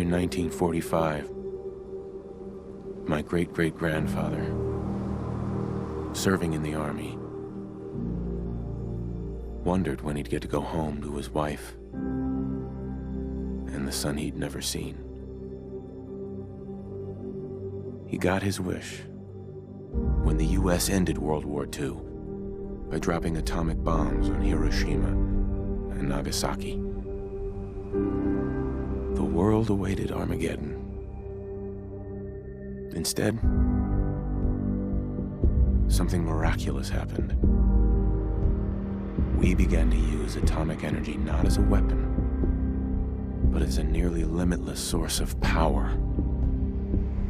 in 1945, my great-great-grandfather, serving in the army, wondered when he'd get to go home to his wife and the son he'd never seen. He got his wish when the U.S. ended World War II by dropping atomic bombs on Hiroshima and Nagasaki. The world awaited Armageddon. Instead, something miraculous happened. We began to use atomic energy not as a weapon, but as a nearly limitless source of power.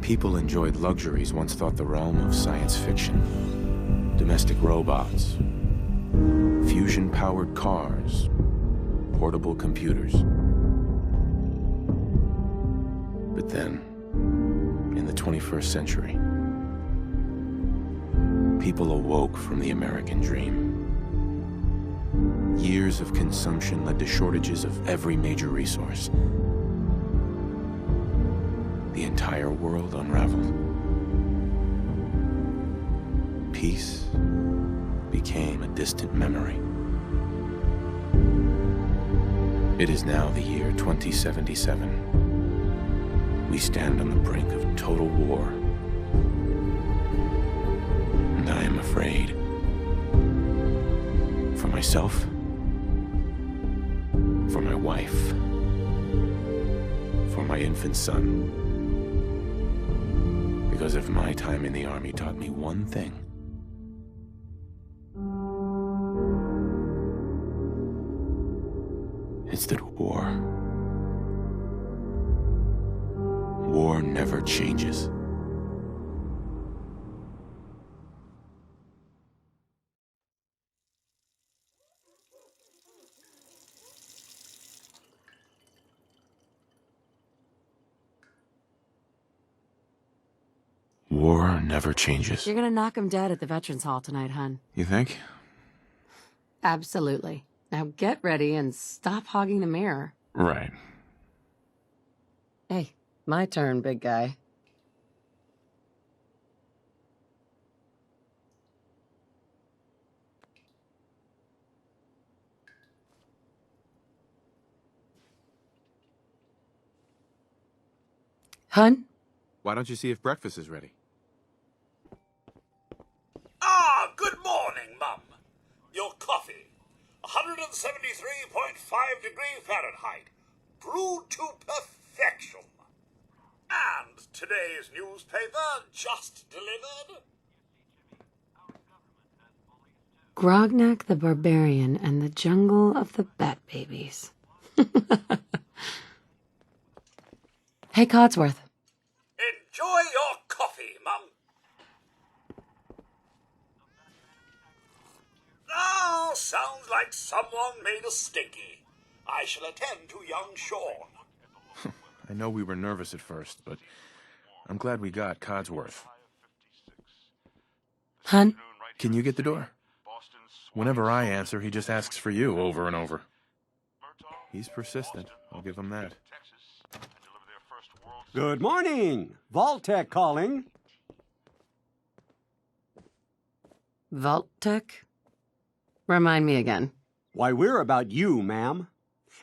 People enjoyed luxuries once thought the realm of science fiction. Domestic robots, fusion-powered cars, portable computers. But then, in the 21st century, people awoke from the American dream. Years of consumption led to shortages of every major resource. The entire world unraveled. Peace became a distant memory. It is now the year 2077. We stand on the brink of total war. And I am afraid. For myself, for my wife, for my infant son. Because if my time in the army taught me one thing, it's that war never changes. War never changes. You're gonna knock him dead at the Veterans Hall tonight, hun. You think? Absolutely. Now get ready and stop hogging the mirror. Right. Hey, my turn, big guy. Hun? Why don't you see if breakfast is ready? Ah, good morning, Mum. Your coffee. 173.5 degrees Fahrenheit. Brewed to perfection. And today's newspaper just delivered. Grognak the Barbarian and the Jungle of the Bat Babies. Hey, Codsworth. Enjoy your coffee, Mum. Oh, sounds like someone made a stinky. I shall attend to young Sean. I know we were nervous at first, but I'm glad we got Codsworth. Hun? Can you get the door? Whenever I answer, he just asks for you over and over. He's persistent, I'll give him that. Good morning! Vault-Tec calling. Vault-Tec? Remind me again. Why, we're about you, ma'am,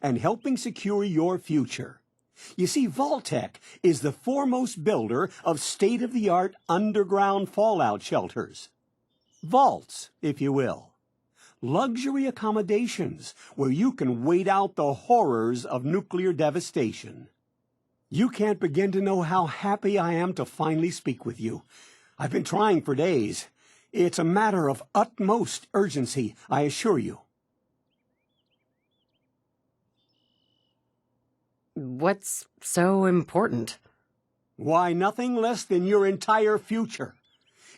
and helping secure your future. You see, Vault-Tec is the foremost builder of state-of-the-art underground fallout shelters. Vaults, if you will. Luxury accommodations where you can wait out the horrors of nuclear devastation. You can't begin to know how happy I am to finally speak with you. I've been trying for days. It's a matter of utmost urgency, I assure you. What's so important? Why, nothing less than your entire future.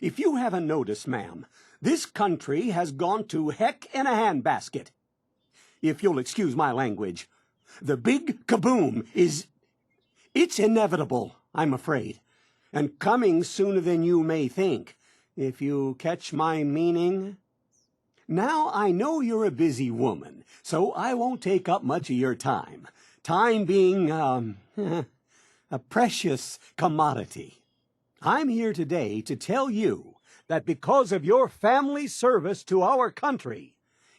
If you haven't noticed, ma'am, this country has gone to heck in a handbasket. If you'll excuse my language, the big kaboom is... It's inevitable, I'm afraid, and coming sooner than you may think, if you catch my meaning. Now, I know you're a busy woman, so I won't take up much of your time. Time being, a precious commodity. I'm here today to tell you that because of your family's service to our country,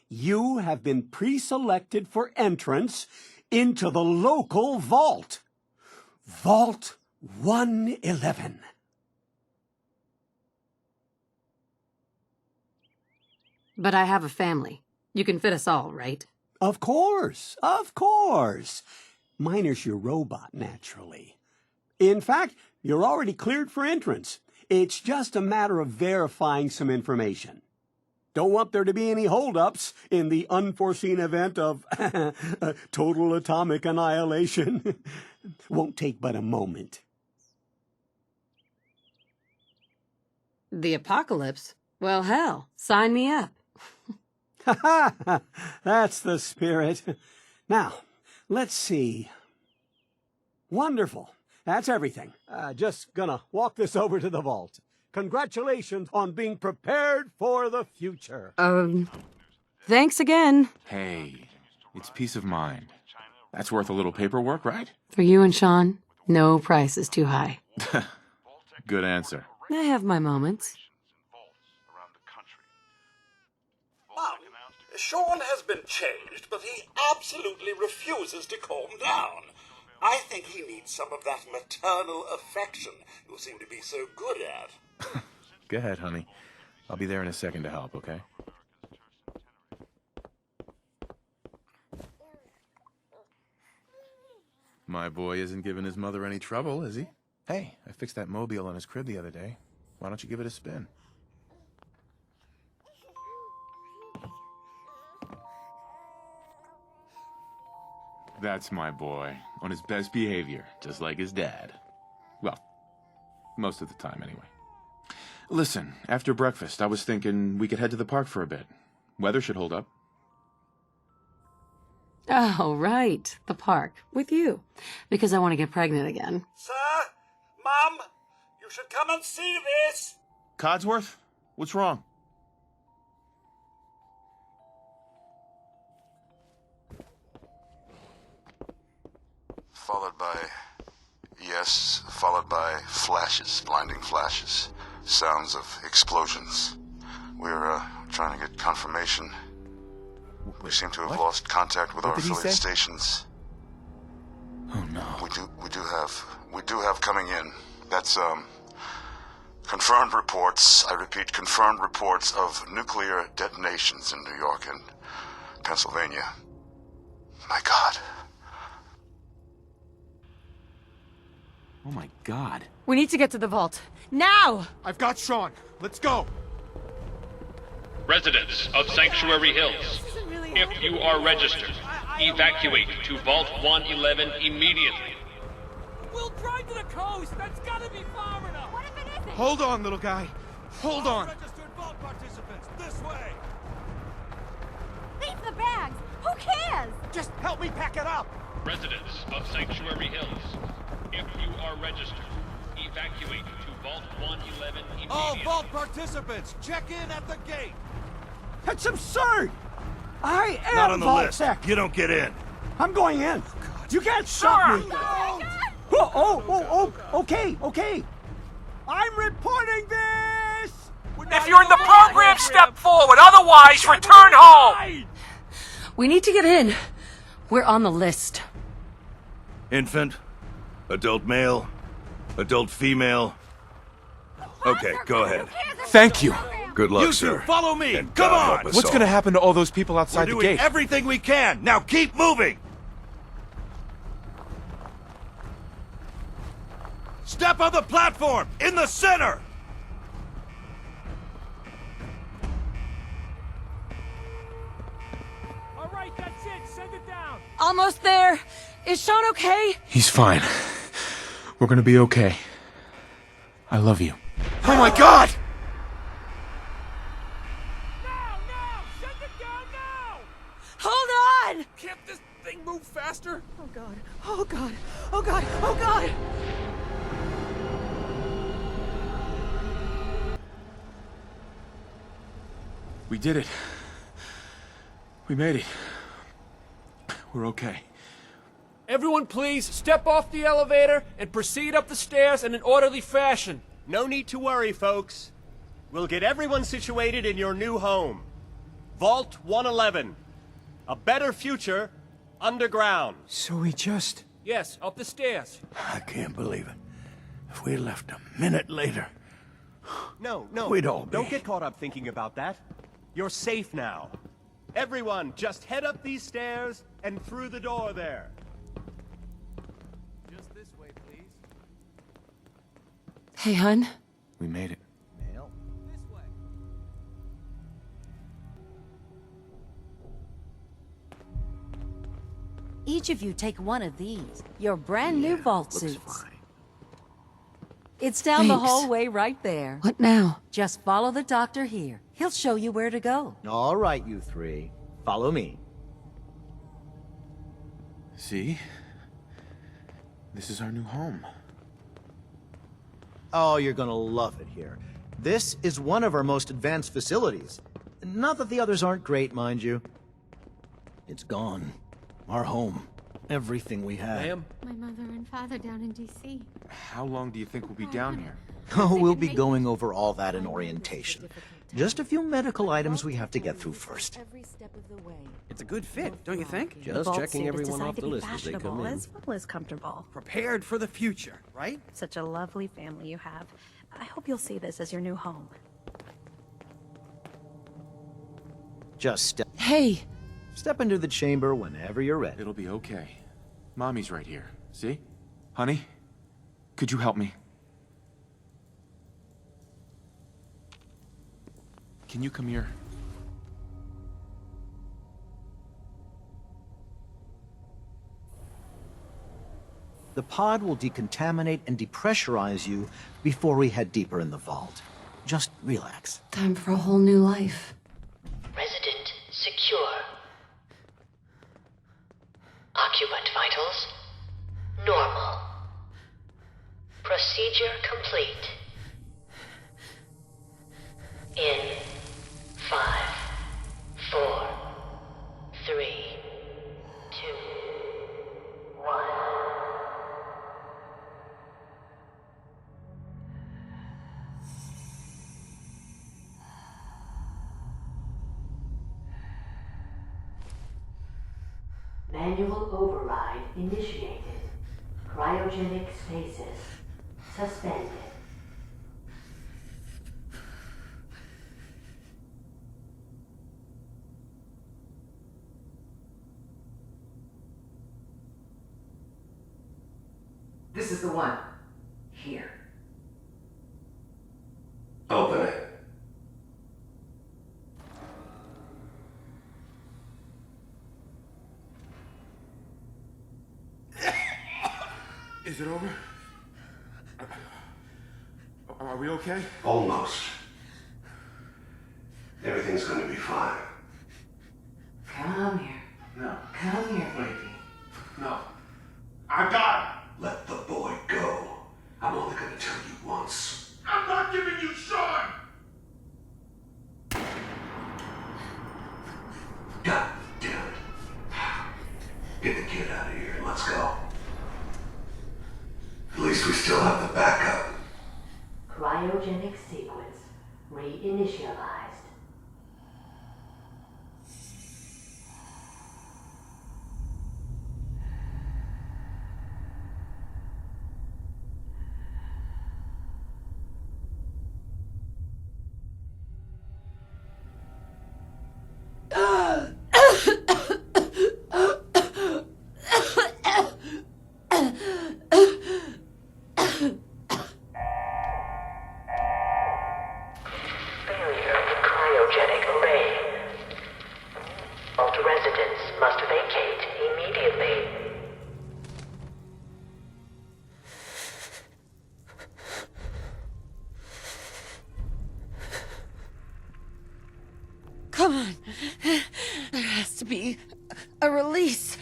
you have been pre-selected for entrance into the local vault. Vault 111. But I have a family. You can fit us all, right? Of course, of course. Minus your robot, naturally. In fact, you're already cleared for entrance. It's just a matter of verifying some information. Don't want there to be any holdups in the unforeseen event of total atomic annihilation. Won't take but a moment. The apocalypse? Well, hell, sign me up. That's the spirit. Now, let's see. Wonderful. That's everything. Just gonna walk this over to the vault. Congratulations on being prepared for the future. Thanks again. Hey, it's peace of mind. That's worth a little paperwork, right? For you and Sean, no price is too high. Good answer. I have my moments. Mom, Sean has been changed, but he absolutely refuses to calm down. I think he needs some of that maternal affection you seem to be so good at. Go ahead, honey. I'll be there in a second to help, okay? My boy isn't giving his mother any trouble, is he? Hey, I fixed that mobile on his crib the other day. Why don't you give it a spin? That's my boy, on his best behavior, just like his dad. Well, most of the time, anyway. Listen, after breakfast, I was thinking we could head to the park for a bit. Weather should hold up. Oh, right. The park. With you. Because I want to get pregnant again. Sir, Mom, you should come and see this. Codsworth? What's wrong? Followed by flashes, blinding flashes, sounds of explosions. We're trying to get confirmation. We seem to have lost contact with our affiliate stations. Oh no. We do have coming in. That's confirmed reports. I repeat, confirmed reports of nuclear detonations in New York and Pennsylvania. My God. Oh my God. We need to get to the vault. Now! I've got Sean. Let's go. Residents of Sanctuary Hills, if you are registered, evacuate to Vault 111 immediately. We'll drive to the coast. That's gotta be far enough. What if it isn't? Hold on, little guy. Hold on. Registered vault participants, this way. Leave the bags. Who cares? Just help me pack it up. Residents of Sanctuary Hills, if you are registered, evacuate to Vault 111 immediately. All vault participants, check in at the gate. That's absurd! I am Not on the list. Vault-Tec. You don't get in. I'm going in. You can't stop me. Okay. I'm reporting this! If you're in the program, step forward. Otherwise, return home. We need to get in. We're on the list. Infant, adult male, adult female. Okay, go ahead. Thank you. Good luck, You sir. two, follow me. And Come God on. help us What's all. going to happen to all those people We're outside the doing gate? everything we can. Now keep moving. Step on the platform in the center. All right, that's it. Send it down. Almost there. Is Sean okay? He's fine. We're gonna be okay. I love you. Oh my God! Now! Send it down now! Hold on! Can't this thing move faster? Oh God. Oh God. Oh God. Oh God. We did it. We made it. We're okay. Everyone please step off the elevator and proceed up the stairs in an orderly fashion. No need to worry, folks. We'll get everyone situated in your new home. Vault 111. A better future underground. So we just... Yes, up the stairs. I can't believe it. If we left a minute later... No, We'd all be. Don't get caught up thinking about that. You're safe now. Everyone, just head up these stairs and through the door there. Just this way, please. Hey, hun. We made it. This way. Each of you take one of these. Your brand new vault Looks suits. fine. It's down the Thanks. hallway right there. What now? Just follow the doctor here. He'll show you where to go. All right, you three. Follow me. See? This is our new home. Oh, you're gonna love it here. This is one of our most advanced facilities. Not that the others aren't great, mind you. It's gone. Our home. Everything we had. Ma'am? My mother and father down in D.C. How long do you think we'll be down here? Oh, we'll be going over all that in orientation. Just a few medical items we have to get through first. Every step of the way. It's a good fit, don't you think? Just checking everyone off the list as they come in. As well as comfortable. Prepared for the future, right? Such a lovely family you have. I hope you'll see this as your new home. Just Hey! step into the chamber whenever you're ready. It'll be okay. Mommy's right here. See? Honey? Could you help me? Can you come here? The pod will decontaminate and depressurize you before we head deeper in the vault. Just relax. Time for a whole new life. Resident secure. Occupant vitals normal. Procedure complete. In 5, 4, 3, 2, 1. Manual override initiated. Cryogenic stasis suspended. This is the one. Here. Open it. Is it over? Are we okay? Almost. Everything's going to be fine. Come here. No. Come here, baby. No. I got it. Let the boy go. I'm only going to tell you once. I'm not giving you Sean! God damn it. Get the kid out of here and let's go. At least we still have the backup. Cryogenic sequence reinitialized. Come on. There has to be a release.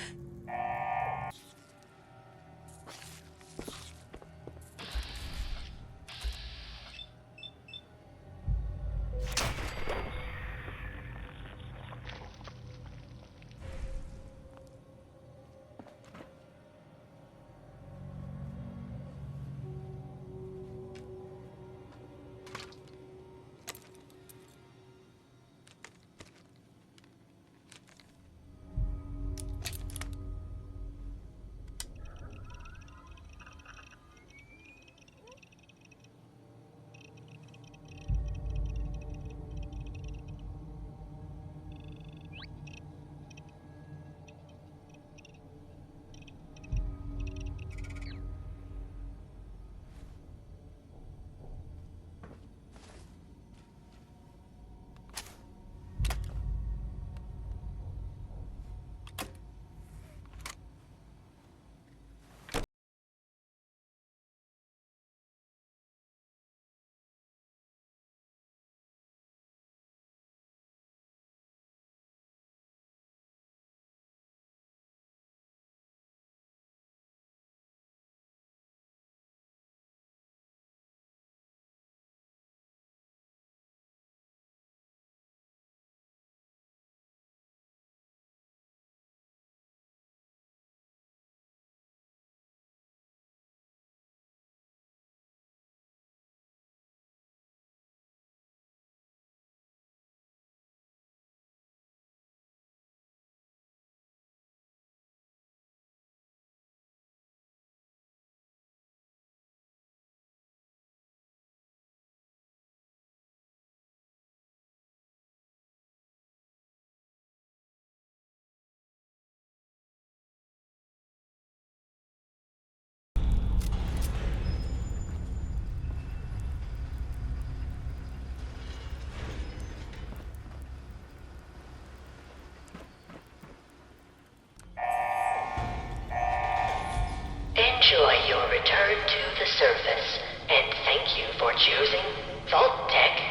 choosing Vault Tech.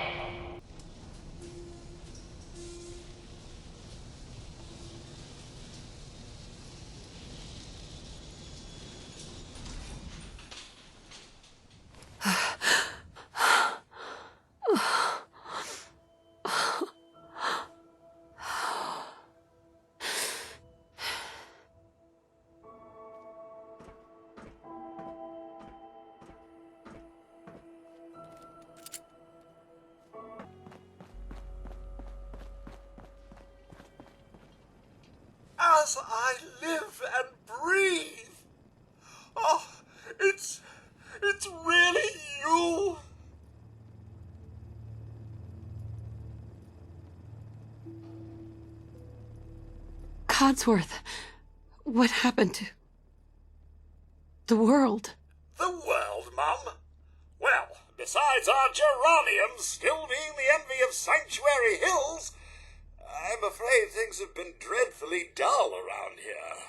As I live and breathe. Oh, it's really you. Codsworth, what happened to the world? The world, Mum? Well, besides our geraniums still being the envy of Sanctuary Hills, I'm afraid things have been dreadfully dull around here.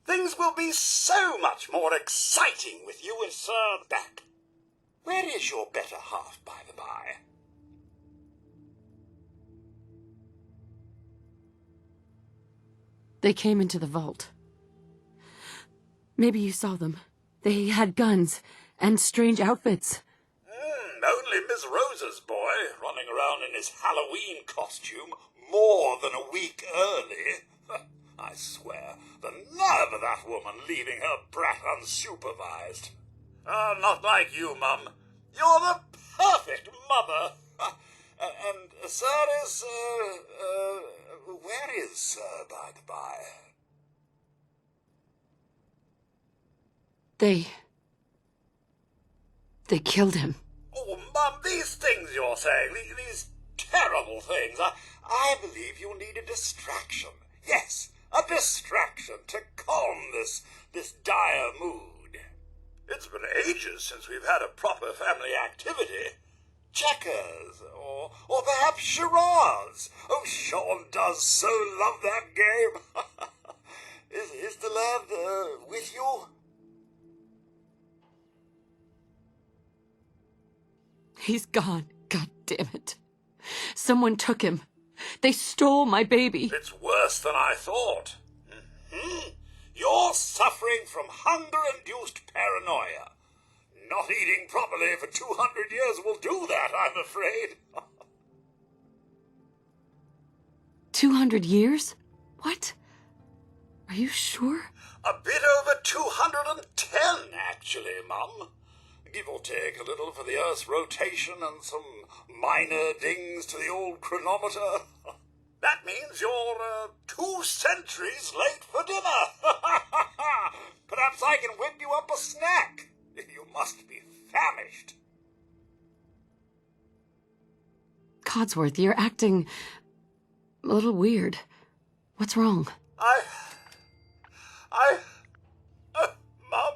Things will be so much more exciting with you and Sir back. Where is your better half, by the by? They came into the vault. Maybe you saw them. They had guns and strange outfits. Only Miss Rosa's boy, running around in his Halloween costume more than a week early. I swear, the nerve of that woman leaving her brat unsupervised. Not like you, Mum. You're the perfect mother. And Sir is, where is Sir, by the by? They killed him. Oh, Mum, these things you're saying, these terrible things, I believe you need a distraction. Yes, a distraction to calm this dire mood. It's been ages since we've had a proper family activity. Checkers, or perhaps charades. Oh, Sean does so love that game. Is the lad with you? He's gone. God damn it. Someone took him. They stole my baby. It's worse than I thought. You're suffering from hunger-induced paranoia. Not eating properly for 200 years will do that, I'm afraid. 200 years? What? Are you sure? A bit over 210, actually, Mum. Give or take a little for the Earth's rotation and some minor dings to the old chronometer. That means you're 2 centuries late for dinner. Perhaps I can whip you up a snack. You must be famished. Codsworth, you're acting a little weird. What's wrong? Mum,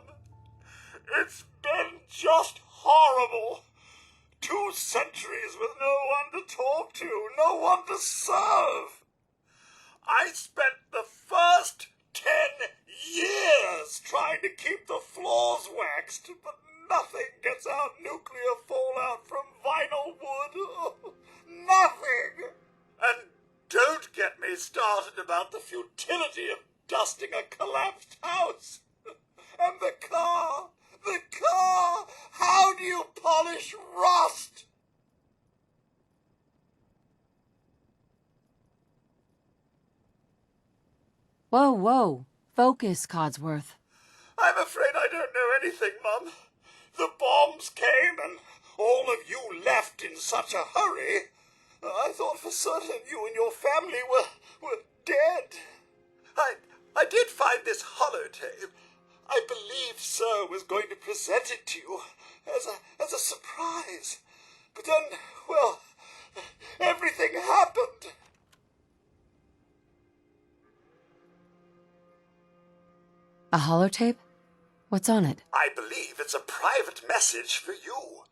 it's been just horrible. 2 centuries with no one to talk to, no one to serve. I spent the first 10 years trying to keep the floors waxed, but nothing gets out nuclear fallout from vinyl wood. Nothing. And don't get me started about the futility of dusting a collapsed house. And the car. How do you polish rust? Whoa. Focus, Codsworth. I'm afraid I don't know anything, Mum. The bombs came and all of you left in such a hurry. I thought for certain you and your family were dead. I did find this holotape. I believe Sir was going to present it to you as a surprise. But then, well, everything happened. A holotape? What's on it? I believe it's a private message for you.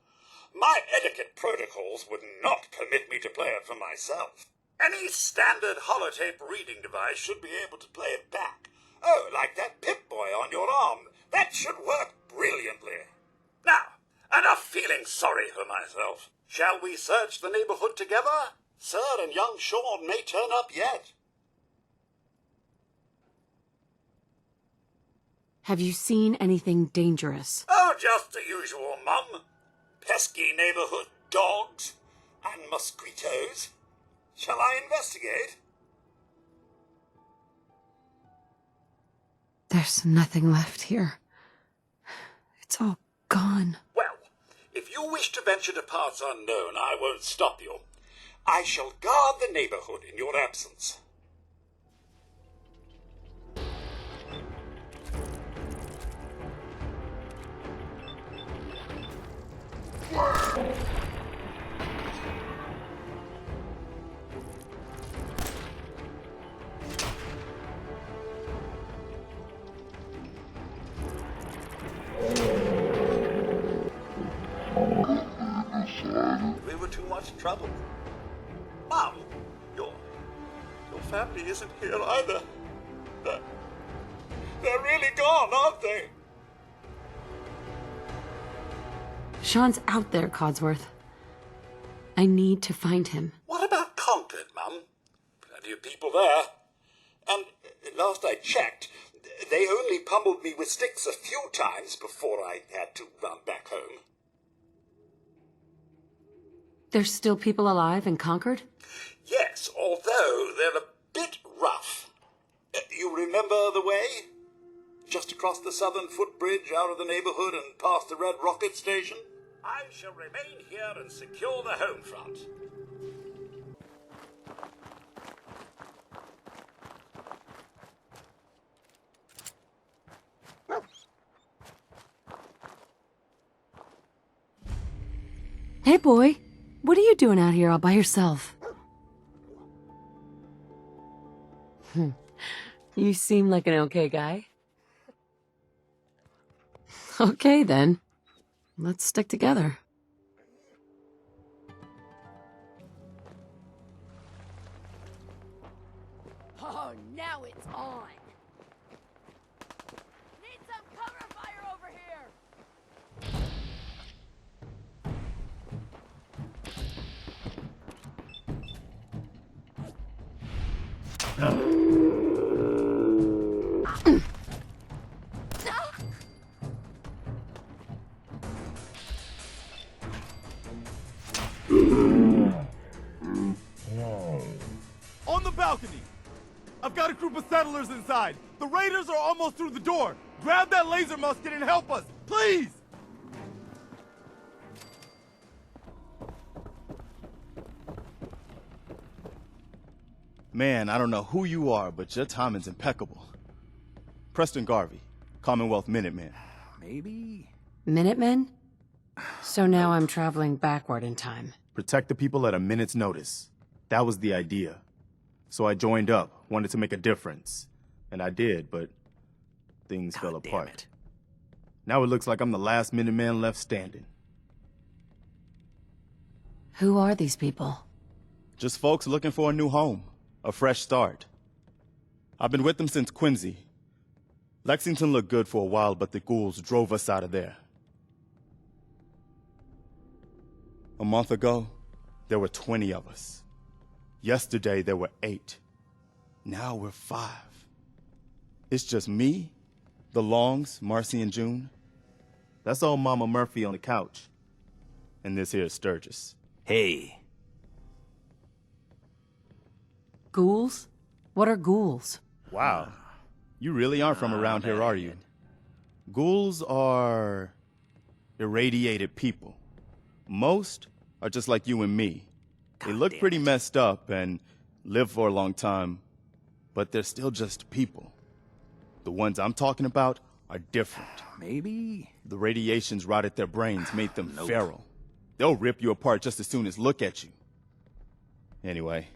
My etiquette protocols would not permit me to play it for myself. Any standard holotape reading device should be able to play it back. Oh, like that Pip-Boy on your arm. That should work brilliantly. Now, Enough feeling sorry for myself. Shall we search the neighborhood together? Sir and young Sean may turn up yet. Have you seen anything dangerous? Oh, just the usual, Mum. Pesky neighborhood dogs and mosquitoes. Shall I investigate? There's nothing left here. It's all gone. Well, if you wish to venture to parts unknown, I won't stop you. I shall guard the neighborhood in your absence. We were too much trouble. Mom, your family isn't here either. They're really gone, aren't they? Sean's out there, Codsworth. I need to find him. What about Concord, Mum? Plenty of people there. And last I checked, they only pummeled me with sticks a few times before I had to run back home. There's still people alive in Concord? Yes, although they're a bit rough. You remember the way? Just across the southern footbridge, out of the neighborhood and past the Red Rocket Station? I shall remain here and secure the home front. Hey, boy. What are you doing out here all by yourself? You seem like an okay guy. Okay, then. Let's stick together. Oh, now it's on. Need some cover fire over here. On the balcony! I've got a group of settlers inside. The raiders are almost through the door. Grab that laser musket and help us, please! Man, I don't know who you are, but your timing's impeccable. Preston Garvey, Commonwealth Minutemen. Maybe? Minutemen? So now I'm traveling backward in time. Protect the people at a minute's notice. That was the idea. So I joined up, wanted to make a difference. And I did, but things fell apart. Now it looks like I'm the last Minuteman left standing. Who are these people? Just folks looking for a new home, a fresh start. I've been with them since Quincy. Lexington looked good for a while, but the ghouls drove us out of there. A month ago, there were 20 of us. Yesterday, there were 8. Now we're 5. It's just me, the Longs, Marcy and June. That's old Mama Murphy on the couch. And this here is Sturgis. Hey. Ghouls? What are ghouls? Wow. You really aren't from around here, are you? Ghouls are irradiated people. Most are just like you and me. They look pretty messed up and live for a long time, but they're still just people. The ones I'm talking about are different. Maybe? The radiations rotted their brains, made them feral. They'll rip you apart just as soon as look at you. Anyway,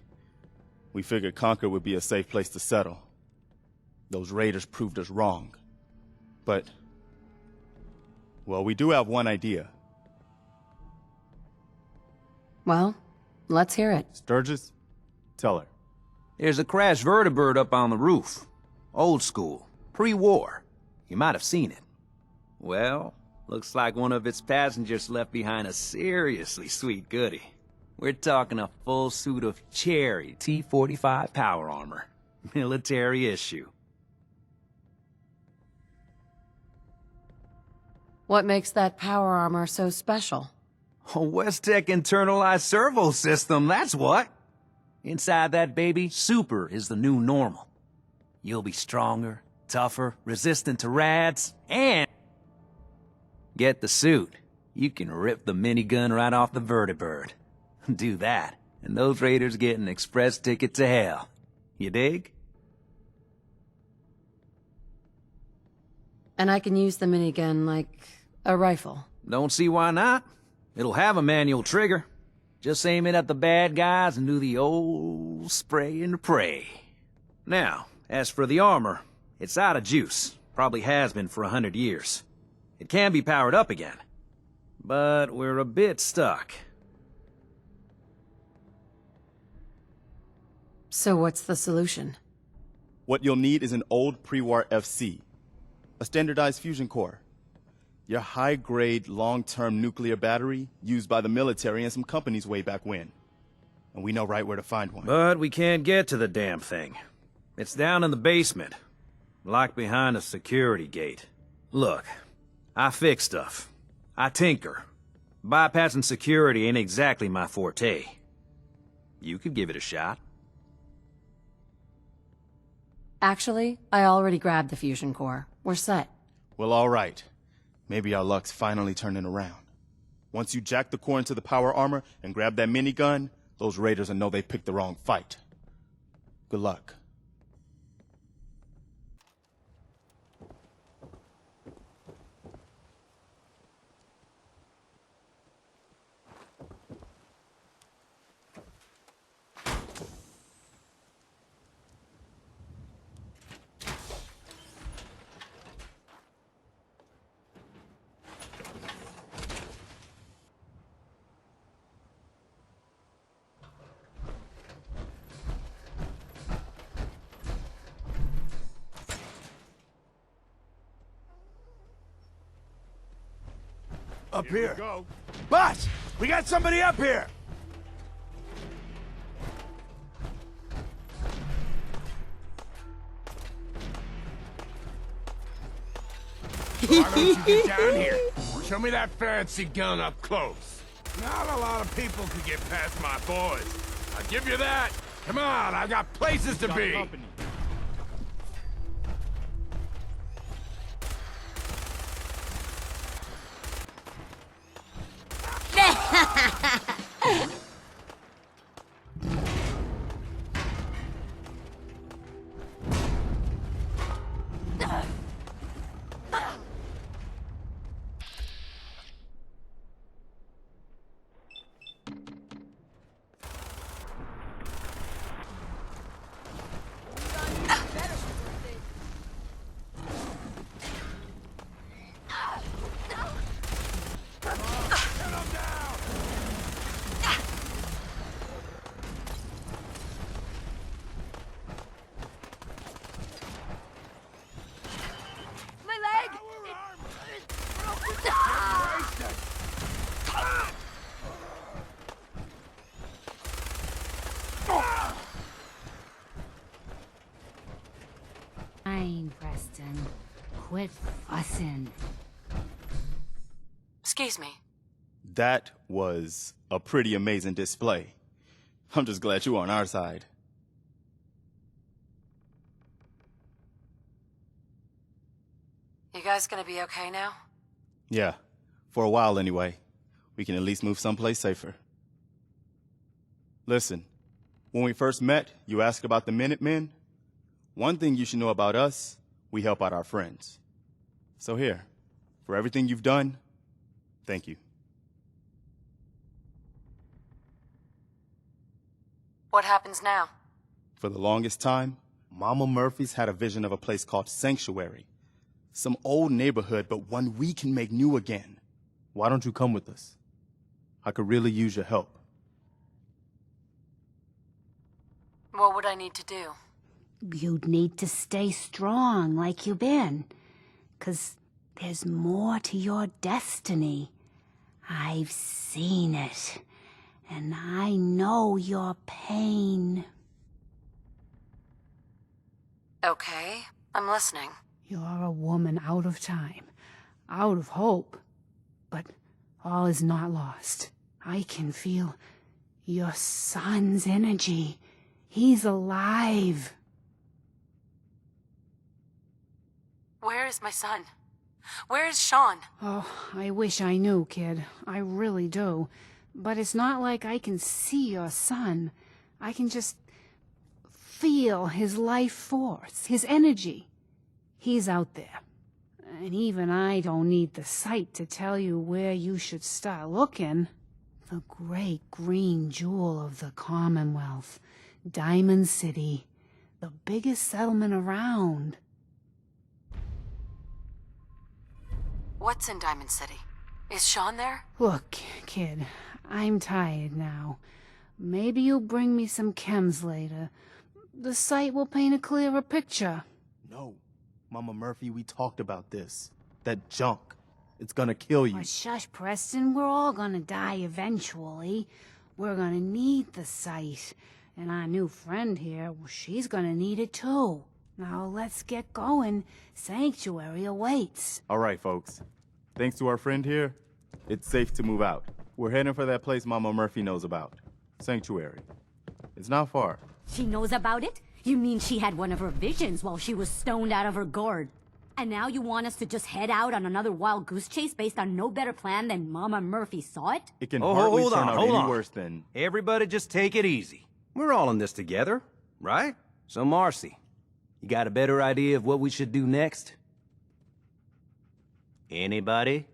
we figured Concord would be a safe place to settle. Those raiders proved us wrong. But, well, we do have one idea. Well, let's hear it. Sturgis, tell her. There's a crashed vertibird up on the roof. Old school. Pre-war. You might have seen it. Well, Looks like one of its passengers left behind a seriously sweet goodie. We're talking a full suit of cherry T-45 power armor. Military issue. What makes that power armor so special? A West-Tech internalized servo system, that's what. Inside that baby, super is the new normal. You'll be stronger, tougher, resistant to rads, and... get the suit. You can rip the minigun right off the vertibird. Do that, and those raiders get an express ticket to hell. You dig? And I can use the minigun like a rifle. Don't see why not. It'll have a manual trigger. Just aim it at the bad guys and do the old spray and pray. Now, as for the armor, it's out of juice. Probably has been for 100 years. It can be powered up again. But we're a bit stuck. So what's the solution? What you'll need is an old pre-war FC. A standardized fusion core. Your high-grade, long-term nuclear battery used by the military and some companies way back when. And we know right where to find one. But we can't get to the damn thing. It's down in the basement. Locked behind a security gate. Look, I fix stuff. I tinker. Bypassing security ain't exactly my forte. You could give it a shot. Actually, I already grabbed the fusion core. We're set. Well, all right. Maybe our luck's finally turning around. Once you jack the core into the power armor and grab that minigun, those raiders will know they picked the wrong fight. Good luck. Up here. Boss, we got somebody up here. Why don't you get down here? Show me that fancy gun up close. Not a lot of people can get past my boys. I'll give you that. Come on, I've got places to be. Fine, Preston. Quit fussing. Excuse me. That was a pretty amazing display. I'm just glad you were on our side. You guys gonna be okay now? Yeah, for a while anyway. We can at least move someplace safer. Listen, when we first met, you asked about the Minutemen. One thing you should know about us, we help out our friends. So here, for everything you've done, thank you. What happens now? For the longest time, Mama Murphy's had a vision of a place called Sanctuary. Some old neighborhood, but one we can make new again. Why don't you come with us? I could really use your help. What would I need to do? You'd need to stay strong like you've been. 'Cause There's more to your destiny. I've seen it, and I know your pain. Okay, I'm listening. You're a woman out of time, out of hope. But all is not lost. I can feel your son's energy. He's alive. Where is my son? Where is Sean? Oh, I wish I knew, kid. I really do. But it's not like I can see your son. I can just feel his life force, his energy. He's out there. And even I don't need the sight to tell you where you should start looking. The great green jewel of the Commonwealth. Diamond City. The biggest settlement around. What's in Diamond City? Is Sean there? Look, kid, I'm tired now. Maybe you'll bring me some chems later. The sight will paint a clearer picture. No. Mama Murphy, we talked about this. That junk. It's gonna kill you. Oh, shush, Preston. We're all gonna die eventually. We're gonna need the sight. And our new friend here, well, she's gonna need it too. Now let's get going. Sanctuary awaits. All right, folks. Thanks to our friend here, it's safe to move out. We're heading for that place Mama Murphy knows about. Sanctuary. It's not far. She knows about it? You mean she had one of her visions while she was stoned out of her gourd? And now you want us to just head out on another wild goose chase based on no better plan than Mama Murphy saw it? It can hardly hold turn on, out hold any on. worse than... Everybody just take it easy. We're all in this together, right? So Marcy, you got a better idea of what we should do next? Anybody?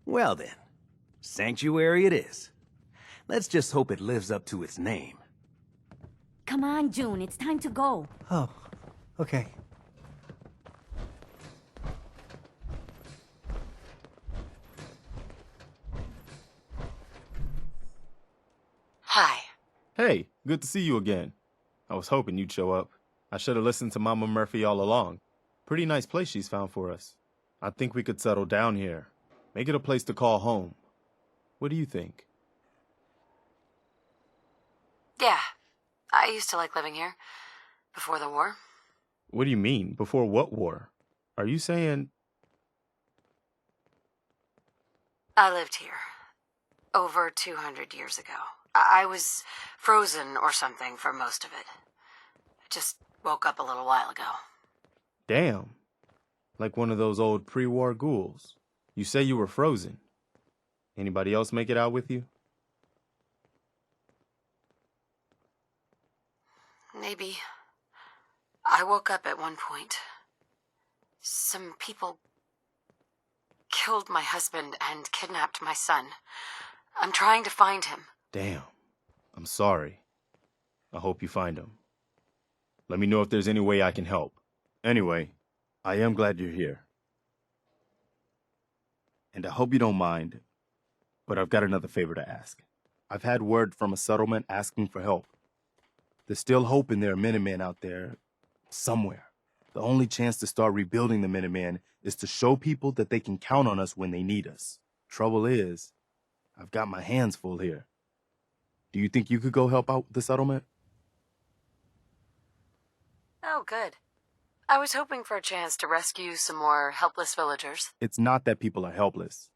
Well then, Sanctuary it is. Let's just hope it lives up to its name. Come on, June, it's time to go. Oh, okay. Hi. Hey, good to see you again. I was hoping you'd show up. I should have listened to Mama Murphy all along. Pretty nice place she's found for us. I think we could settle down here. Make it a place to call home. What do you think? Yeah. I used to like living here. Before the war. What do you mean? Before what war? Are you saying... I lived here. Over 200 years ago. I was frozen or something for most of it. I just woke up a little while ago. Damn. Like one of those old pre-war ghouls. You say you were frozen. Anybody else make it out with you? Maybe. I woke up at one point. Some people killed my husband and kidnapped my son. I'm trying to find him. Damn. I'm sorry. I hope you find him. Let me know if there's any way I can help. Anyway, I am glad you're here. And I hope you don't mind, but I've got another favor to ask. I've had word from a settlement asking for help. There's still hope in there are Minutemen out there somewhere. The only chance to start rebuilding the Minutemen is to show people that they can count on us when they need us. Trouble is, I've got my hands full here. Do you think you could go help out the settlement? Oh, good. I was hoping for a chance to rescue some more helpless villagers. It's not that people are helpless.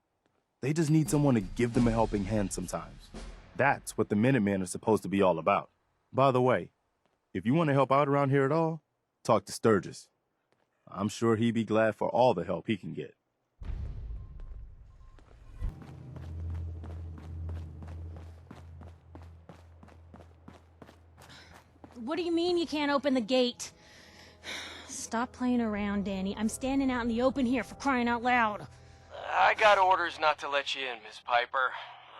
They just need someone to give them a helping hand sometimes. That's what the Minutemen are supposed to be all about. By the way, if you want to help out around here at all, talk to Sturgis. I'm sure he'd be glad for all the help he can get. What do you mean you can't open the gate? Stop playing around, Danny. I'm standing out in the open here for crying out loud. I got orders not to let you in, Miss Piper.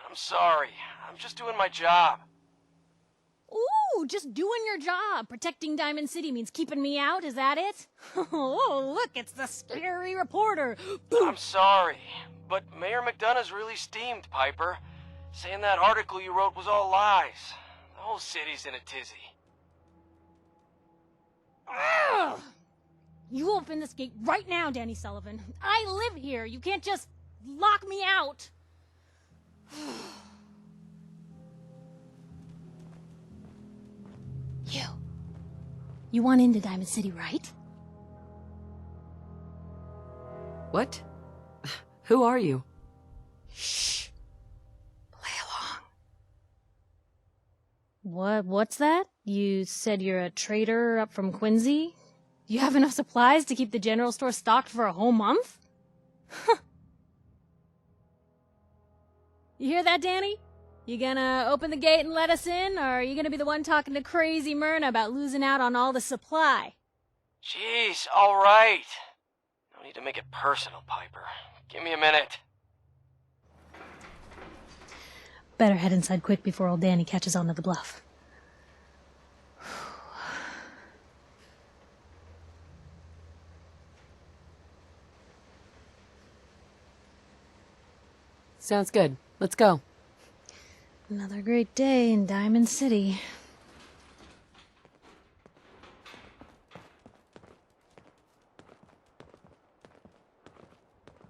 I'm sorry. I'm just doing my job. Ooh, just doing your job. Protecting Diamond City means keeping me out, is that it? Oh, look, it's the scary reporter. I'm sorry, but Mayor McDonough's really steamed, Piper. Saying that article you wrote was all lies. The whole city's in a tizzy. Ugh. You open this gate right now, Danny Sullivan. I live here. You can't just lock me out. You want into Diamond City, right? What? Who are you? Shh. Play along. What's that? You said you're a trader up from Quincy? You have enough supplies to keep the general store stocked for a whole month? You hear that, Danny? You gonna open the gate and let us in, or are you gonna be the one talking to crazy Myrna about losing out on all the supply? Jeez, alright. No need to make it personal, Piper. Give me a minute. Better head inside quick before old Danny catches on to the bluff. Sounds good. Let's go. Another great day in Diamond City.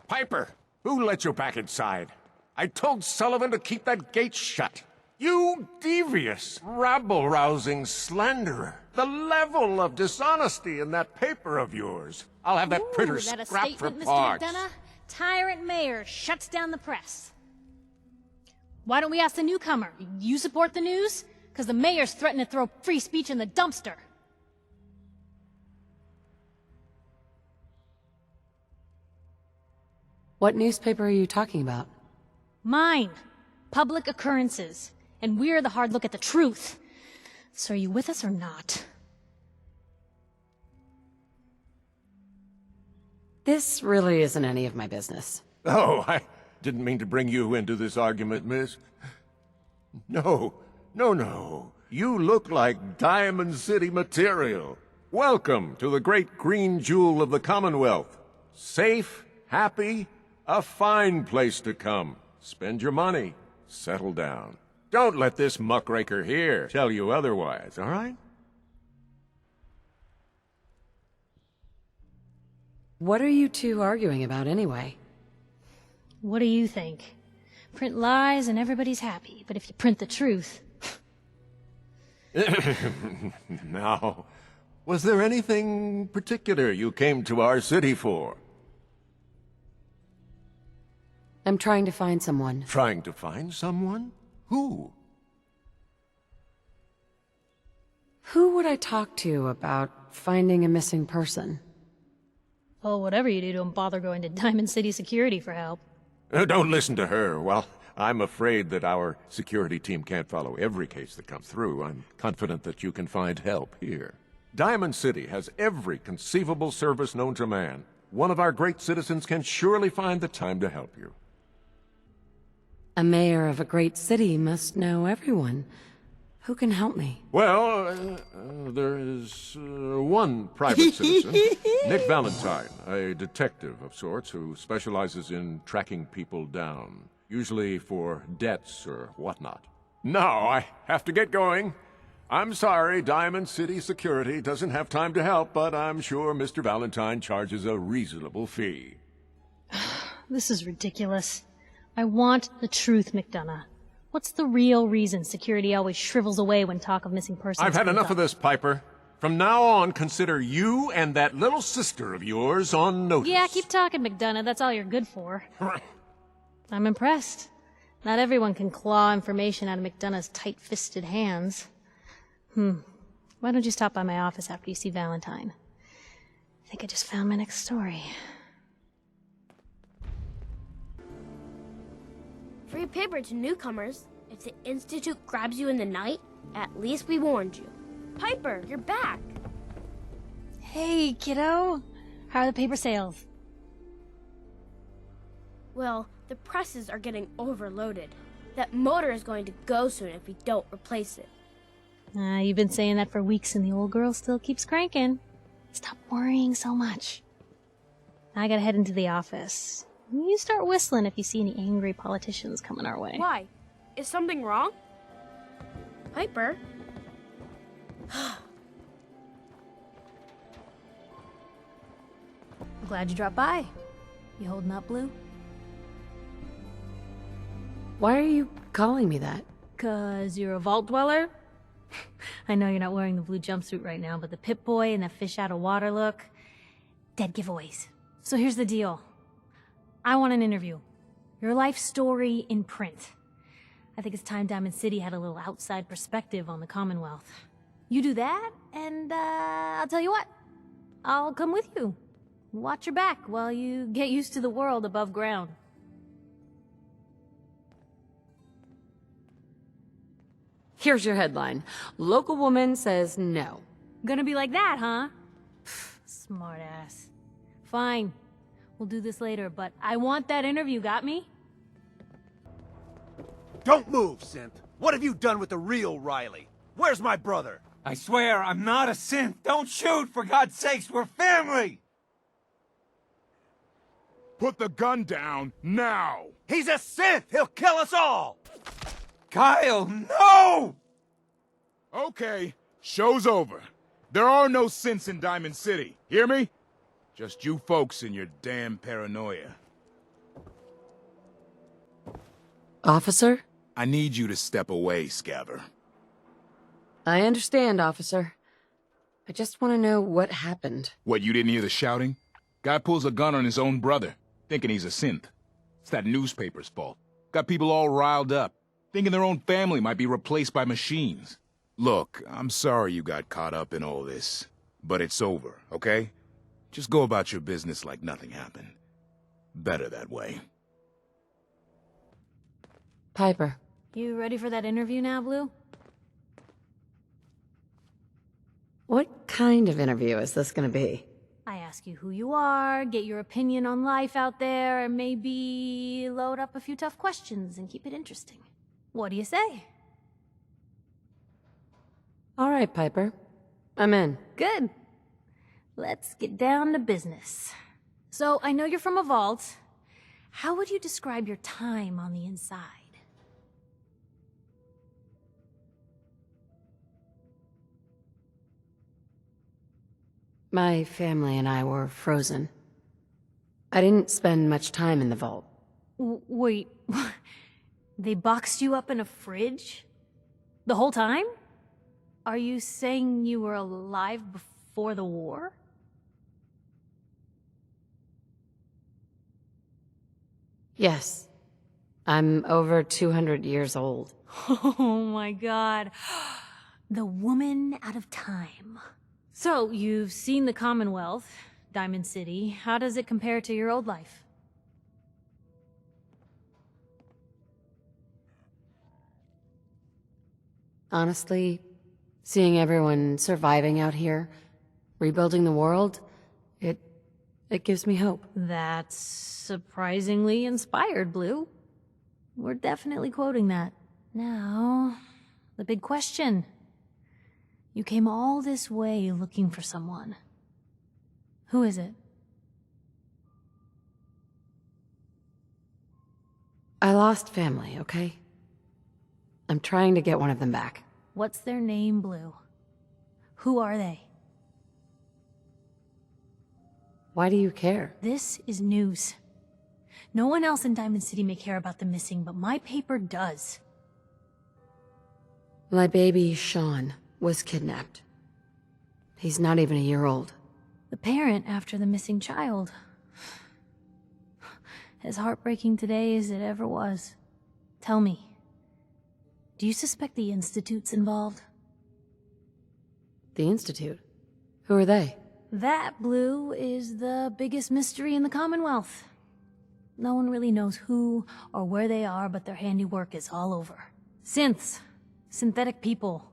Piper, who let you back inside? I told Sullivan to keep that gate shut. You devious, rabble-rousing slanderer. The level of dishonesty in that paper of yours. I'll have that printer Is that a scrapped for statement, Mr. parts. McDonough? Tyrant mayor shuts down the press. Why don't we ask the newcomer? You support the news? Because the mayor's threatened to throw free speech in the dumpster. What newspaper are you talking about? Mine. Public Occurrences. And we're the hard look at the truth. So are you with us or not? This really isn't any of my business. Oh, I didn't mean to bring you into this argument, miss. No. You look like Diamond City material. Welcome to the great green jewel of the Commonwealth. Safe, happy, a fine place to come. Spend your money. Settle down. Don't let this muckraker here tell you otherwise, all right? What are you two arguing about anyway? What do you think? Print lies and everybody's happy, but if you print the truth... Now, was there anything particular you came to our city for? I'm trying to find someone. Trying to find someone? Who? Who would I talk to about finding a missing person? Well, whatever you do, don't bother going to Diamond City Security for help. Don't listen to her. Well, I'm afraid that our security team can't follow every case that comes through. I'm confident that you can find help here. Diamond City has every conceivable service known to man. One of our great citizens can surely find the time to help you. A mayor of a great city must know everyone. Who can help me? Well, there is one private citizen, Nick Valentine, a detective of sorts who specializes in tracking people down, usually for debts or whatnot. Now, I have to get going. I'm sorry, Diamond City Security doesn't have time to help, but I'm sure Mr. Valentine charges a reasonable fee. This is ridiculous. I want the truth, McDonough. What's the real reason security always shrivels away when talk of missing persons I've had comes enough up? of this, Piper. From now on, consider you and that little sister of yours on notice. Yeah, keep talking, McDonough. That's all you're good for. I'm impressed. Not everyone can claw information out of McDonough's tight-fisted hands. Why don't you stop by my office after you see Valentine? I think I just found my next story. Free paper to newcomers. If the Institute grabs you in the night, at least we warned you. Piper, you're back. Hey, kiddo. How are the paper sales? Well, the presses are getting overloaded. That motor is going to go soon if we don't replace it. You've been saying that for weeks and the old girl still keeps cranking. Stop worrying so much. I gotta head into the office. You start whistling if you see any angry politicians coming our way. Why? Is something wrong? Piper? Glad you dropped by. You holding up, Blue? Why are you calling me that? 'Cause you're a vault dweller? I know you're not wearing the blue jumpsuit right now, but the Pip-Boy and the fish out of water look... dead giveaways. So here's the deal. I want an interview. Your life story in print. I think it's time Diamond City had a little outside perspective on the Commonwealth. You do that, and I'll tell you what. I'll come with you. Watch your back while you get used to the world above ground. Here's your headline. Local woman says no. Gonna be like that, huh? Smart ass. Fine. We'll do this later, but I want that interview, got me? Don't move, Synth. What have you done with the real Riley? Where's my brother? I swear, I'm not a synth. Don't shoot, for God's sakes, we're family! Put the gun down, now! He's a synth! He'll kill us all! Kyle, no! Okay, show's over. There are no synths in Diamond City, hear me? Just you folks and your damn paranoia. Officer? I need you to step away, Scaver. I understand, officer. I just want to know what happened. What, you didn't hear the shouting? Guy pulls a gun on his own brother, thinking he's a synth. It's that newspaper's fault. Got people all riled up, thinking their own family might be replaced by machines. Look, I'm sorry you got caught up in all this, but it's over, okay? Just go about your business like nothing happened. Better that way. Piper. You ready for that interview now, Blue? What kind of interview is this gonna be? I ask you who you are, get your opinion on life out there, and maybe load up a few tough questions and keep it interesting. What do you say? All right, Piper. I'm in. Good. Let's get down to business. So, I know you're from a vault. How would you describe your time on the inside? My family and I were frozen. I didn't spend much time in the vault. Wait, they boxed you up in a fridge? The whole time? Are you saying you were alive before the war? Yes. I'm over 200 years old. Oh my god. The woman out of time. So, you've seen the Commonwealth, Diamond City. How does it compare to your old life? Honestly, seeing everyone surviving out here, rebuilding the world, it gives me hope. That's surprisingly inspired, Blue. We're definitely quoting that. Now, the big question. You came all this way looking for someone. Who is it? I lost family, okay? I'm trying to get one of them back. What's their name, Blue? Who are they? Why do you care? This is news. No one else in Diamond City may care about the missing, but my paper does. My baby, Sean, was kidnapped. He's not even a year old. The parent after the missing child. As heartbreaking today as it ever was. Tell me, do you suspect the Institute's involved? The Institute? Who are they? That, Blue, is the biggest mystery in the Commonwealth. No one really knows who or where they are, but their handiwork is all over. Synths. Synthetic people.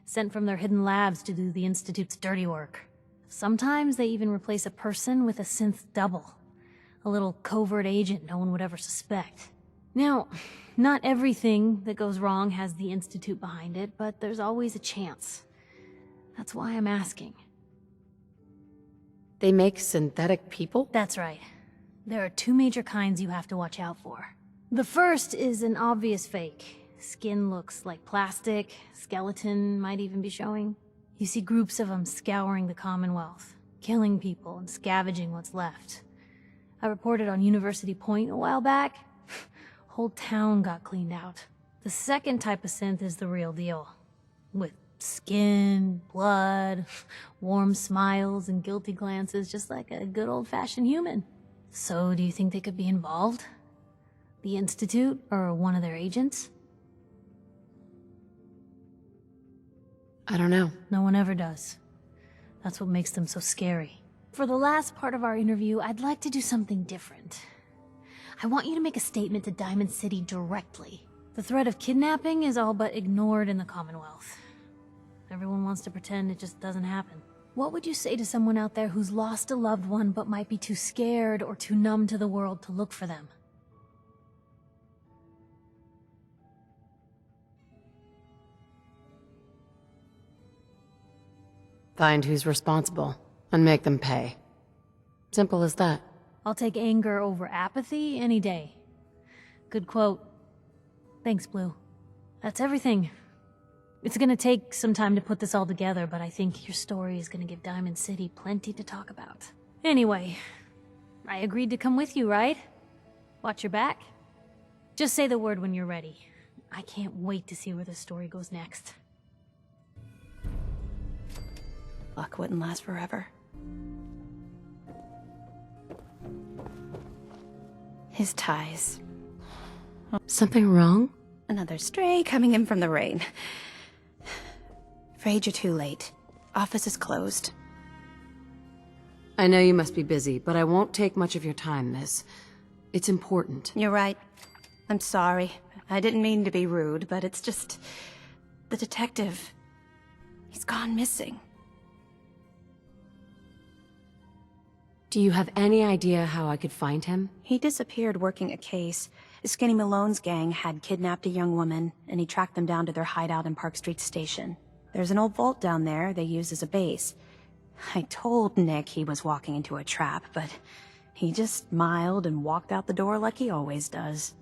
Sent from their hidden labs to do the Institute's dirty work. Sometimes they even replace a person with a synth double. A little covert agent no one would ever suspect. Now, not everything that goes wrong has the Institute behind it, but there's always a chance. That's why I'm asking. They make synthetic people? That's right. There are two major kinds you have to watch out for. The first is an obvious fake. Skin looks like plastic, skeleton might even be showing. You see groups of them scouring the Commonwealth. killing people and scavenging what's left. I reported on University Point a while back. Whole town got cleaned out. The second type of synth is the real deal. With skin, blood, warm smiles, and guilty glances, just like a good old-fashioned human. So, do you think they could be involved? The Institute, or one of their agents? I don't know. No one ever does. That's what makes them so scary. For the last part of our interview, I'd like to do something different. I want you to make a statement to Diamond City directly. The threat of kidnapping is all but ignored in the Commonwealth. Everyone wants to pretend it just doesn't happen. What would you say to someone out there who's lost a loved one but might be too scared or too numb to the world to look for them? Find who's responsible and make them pay. Simple as that. I'll take anger over apathy any day. Good quote. Thanks, Blue. That's everything. It's gonna take some time to put this all together, but I think your story is gonna give Diamond City plenty to talk about. Anyway, I agreed to come with you, right? Watch your back. Just say the word when you're ready. I can't wait to see where the story goes next. Luck wouldn't last forever. His ties. Something wrong? Another stray coming in from the rain. Afraid you're too late. Office is closed. I know you must be busy, but I won't take much of your time, miss. It's important. You're right. I'm sorry. I didn't mean to be rude, but it's just... the detective... he's gone missing. Do you have any idea how I could find him? He disappeared working a case. Skinny Malone's gang had kidnapped a young woman, and he tracked them down to their hideout in Park Street Station. There's an old vault down there they use as a base. I told Nick he was walking into a trap, but he just smiled and walked out the door like he always does.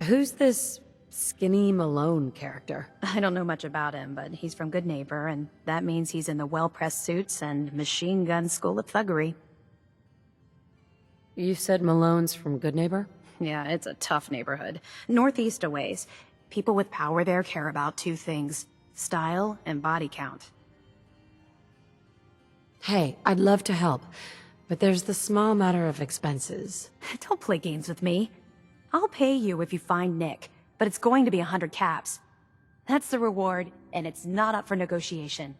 Who's this Skinny Malone character? I don't know much about him, but he's from Good Neighbor, and that means he's in the well-pressed suits and machine gun school of thuggery. You said Malone's from Good Neighbor? Yeah, it's a tough neighborhood. Northeast a ways. People with power there care about two things: style and body count. Hey, I'd love to help, but there's the small matter of expenses. Don't play games with me. I'll pay you if you find Nick, but it's going to be 100 caps. That's the reward, and it's not up for negotiation.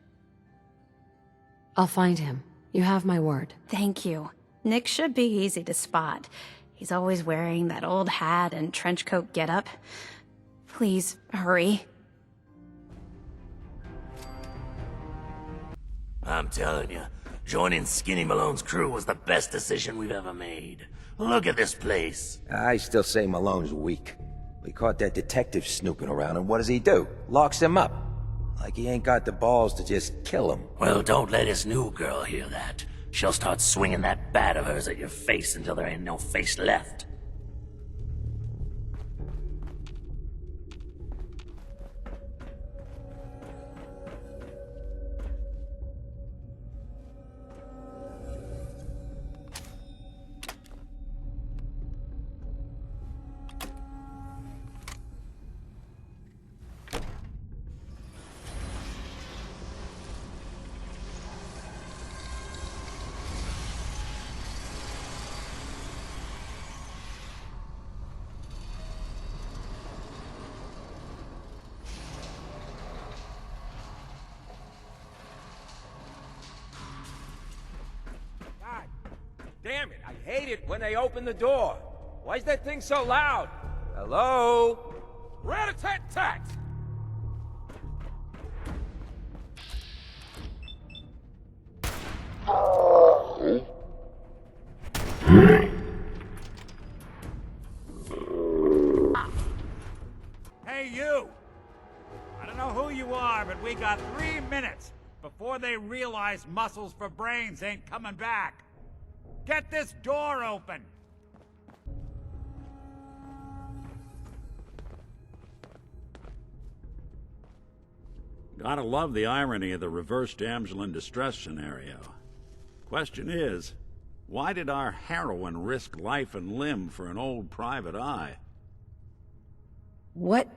I'll find him. You have my word. Thank you. Nick should be easy to spot. He's always wearing that old hat and trench coat getup. Please, hurry. I'm telling you, joining Skinny Malone's crew was the best decision we've ever made. Look at this place. I still say Malone's weak. We caught that detective snooping around, and what does he do? Locks him up. Like he ain't got the balls to just kill him. Well, don't let his new girl hear that. She'll start swinging that bat of hers at your face until there ain't no face left. Damn it, I hate it when they open the door. Why's that thing so loud? Hello? Rat-a-tat-tat! Hey, you! I don't know who you are, but we got 3 minutes before they realize muscles for brains ain't coming back. Get this door open! Gotta love the irony of the reverse damsel in distress scenario. Question is, why did our heroine risk life and limb for an old private eye? What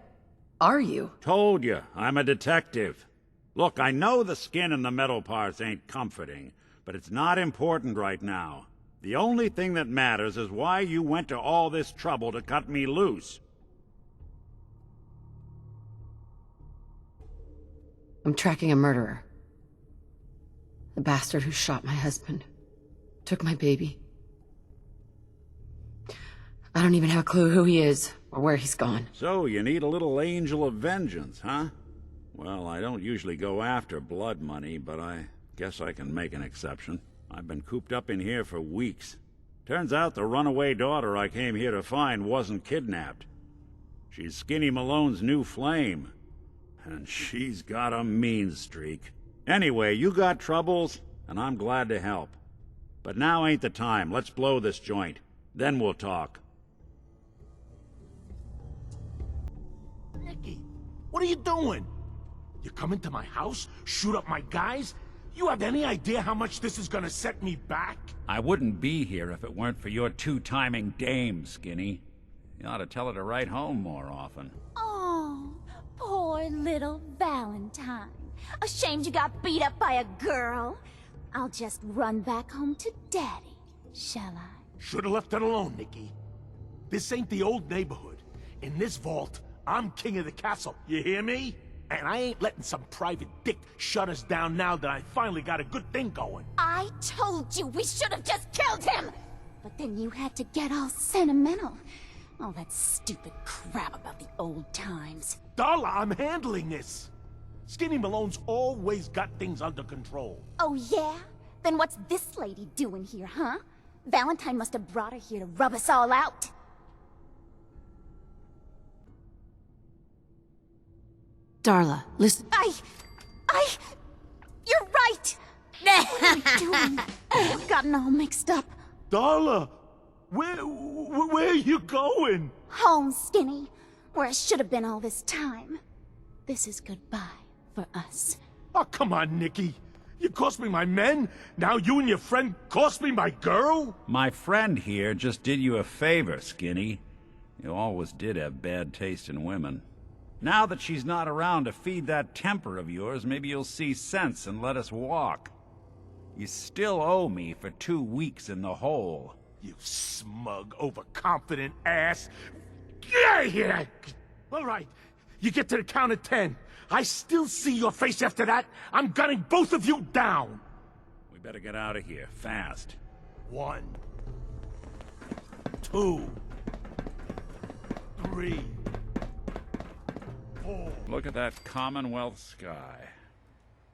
are you? Told you, I'm a detective. Look, I know the skin and the metal parts ain't comforting, but it's not important right now. The only thing that matters is why you went to all this trouble to cut me loose. I'm tracking a murderer. The bastard who shot my husband. Took my baby. I don't even have a clue who he is, or where he's gone. So, you need a little angel of vengeance, huh? Well, I don't usually go after blood money, but I guess I can make an exception. I've been cooped up in here for weeks. Turns out the runaway daughter I came here to find wasn't kidnapped. She's Skinny Malone's new flame. And she's got a mean streak. Anyway, you got troubles, and I'm glad to help. But now ain't the time. Let's blow this joint. Then we'll talk. Nicky, what are you doing? You come into my house, shoot up my guys? You have any idea how much this is gonna set me back? I wouldn't be here if it weren't for your two-timing dame, Skinny. You ought to tell her to write home more often. Oh, poor little Valentine. Ashamed you got beat up by a girl? I'll just run back home to Daddy, shall I? Should've left it alone, Nicky. This ain't the old neighborhood. In this vault, I'm king of the castle, you hear me? And I ain't letting some private dick shut us down now that I finally got a good thing going. I told you we should have just killed him! But then you had to get all sentimental. All that stupid crap about the old times. Darla, I'm handling this. Skinny Malone's always got things under control. Oh yeah? Then what's this lady doing here, huh? Valentine must have brought her here to rub us all out. Darla, listen. You're right! What are we doing? We've gotten all mixed up. Darla, where are you going? Home, Skinny, where I should have been all this time. This is goodbye for us. Oh, come on, Nicky. You cost me my men, now you and your friend cost me my girl? My friend here just did you a favor, Skinny. You always did have bad taste in women. Now that she's not around to feed that temper of yours, maybe you'll see sense and let us walk. You still owe me for 2 weeks in the hole. You smug, overconfident ass. Get out of here! All right, you get to the count of 10. I still see your face after that. I'm gunning both of you down. We better get out of here, fast. 1, 2, 3, 4. Look at that Commonwealth sky.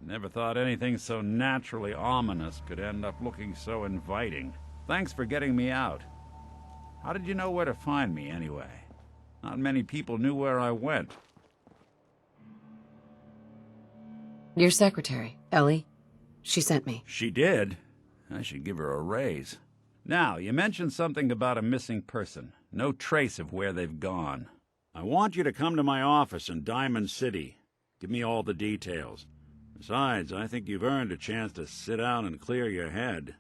Never thought anything so naturally ominous could end up looking so inviting. Thanks for getting me out. How did you know where to find me, anyway? Not many people knew where I went. Your secretary, Ellie. She sent me. She did? I should give her a raise. Now, you mentioned something about a missing person. No trace of where they've gone. I want you to come to my office in Diamond City. Give me all the details. Besides, I think you've earned a chance to sit down and clear your head.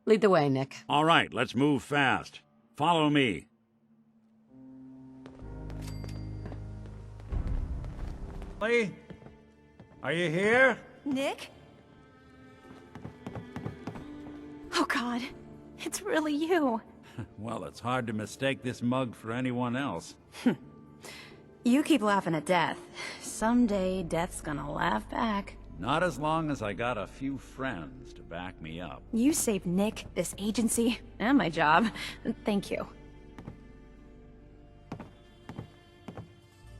Lead the way, Nick. All right, let's move fast. Follow me. Lee? Are you here? Nick? Oh God, it's really you. Well, it's hard to mistake this mug for anyone else. You keep laughing at death. Someday, death's gonna laugh back. Not as long as I got a few friends to back me up. You saved Nick, this agency, and my job. Thank you.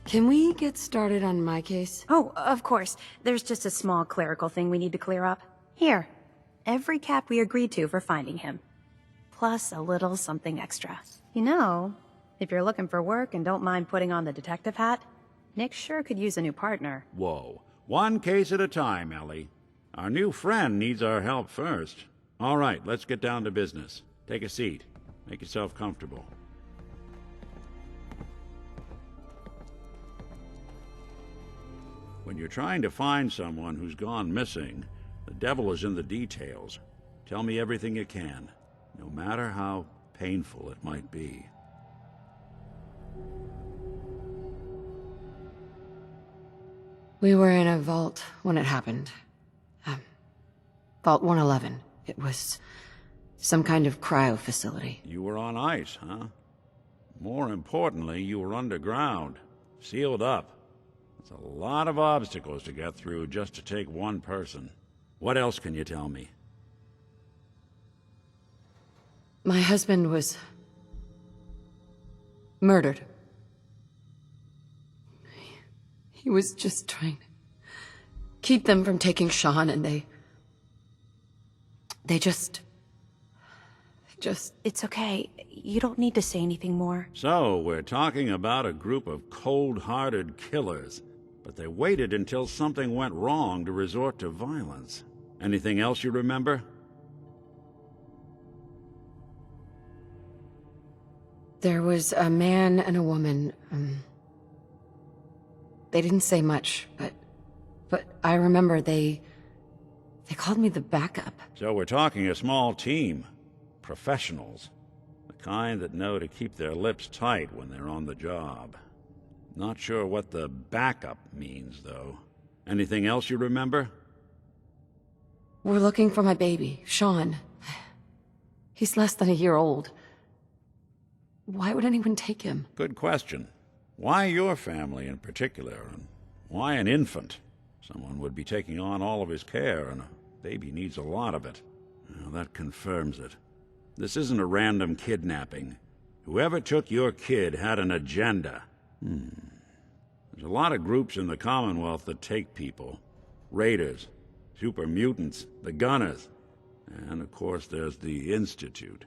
Can we get started on my case? Oh, of course. There's just a small clerical thing we need to clear up. Here. Every cap we agreed to for finding him. Plus a little something extra. You know, if you're looking for work and don't mind putting on the detective hat, Nick sure could use a new partner. Whoa. One case at a time, Ellie. Our new friend needs our help first. All right, let's get down to business. Take a seat. Make yourself comfortable. When you're trying to find someone who's gone missing, the devil is in the details. Tell me everything you can, no matter how painful it might be. We were in a vault when it happened. Vault 111. It was some kind of cryo facility. You were on ice, huh? More importantly, you were underground, sealed up. It's a lot of obstacles to get through just to take one person. What else can you tell me? My husband was murdered. He was just trying to keep them from taking Sean, and they just... It's okay. You don't need to say anything more. So, we're talking about a group of cold-hearted killers, but they waited until something went wrong to resort to violence. Anything else you remember? There was a man and a woman. They didn't say much, but I remember they called me the backup. So we're talking a small team. Professionals. The kind that know to keep their lips tight when they're on the job. Not sure what the backup means, though. Anything else you remember? We're looking for my baby, Sean. He's less than a year old. Why would anyone take him? Good question. Why your family in particular, and why an infant? Someone would be taking on all of his care, and a baby needs a lot of it. Well, that confirms it. This isn't a random kidnapping. Whoever took your kid had an agenda. There's a lot of groups in the Commonwealth that take people. Raiders, super mutants, the Gunners, and of course there's the Institute.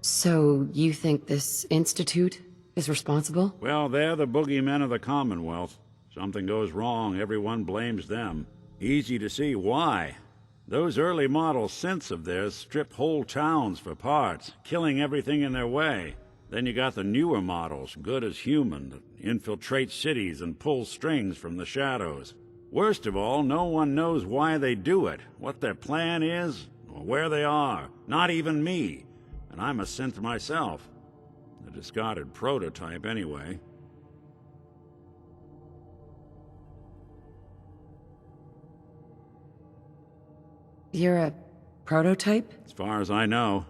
So, you think this Institute is responsible? Well, they're the boogeymen of the Commonwealth. Something goes wrong, everyone blames them. Easy to see why. Those early model synths of theirs strip whole towns for parts, killing everything in their way. Then you got the newer models, good as human, that infiltrate cities and pull strings from the shadows. Worst of all, no one knows why they do it, what their plan is, or where they are. Not even me. And I'm a synth myself. A discarded prototype, anyway. You're a prototype? As far as I know.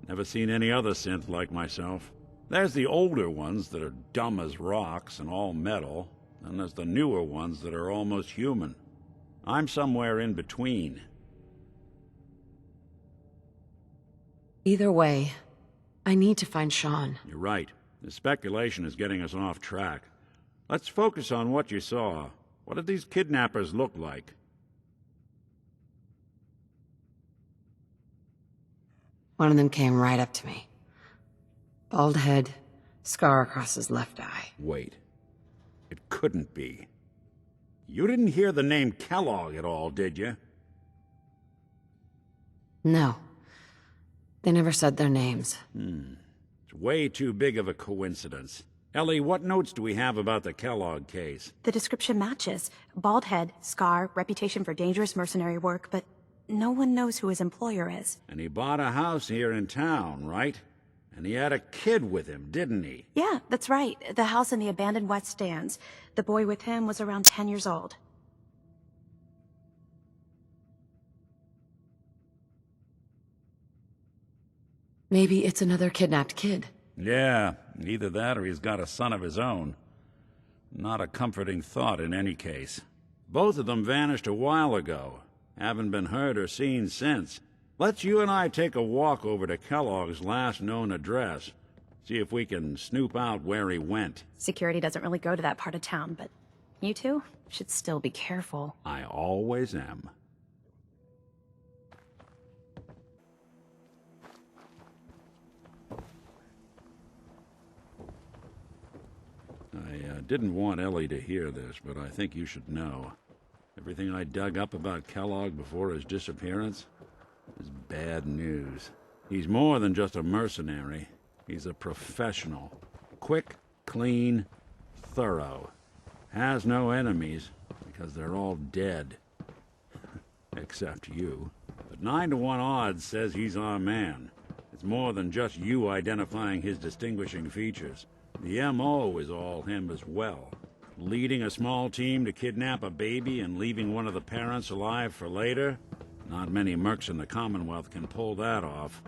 Never seen any other synth like myself. There's the older ones that are dumb as rocks and all metal, and there's the newer ones that are almost human. I'm somewhere in between. Either way, I need to find Sean. You're right. The speculation is getting us off track. Let's focus on what you saw. What did these kidnappers look like? One of them came right up to me. Bald head, scar across his left eye. Wait. It couldn't be. You didn't hear the name Kellogg at all, did you? No. They never said their names. It's way too big of a coincidence. Ellie, what notes do we have about the Kellogg case? The description matches. Bald head, scar, reputation for dangerous mercenary work, but no one knows who his employer is. And he bought a house here in town, right? And he had a kid with him, didn't he? Yeah, that's right. The house in the abandoned West Stands. The boy with him was around 10 years old. Maybe it's another kidnapped kid. Yeah, either that or he's got a son of his own. Not a comforting thought in any case. Both of them vanished a while ago. Haven't been heard or seen since. Let's you and I take a walk over to Kellogg's last known address. See if we can snoop out where he went. Security doesn't really go to that part of town, but you two should still be careful. I always am. I didn't want Ellie to hear this, but I think you should know. Everything I dug up about Kellogg before his disappearance is bad news. He's more than just a mercenary. He's a professional. Quick, clean, thorough. Has no enemies, because they're all dead. Except you. But 9 to 1 odds says he's our man. It's more than just you identifying his distinguishing features. The MO is all him as well. Leading a small team to kidnap a baby and leaving one of the parents alive for later? Not many mercs in the Commonwealth can pull that off.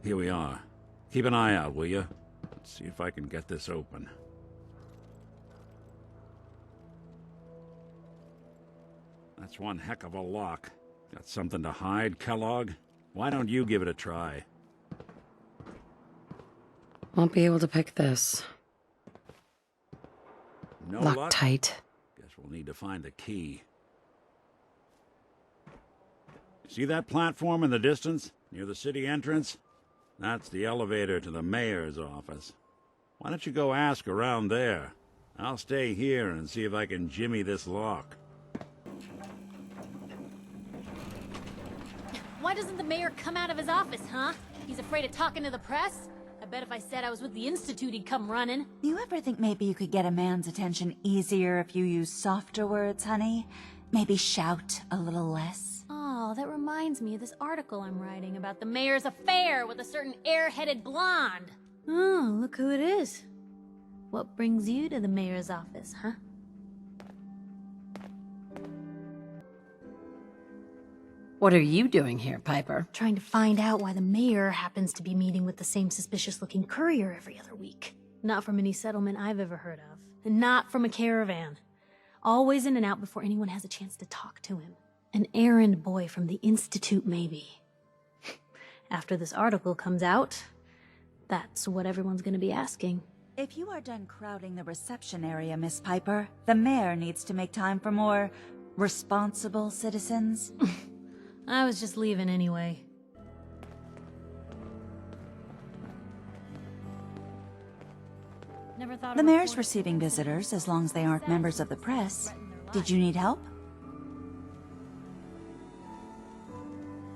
Here we are. Keep an eye out, will you? Let's see if I can get this open. That's one heck of a lock. Got something to hide, Kellogg? Why don't you give it a try? Won't be able to pick this. No Locked luck? tight. Guess we'll need to find the key. See that platform in the distance, near the city entrance? That's the elevator to the mayor's office. Why don't you go ask around there? I'll stay here and see if I can jimmy this lock. Why doesn't the mayor come out of his office, huh? He's afraid of talking to the press? I bet if I said I was with the Institute, he'd come running. You ever think maybe you could get a man's attention easier if you use softer words, honey? Maybe shout a little less? Oh, that reminds me of this article I'm writing about the mayor's affair with a certain air-headed blonde. Oh, look who it is. What brings you to the mayor's office, huh? What are you doing here, Piper? Trying to find out why the mayor happens to be meeting with the same suspicious-looking courier every other week. Not from any settlement I've ever heard of. And not from a caravan. Always in and out before anyone has a chance to talk to him. An errand boy from the Institute, maybe. After this article comes out, that's what everyone's gonna be asking. If you are done crowding the reception area, Miss Piper, the mayor needs to make time for more responsible citizens. I was just leaving anyway. Never thought The mayor's receiving visitors as long as they aren't members of the press. Did you need help?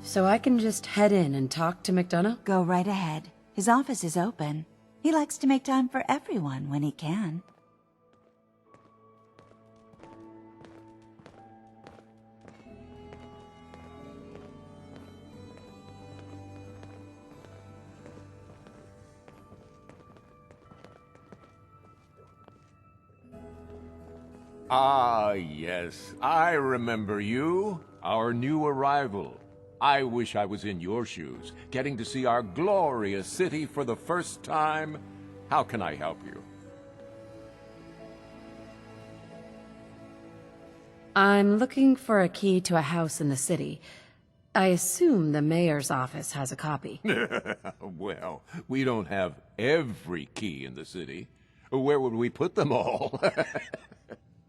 So I can just head in and talk to McDonough? Go right ahead. His office is open. He likes to make time for everyone when he can. Ah, yes. I remember you. Our new arrival. I wish I was in your shoes, getting to see our glorious city for the first time. How can I help you? I'm looking for a key to a house in the city. I assume the mayor's office has a copy. Well, we don't have every key in the city. Where would we put them all?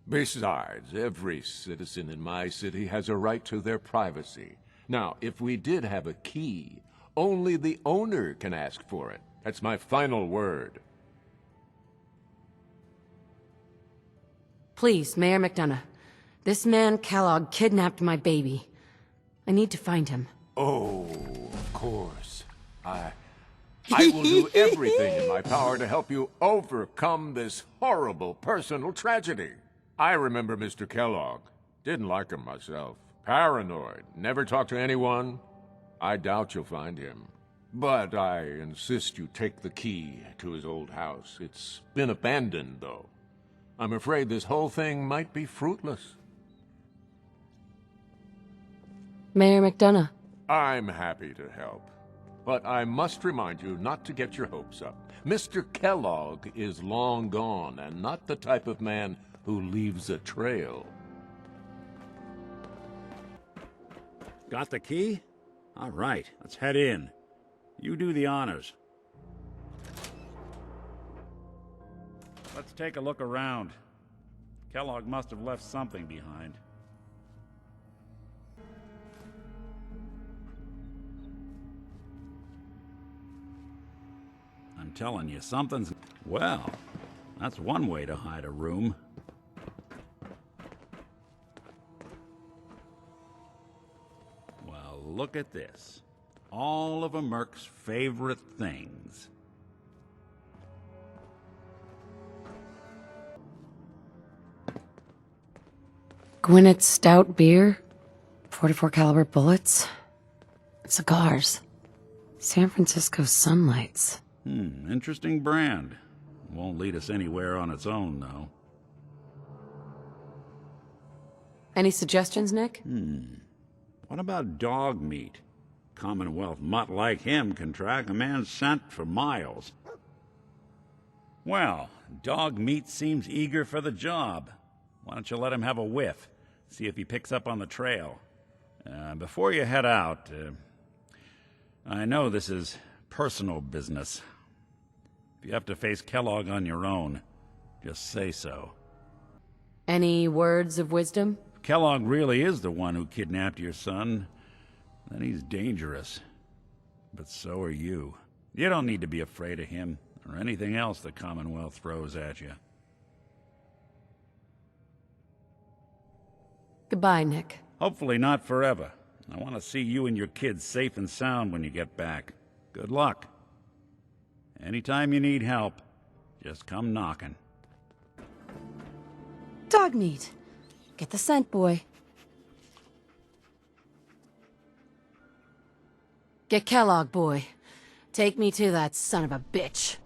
Besides, every citizen in my city has a right to their privacy. Now, if we did have a key, only the owner can ask for it. That's my final word. Please, Mayor McDonough. This man, Kellogg, kidnapped my baby. I need to find him. Oh, of course. I will do everything in my power to help you overcome this horrible personal tragedy. I remember Mr. Kellogg. Didn't like him myself. Paranoid. Never talked to anyone. I doubt you'll find him. But I insist you take the key to his old house. It's been abandoned, though. I'm afraid this whole thing might be fruitless. Mayor McDonough. I'm happy to help. But I must remind you not to get your hopes up. Mr. Kellogg is long gone and not the type of man who leaves a trail. Got the key? All right, let's head in. You do the honors. Let's take a look around. Kellogg must have left something behind. telling you, something's... Well, that's one way to hide a room. Well, look at this. All of a Merc's favorite things. Gwyneth stout beer, 44 caliber bullets, cigars, San Francisco sunlights. Interesting brand. Won't lead us anywhere on its own, though. Any suggestions, Nick? What about dog meat? Commonwealth mutt like him can track a man's scent for miles. Well, dog meat seems eager for the job. Why don't you let him have a whiff? See if he picks up on the trail. Before you head out, I know this is personal business. If you have to face Kellogg on your own, just say so. Any words of wisdom? If Kellogg really is the one who kidnapped your son, then he's dangerous. But so are you. You don't need to be afraid of him, or anything else the Commonwealth throws at you. Goodbye, Nick. Hopefully not forever. I want to see you and your kids safe and sound when you get back. Good luck. Anytime you need help, just come knocking. Dog meat. Get the scent, boy. Get Kellogg, boy. Take me to that son of a bitch.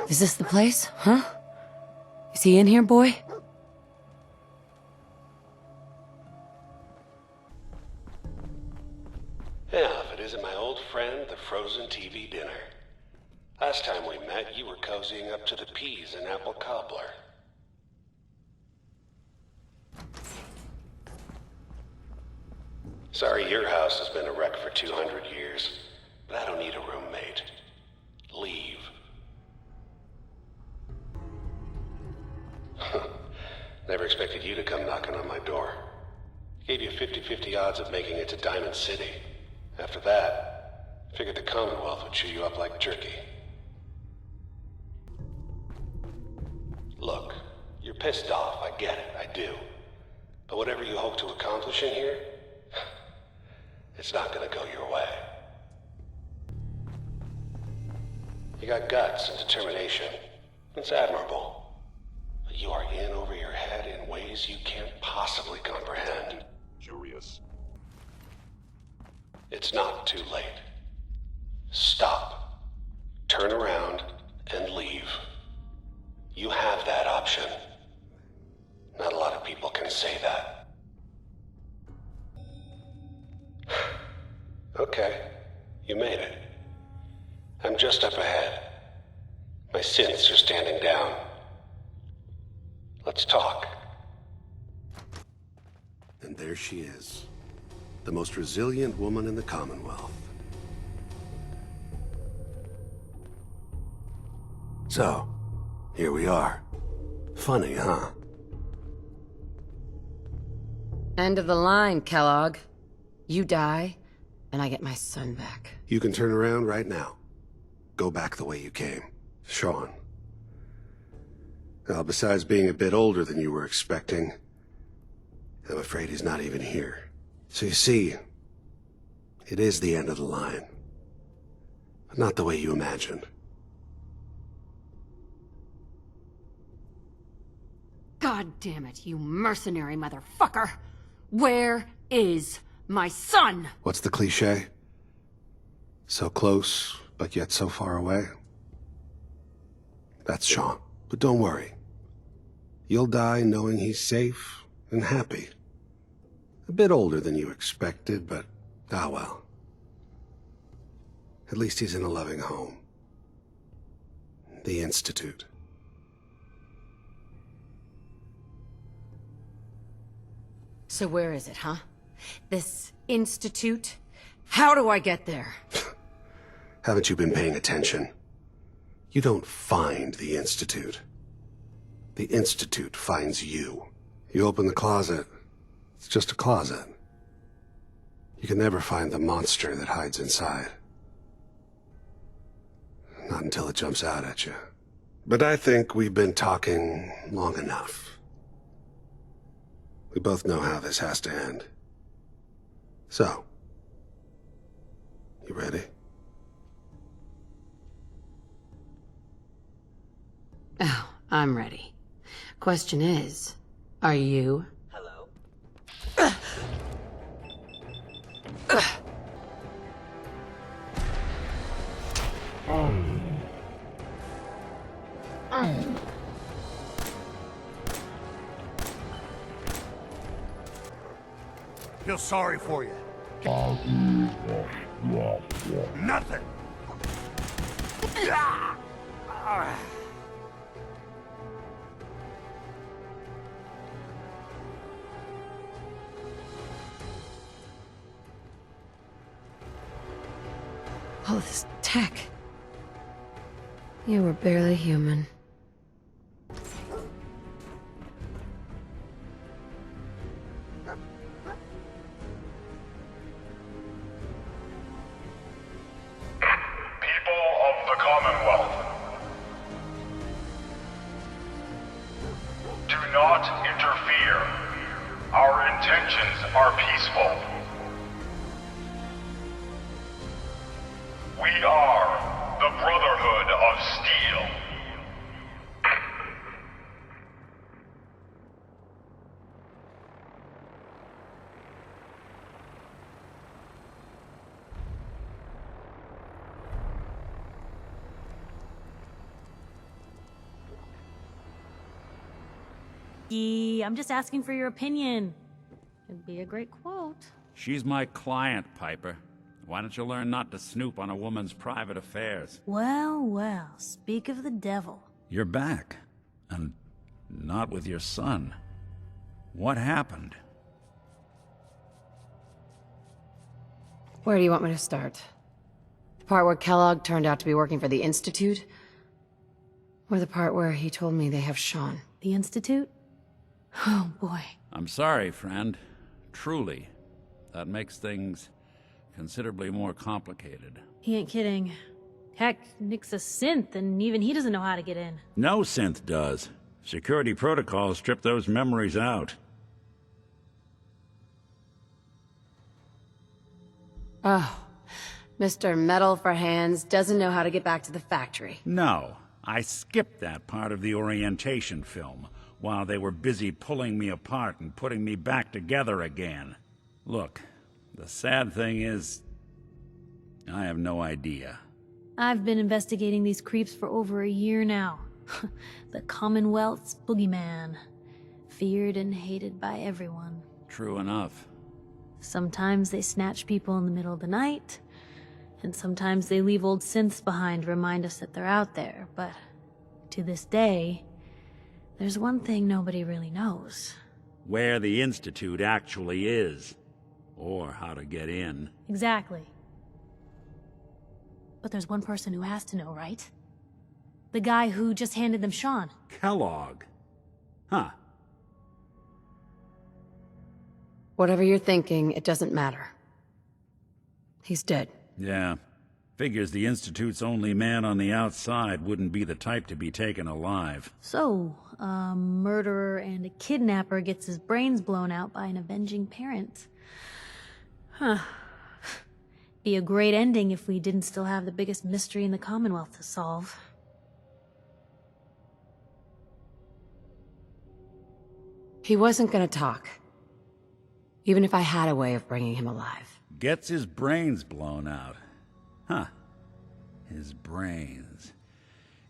Is this the place, huh? Is he in here, boy? Yeah, if it isn't my old friend, the frozen TV dinner. Last time we met, you were cozying up to the peas and apple cobbler. Sorry your house has been a wreck for 200 years, but I don't need a roommate. Leave. Never expected you to come knocking on my door. Gave you 50-50 odds of making it to Diamond City. After that, figured the Commonwealth would chew you up like jerky. Look, you're pissed off, I get it, I do. But whatever you hope to accomplish in here, it's not gonna go your way. You got guts and determination. It's admirable. But you are in over your head in ways you can't possibly comprehend. Curious. It's not too late. Stop. Turn around and leave. You have that option. Not a lot of people can say that. Okay, you made it. I'm just up ahead. My synths are standing down. Let's talk. And there she is. The most resilient woman in the Commonwealth. So, here we are. Funny, huh? End of the line, Kellogg. You die, and I get my son back. You can turn around right now. Go back the way you came. Sean. Well, besides being a bit older than you were expecting, I'm afraid he's not even here. So you see, it is the end of the line. But not the way you imagined. God damn it, you mercenary motherfucker! Where is my son? What's the cliche? So close, but yet so far away? That's Sean. But don't worry. You'll die knowing he's safe and happy. A bit older than you expected, but ah well. At least he's in a loving home. The Institute. So where is it, huh? This institute? How do I get there? Haven't you been paying attention? You don't find the Institute. The Institute finds you. You open the closet, it's just a closet. You can never find the monster that hides inside. Not until it jumps out at you. But I think we've been talking long enough. We both know how this has to end. So, you ready? Oh, I'm ready. Question is, are you? Hello? Feel sorry for you. Nothing. All this tech. You were barely human. Are peaceful. We are the Brotherhood of Steel. I'm just asking for your opinion. It'd be a great quote. She's my client, Piper. Why don't you learn not to snoop on a woman's private affairs? Well, well, speak of the devil. You're back. And not with your son. What happened? Where do you want me to start? The part where Kellogg turned out to be working for the Institute? Or the part where he told me they have Sean? The Institute? Oh, boy. I'm sorry, friend. Truly. That makes things considerably more complicated. He ain't kidding. Heck, Nick's a synth, and even he doesn't know how to get in. No synth does. Security protocols strip those memories out. Oh, Mr. Metal for Hands doesn't know how to get back to the factory. No, I skipped that part of the orientation film while they were busy pulling me apart and putting me back together again. Look, the sad thing is, I have no idea. I've been investigating these creeps for over a year now. The Commonwealth's boogeyman. Feared and hated by everyone. True enough. Sometimes they snatch people in the middle of the night, and sometimes they leave old synths behind to remind us that they're out there, but to this day, there's one thing nobody really knows. Where the Institute actually is. Or how to get in. Exactly. But there's one person who has to know, right? The guy who just handed them Sean. Kellogg. Huh. Whatever you're thinking, it doesn't matter. He's dead. Yeah. Figures the Institute's only man on the outside wouldn't be the type to be taken alive. So, a murderer and a kidnapper gets his brains blown out by an avenging parent. Huh. Be a great ending if we didn't still have the biggest mystery in the Commonwealth to solve. He wasn't gonna talk. Even if I had a way of bringing him alive. Gets his brains blown out. Huh. His brains.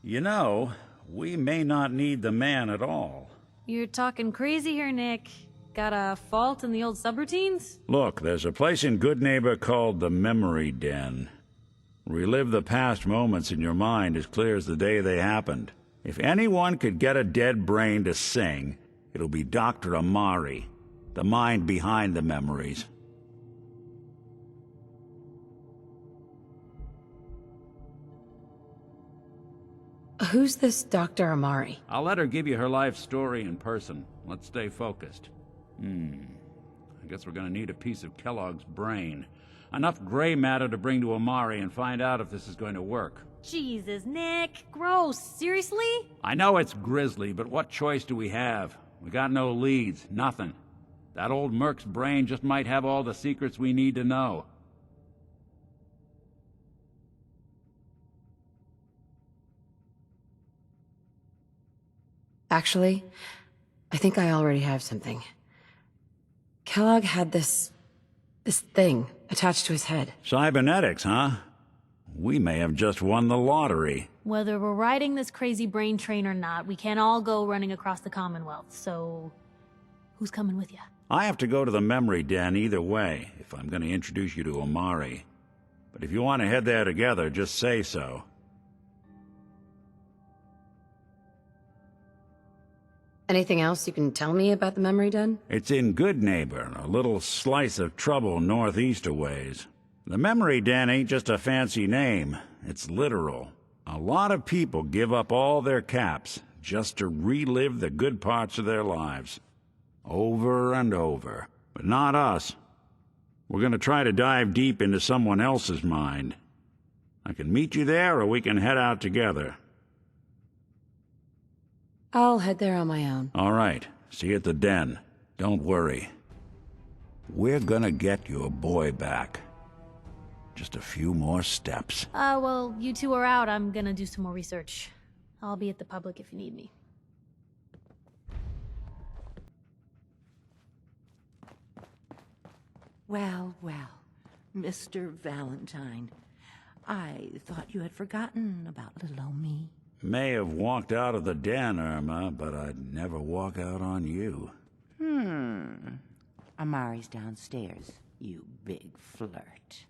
You know, we may not need the man at all. You're talking crazy here, Nick. Got a fault in the old subroutines? Look, there's a place in Good Neighbor called the Memory Den. Relive the past moments in your mind as clear as the day they happened. If anyone could get a dead brain to sing, it'll be Dr. Amari. The mind behind the memories. Who's this Dr. Amari? I'll let her give you her life story in person. Let's stay focused. I guess we're gonna need a piece of Kellogg's brain. Enough gray matter to bring to Amari and find out if this is going to work. Jesus, Nick. Gross. Seriously? I know it's grisly, but what choice do we have? We got no leads, nothing. That old merc's brain just might have all the secrets we need to know. Actually, I think I already have something. Kellogg had this thing attached to his head. Cybernetics, huh? We may have just won the lottery. Whether we're riding this crazy brain train or not, we can't all go running across the Commonwealth, so who's coming with you? I have to go to the memory den either way, if I'm going to introduce you to Amari. But if you want to head there together, just say so. Anything else you can tell me about the memory den? It's in Good Neighbor, a little slice of trouble northeast a ways. The memory den ain't just a fancy name, it's literal. A lot of people give up all their caps just to relive the good parts of their lives. Over and over. But not us. We're gonna try to dive deep into someone else's mind. I can meet you there, or we can head out together. I'll head there on my own. All right. See you at the den. Don't worry. We're gonna get your boy back. Just a few more steps. Well, you two are out. I'm gonna do some more research. I'll be at the public if you need me. Well, well, Mr. Valentine. I thought you had forgotten about little old me. May have walked out of the den, Irma, but I'd never walk out on you. Amari's downstairs, you big flirt.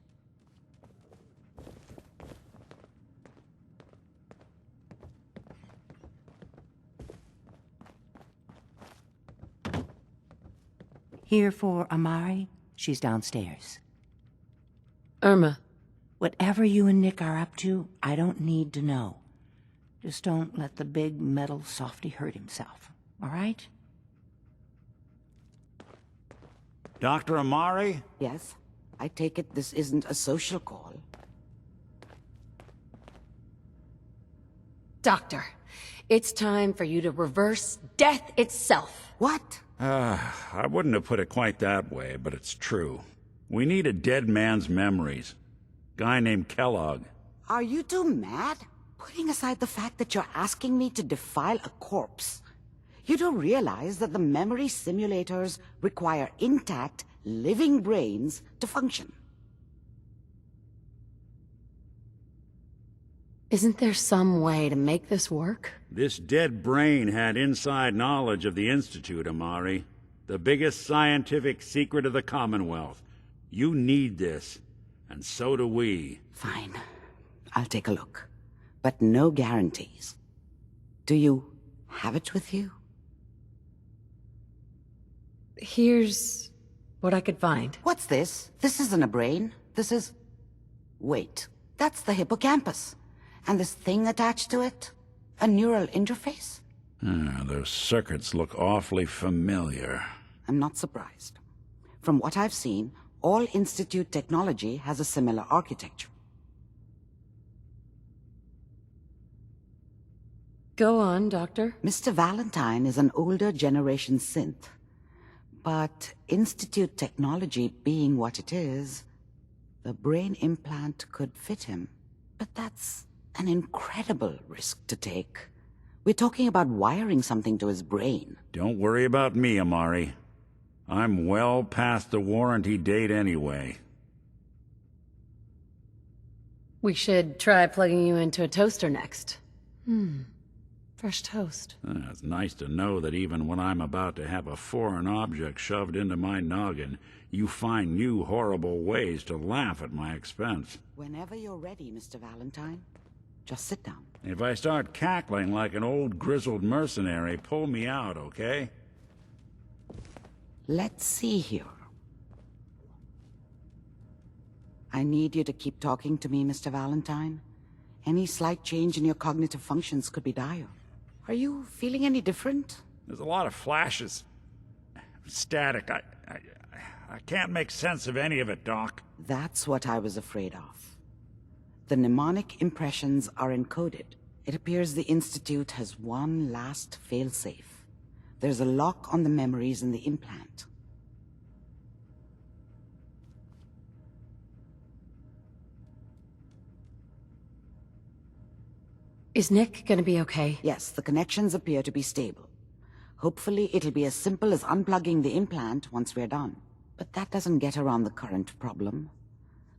Here for Amari? She's downstairs. Irma. Whatever you and Nick are up to, I don't need to know. Just don't let the big metal softy hurt himself, all right? Dr. Amari? Yes? I take it this isn't a social call. Doctor, it's time for you to reverse death itself. What? I wouldn't have put it quite that way, but it's true. We need a dead man's memories. Guy named Kellogg. Are you two mad? Putting aside the fact that you're asking me to defile a corpse, you don't realize that the memory simulators require intact, living brains to function. Isn't there some way to make this work? This dead brain had inside knowledge of the Institute, Amari. The biggest scientific secret of the Commonwealth. You need this, and so do we. Fine. I'll take a look. But no guarantees. Do you have it with you? Here's what I could find. What's this? This isn't a brain. This is... Wait. That's the hippocampus. And this thing attached to it? A neural interface? Those circuits look awfully familiar. I'm not surprised. From what I've seen, all Institute technology has a similar architecture. Go on, Doctor. Mr. Valentine is an older generation synth. But Institute technology being what it is, the brain implant could fit him. But that's an incredible risk to take. We're talking about wiring something to his brain. Don't worry about me, Amari. I'm well past the warranty date anyway. We should try plugging you into a toaster next. Fresh toast. It's nice to know that even when I'm about to have a foreign object shoved into my noggin, you find new horrible ways to laugh at my expense. Whenever you're ready, Mr. Valentine, just sit down. If I start cackling like an old grizzled mercenary, pull me out, okay? Let's see here. I need you to keep talking to me, Mr. Valentine. Any slight change in your cognitive functions could be dire. Are you feeling any different? There's a lot of flashes. Static. I can't make sense of any of it, Doc. That's what I was afraid of. The mnemonic impressions are encoded. It appears the Institute has one last failsafe. There's a lock on the memories in the implant. Is Nick gonna be okay? Yes, the connections appear to be stable. Hopefully it'll be as simple as unplugging the implant once we're done. But that doesn't get around the current problem.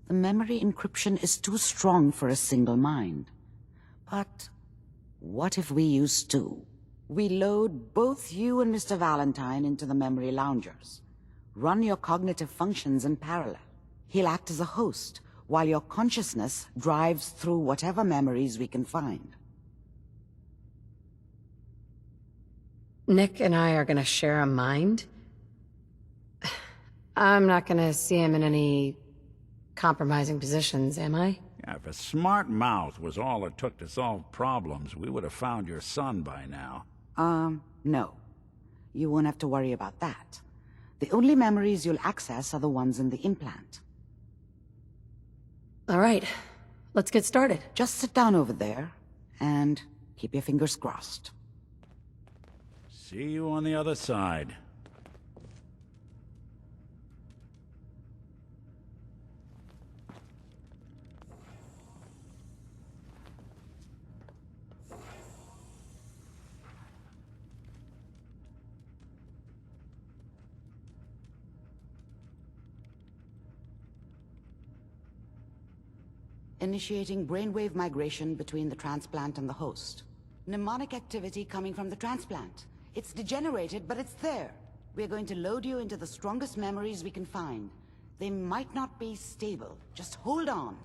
The memory encryption is too strong for a single mind. But what if we use two? We load both you and Mr. Valentine into the memory loungers. Run your cognitive functions in parallel. He'll act as a host, while your consciousness drives through whatever memories we can find. Nick and I are gonna share a mind? I'm not gonna see him in any compromising positions, am I? Yeah, if a smart mouth was all it took to solve problems, we would have found your son by now. No. You won't have to worry about that. The only memories you'll access are the ones in the implant. All right, let's get started. Just sit down over there, and keep your fingers crossed. See you on the other side. Initiating brainwave migration between the transplant and the host. Mnemonic activity coming from the transplant. It's degenerated, but it's there. We're going to load you into the strongest memories we can find. They might not be stable. Just hold on.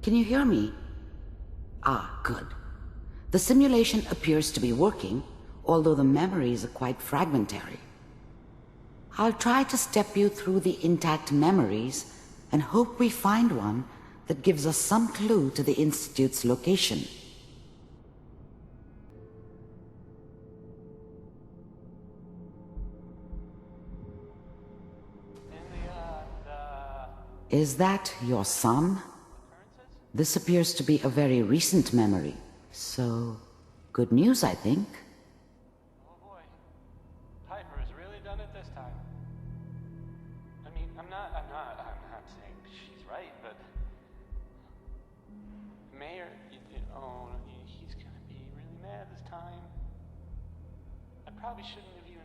Can you hear me? Ah, good. The simulation appears to be working, although the memories are quite fragmentary. I'll try to step you through the intact memories and hope we find one that gives us some clue to the Institute's location. Is that your son? This appears to be a very recent memory. So, good news, I think. Oh boy. Piper has really done it this time. I mean, I'm not saying she's right, but... Mayor, he's gonna be really mad this time. I probably shouldn't have even,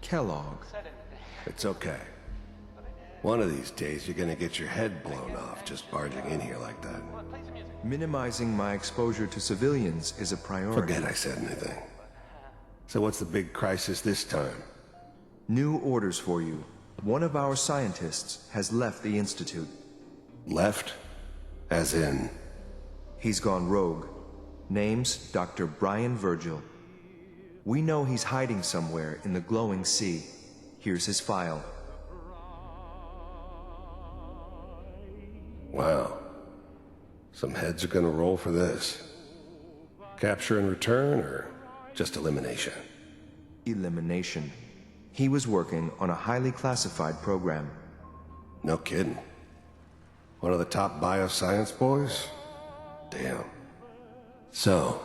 Kellogg. said anything. It's okay. One of these days, you're gonna get your head blown off just barging in here like that. Minimizing my exposure to civilians is a priority. Forget I said anything. So what's the big crisis this time? New orders for you. One of our scientists has left the Institute. Left? As in? He's gone rogue. Name's Dr. Brian Virgil. We know he's hiding somewhere in the glowing sea. Here's his file. Wow. Some heads are gonna roll for this. Capture and return, or just elimination? Elimination. He was working on a highly classified program. No kidding. One of the top bioscience boys? Damn. So,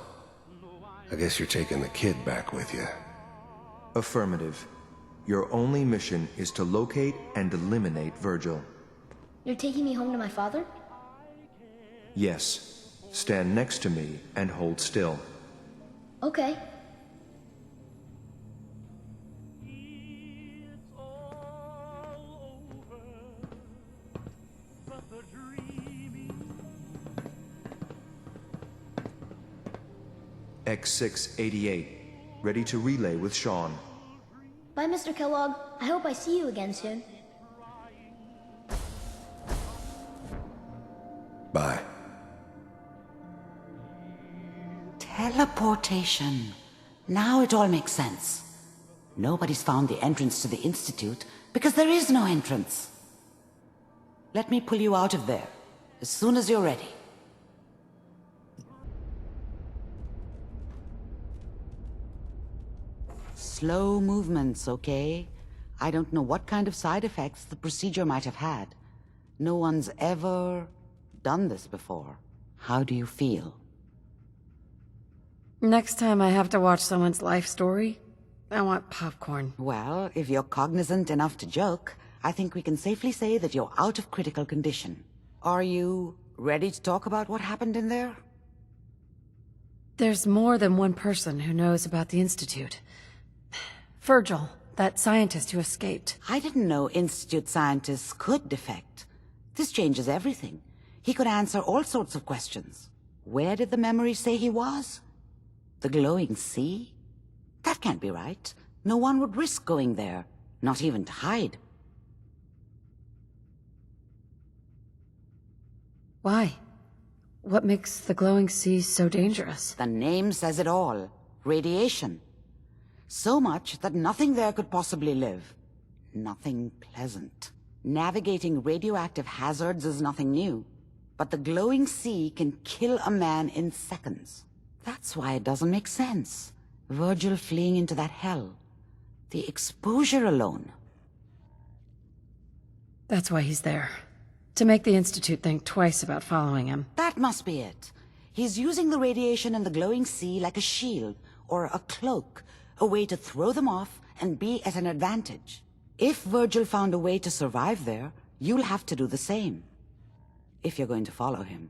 I guess you're taking the kid back with you. Affirmative. Your only mission is to locate and eliminate Virgil. You're taking me home to my father? Yes. Stand next to me and hold still. Okay. X688. Ready to relay with Sean. Bye, Mr. Kellogg. I hope I see you again soon. Bye. Teleportation. Now it all makes sense. Nobody's found the entrance to the Institute because there is no entrance. Let me pull you out of there as soon as you're ready. Slow movements, okay? I don't know what kind of side effects the procedure might have had. No one's ever done this before. How do you feel? Next time I have to watch someone's life story, I want popcorn. Well, if you're cognizant enough to joke, I think we can safely say that you're out of critical condition. Are you ready to talk about what happened in there? There's more than one person who knows about the Institute. Virgil, that scientist who escaped. I didn't know Institute scientists could defect. This changes everything. He could answer all sorts of questions. Where did the memory say he was? The glowing sea? That can't be right. No one would risk going there, not even to hide. Why? What makes the glowing sea so dangerous? The name says it all. Radiation. So much that nothing there could possibly live. Nothing pleasant. Navigating radioactive hazards is nothing new. But the glowing sea can kill a man in seconds. That's why it doesn't make sense. Virgil fleeing into that hell. The exposure alone. That's why he's there. To make the Institute think twice about following him. That must be it. He's using the radiation in the glowing sea like a shield, or a cloak, a way to throw them off and be at an advantage. If Virgil found a way to survive there, you'll have to do the same. If you're going to follow him.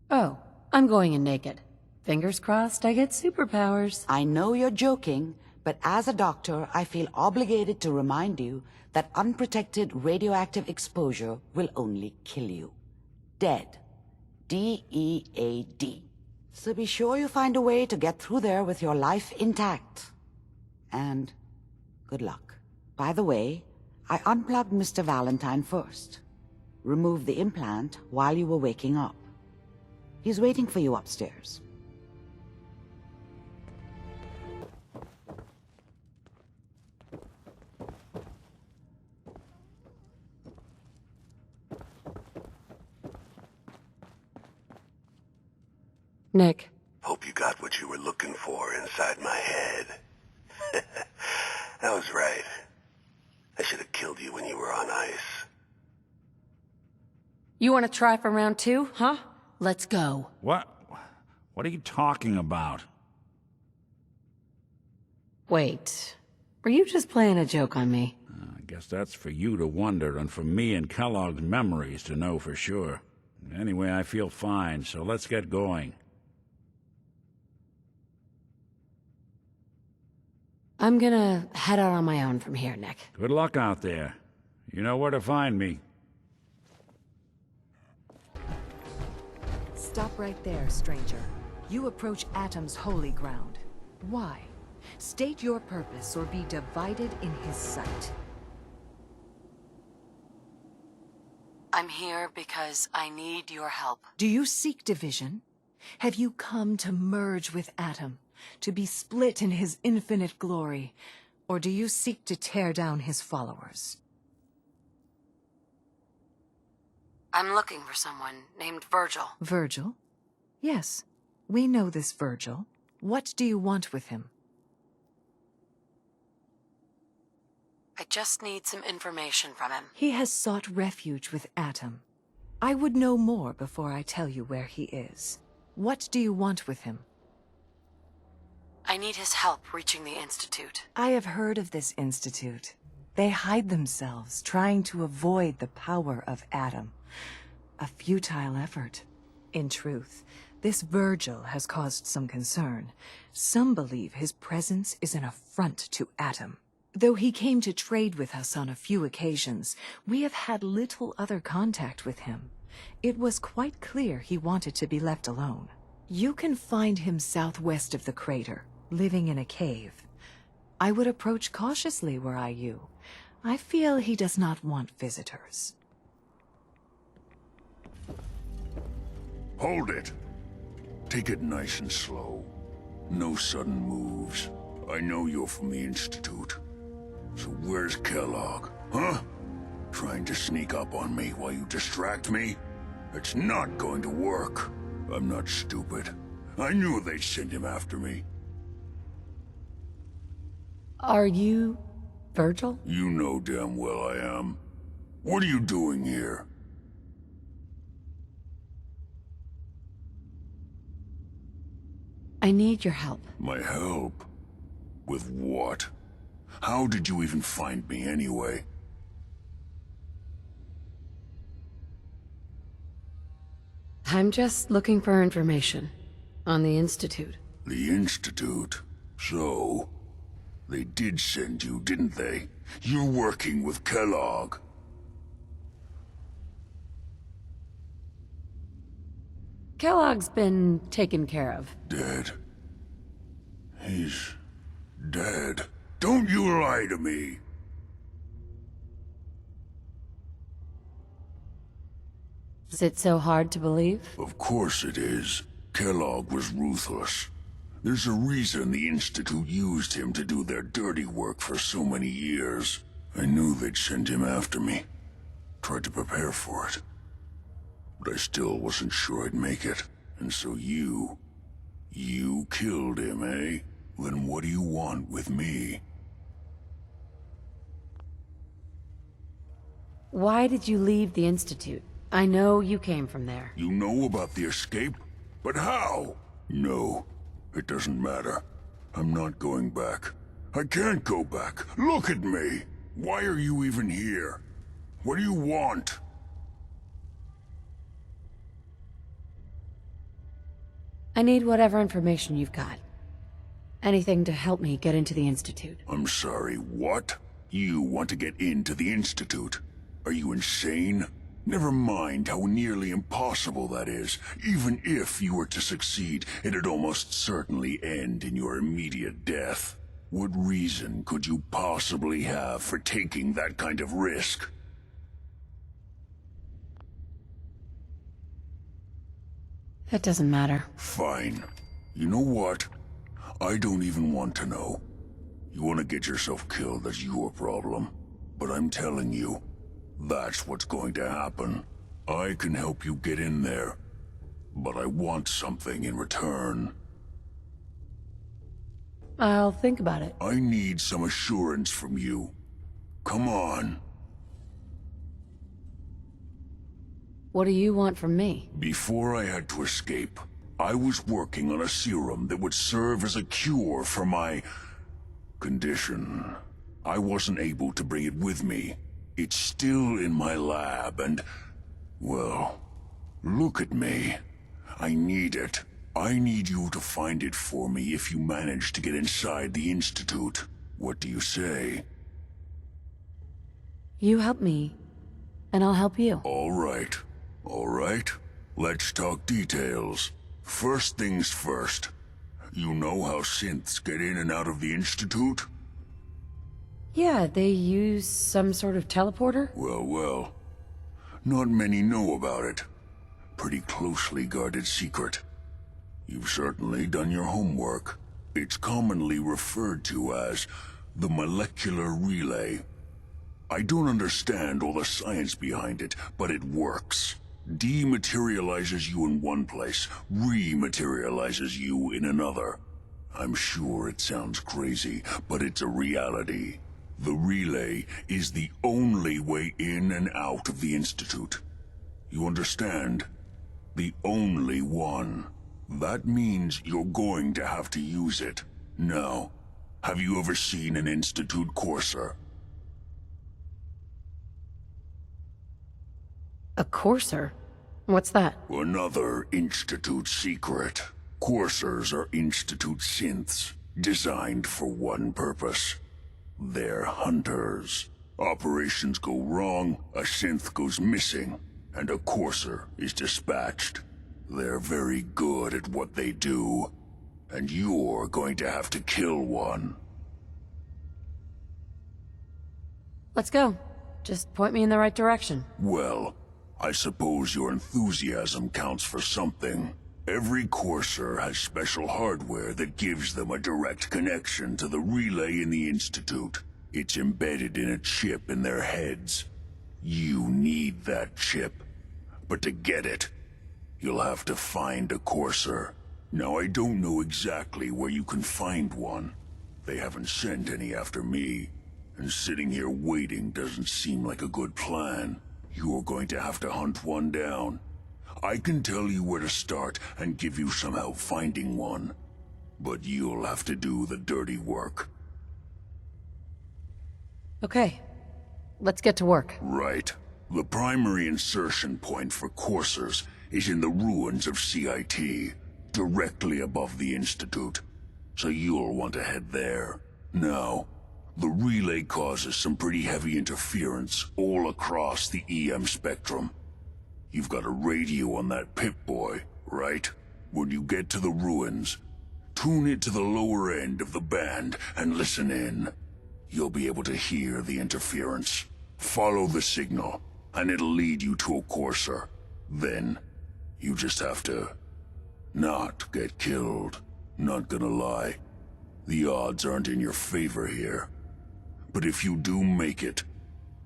Oh, I'm going in naked. Fingers crossed I get superpowers. I know you're joking, but as a doctor, I feel obligated to remind you that unprotected radioactive exposure will only kill you. Dead. D-E-A-D. So be sure you find a way to get through there with your life intact. And good luck. By the way, I unplugged Mr. Valentine first. Removed the implant while you were waking up. He's waiting for you upstairs. Nick. Hope you got what you were looking for inside my head. That was right. I should have killed you when you were on ice. You want to try for round 2, huh? Let's go. What are you talking about? Wait. Were you just playing a joke on me? I guess that's for you to wonder, and for me and Kellogg's memories to know for sure. Anyway, I feel fine, so let's get going. I'm gonna head out on my own from here, Nick. Good luck out there. You know where to find me. Stop right there, stranger. You approach Atom's holy ground. Why? State your purpose or be divided in his sight. I'm here because I need your help. Do you seek division? Have you come to merge with Atom? To be split in his infinite glory? Or do you seek to tear down his followers? I'm looking for someone named Virgil. Virgil? Yes, we know this Virgil. What do you want with him? I just need some information from him. He has sought refuge with Atom. I would know more before I tell you where he is. What do you want with him? I need his help reaching the Institute. I have heard of this Institute. They hide themselves, trying to avoid the power of Atom. A futile effort. In truth, this Virgil has caused some concern. Some believe his presence is an affront to Atom. Though he came to trade with us on a few occasions, we have had little other contact with him. It was quite clear he wanted to be left alone. You can find him southwest of the crater, living in a cave. I would approach cautiously were I you. I feel he does not want visitors. Hold it. Take it nice and slow. No sudden moves. I know you're from the Institute. So where's Kellogg, huh? Trying to sneak up on me while you distract me? It's not going to work. I'm not stupid. I knew they'd send him after me. Are you Virgil? You know damn well I am. What are you doing here? I need your help. My help? With what? How did you even find me anyway? I'm just looking for information on the Institute. The Institute? So, they did send you, didn't they? You're working with Kellogg. Kellogg's been taken care of. Dead? He's dead. Don't you lie to me! Is it so hard to believe? Of course it is. Kellogg was ruthless. There's a reason the Institute used him to do their dirty work for so many years. I knew they'd send him after me. Tried to prepare for it. But I still wasn't sure I'd make it. And so you killed him, eh? Then what do you want with me? Why did you leave the Institute? I know you came from there. You know about the escape? But how? No, it doesn't matter. I'm not going back. I can't go back. Look at me! Why are you even here? What do you want? I need whatever information you've got. Anything to help me get into the Institute. I'm sorry, what? You want to get into the Institute? Are you insane? Never mind how nearly impossible that is. Even if you were to succeed, it'd almost certainly end in your immediate death. What reason could you possibly have for taking that kind of risk? That doesn't matter. Fine. You know what? I don't even want to know. You want to get yourself killed, that's your problem. But I'm telling you, that's what's going to happen. I can help you get in there. But I want something in return. I'll think about it. I need some assurance from you. Come on. What do you want from me? Before I had to escape, I was working on a serum that would serve as a cure for my condition. I wasn't able to bring it with me. It's still in my lab and, well, look at me. I need it. I need you to find it for me if you manage to get inside the Institute. What do you say? You help me, and I'll help you. All right. All right. Let's talk details. First things first. You know how synths get in and out of the Institute? Yeah, they use some sort of teleporter? Well. Not many know about it. Pretty closely guarded secret. You've certainly done your homework. It's commonly referred to as the molecular relay. I don't understand all the science behind it, but it works. Dematerializes you in one place, rematerializes you in another. I'm sure it sounds crazy, but it's a reality. The relay is the only way in and out of the Institute. You understand? The only one. That means you're going to have to use it. Now, have you ever seen an Institute courser? A courser? What's that? Another Institute secret. Coursers are Institute synths, designed for one purpose. They're hunters. Operations go wrong, a synth goes missing, and a courser is dispatched. They're very good at what they do, and you're going to have to kill one. Let's go. Just point me in the right direction. Well, I suppose your enthusiasm counts for something. Every Courser has special hardware that gives them a direct connection to the relay in the Institute. It's embedded in a chip in their heads. You need that chip. But to get it, you'll have to find a Courser. Now, I don't know exactly where you can find one. They haven't sent any after me. And sitting here waiting doesn't seem like a good plan. You're going to have to hunt one down. I can tell you where to start and give you some help finding one. But you'll have to do the dirty work. Okay. Let's get to work. Right. The primary insertion point for coursers is in the ruins of CIT, directly above the Institute. So you'll want to head there. Now, the relay causes some pretty heavy interference all across the EM spectrum. You've got a radio on that Pip-Boy, right? When you get to the ruins, tune it to the lower end of the band and listen in. You'll be able to hear the interference. Follow the signal, and it'll lead you to a courser. Then, you just have to not get killed. Not gonna lie, the odds aren't in your favor here. But if you do make it,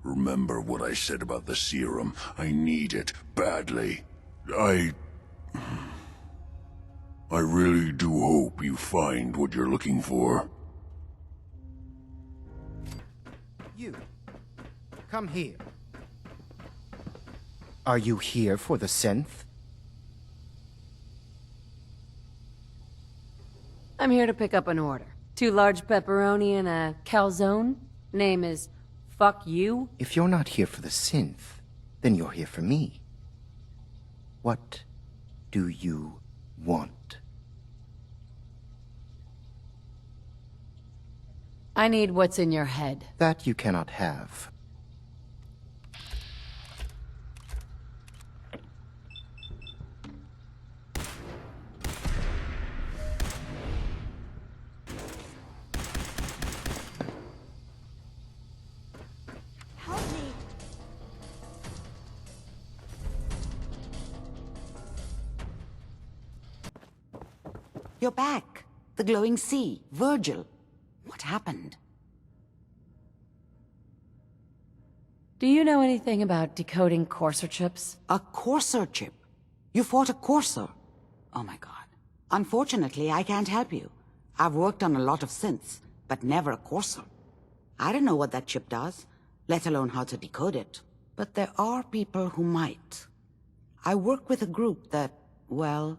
remember what I said about the serum. I need it badly. I really do hope you find what you're looking for. You, come here. Are you here for the synth? I'm here to pick up an order. 2 large pepperoni and a calzone. Name is Fuck You. If you're not here for the synth, then you're here for me. What do you want? I need what's in your head. That you cannot have. You're back. The glowing sea. Virgil. What happened? Do you know anything about decoding Courser chips? A Courser chip? You fought a Courser? Oh my god. Unfortunately, I can't help you. I've worked on a lot of synths, but never a Courser. I don't know what that chip does, let alone how to decode it. But there are people who might. I work with a group that, well,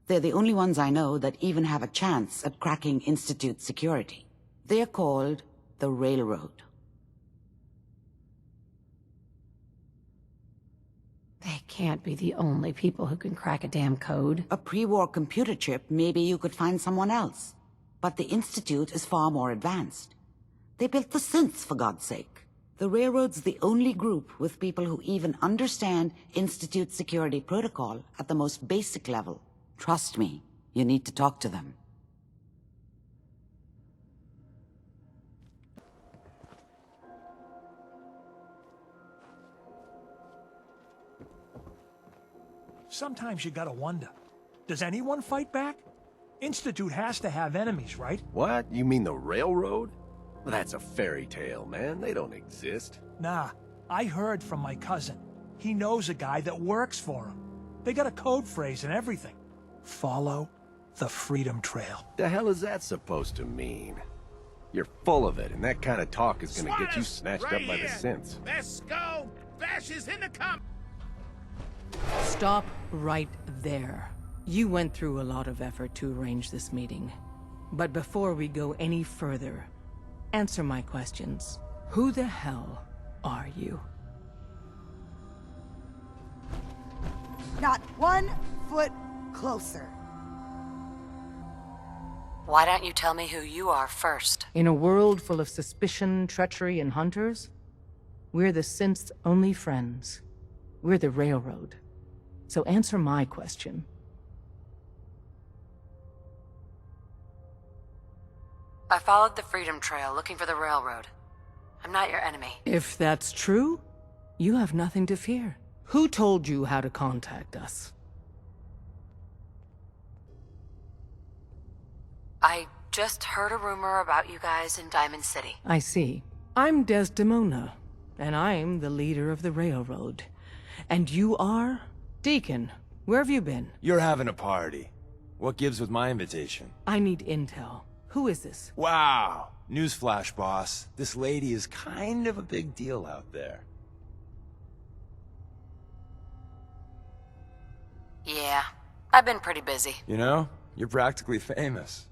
they're the only ones I know that even have a chance at cracking Institute security. They're called the Railroad. They can't be the only people who can crack a damn code. A pre-war computer chip, maybe you could find someone else. But the Institute is far more advanced. They built the synths, for God's sake. The Railroad's the only group with people who even understand Institute security protocol at the most basic level. Trust me, you need to talk to them. Sometimes you gotta wonder, does anyone fight back? Institute has to have enemies, right? What? You mean the Railroad? Well, that's a fairy tale, man. They don't exist. Nah, I heard from my cousin. He knows a guy that works for him. They got a code phrase and everything. Follow the Freedom Trail. The hell is that supposed to mean? You're full of it, and that kind of talk is gonna get you snatched up by the synths. Let's go! Bash is in the Stop right there. You went through a lot of effort to arrange this meeting. But before we go any further, answer my questions. Who the hell are you? Not 1 foot closer. Why don't you tell me who you are first? In a world full of suspicion, treachery, and hunters, we're the synth's only friends. We're the Railroad. So answer my question. I followed the Freedom Trail looking for the Railroad. I'm not your enemy. If that's true, you have nothing to fear. Who told you how to contact us? I just heard a rumor about you guys in Diamond City. I see. I'm Desdemona, and I'm the leader of the Railroad. And you are? Deacon, where have you been? You're having a party. What gives with my invitation? I need intel. Who is this? Wow. Newsflash, boss. This lady is kind of a big deal out there. Yeah, I've been pretty busy. You know, you're practically famous.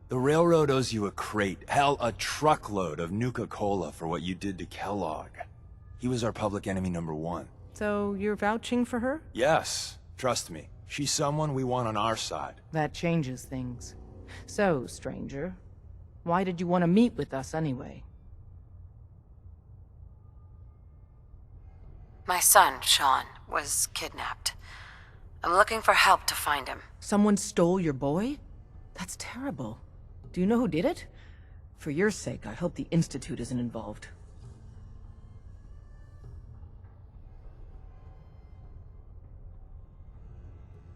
The Railroad owes you a crate, hell, a truckload of Nuka-Cola for what you did to Kellogg. He was our public enemy #1. So you're vouching for her? Yes, trust me. She's someone we want on our side. That changes things. So, stranger, why did you want to meet with us anyway? My son, Sean, was kidnapped. I'm looking for help to find him. Someone stole your boy? That's terrible. Do you know who did it? For your sake, I hope the Institute isn't involved.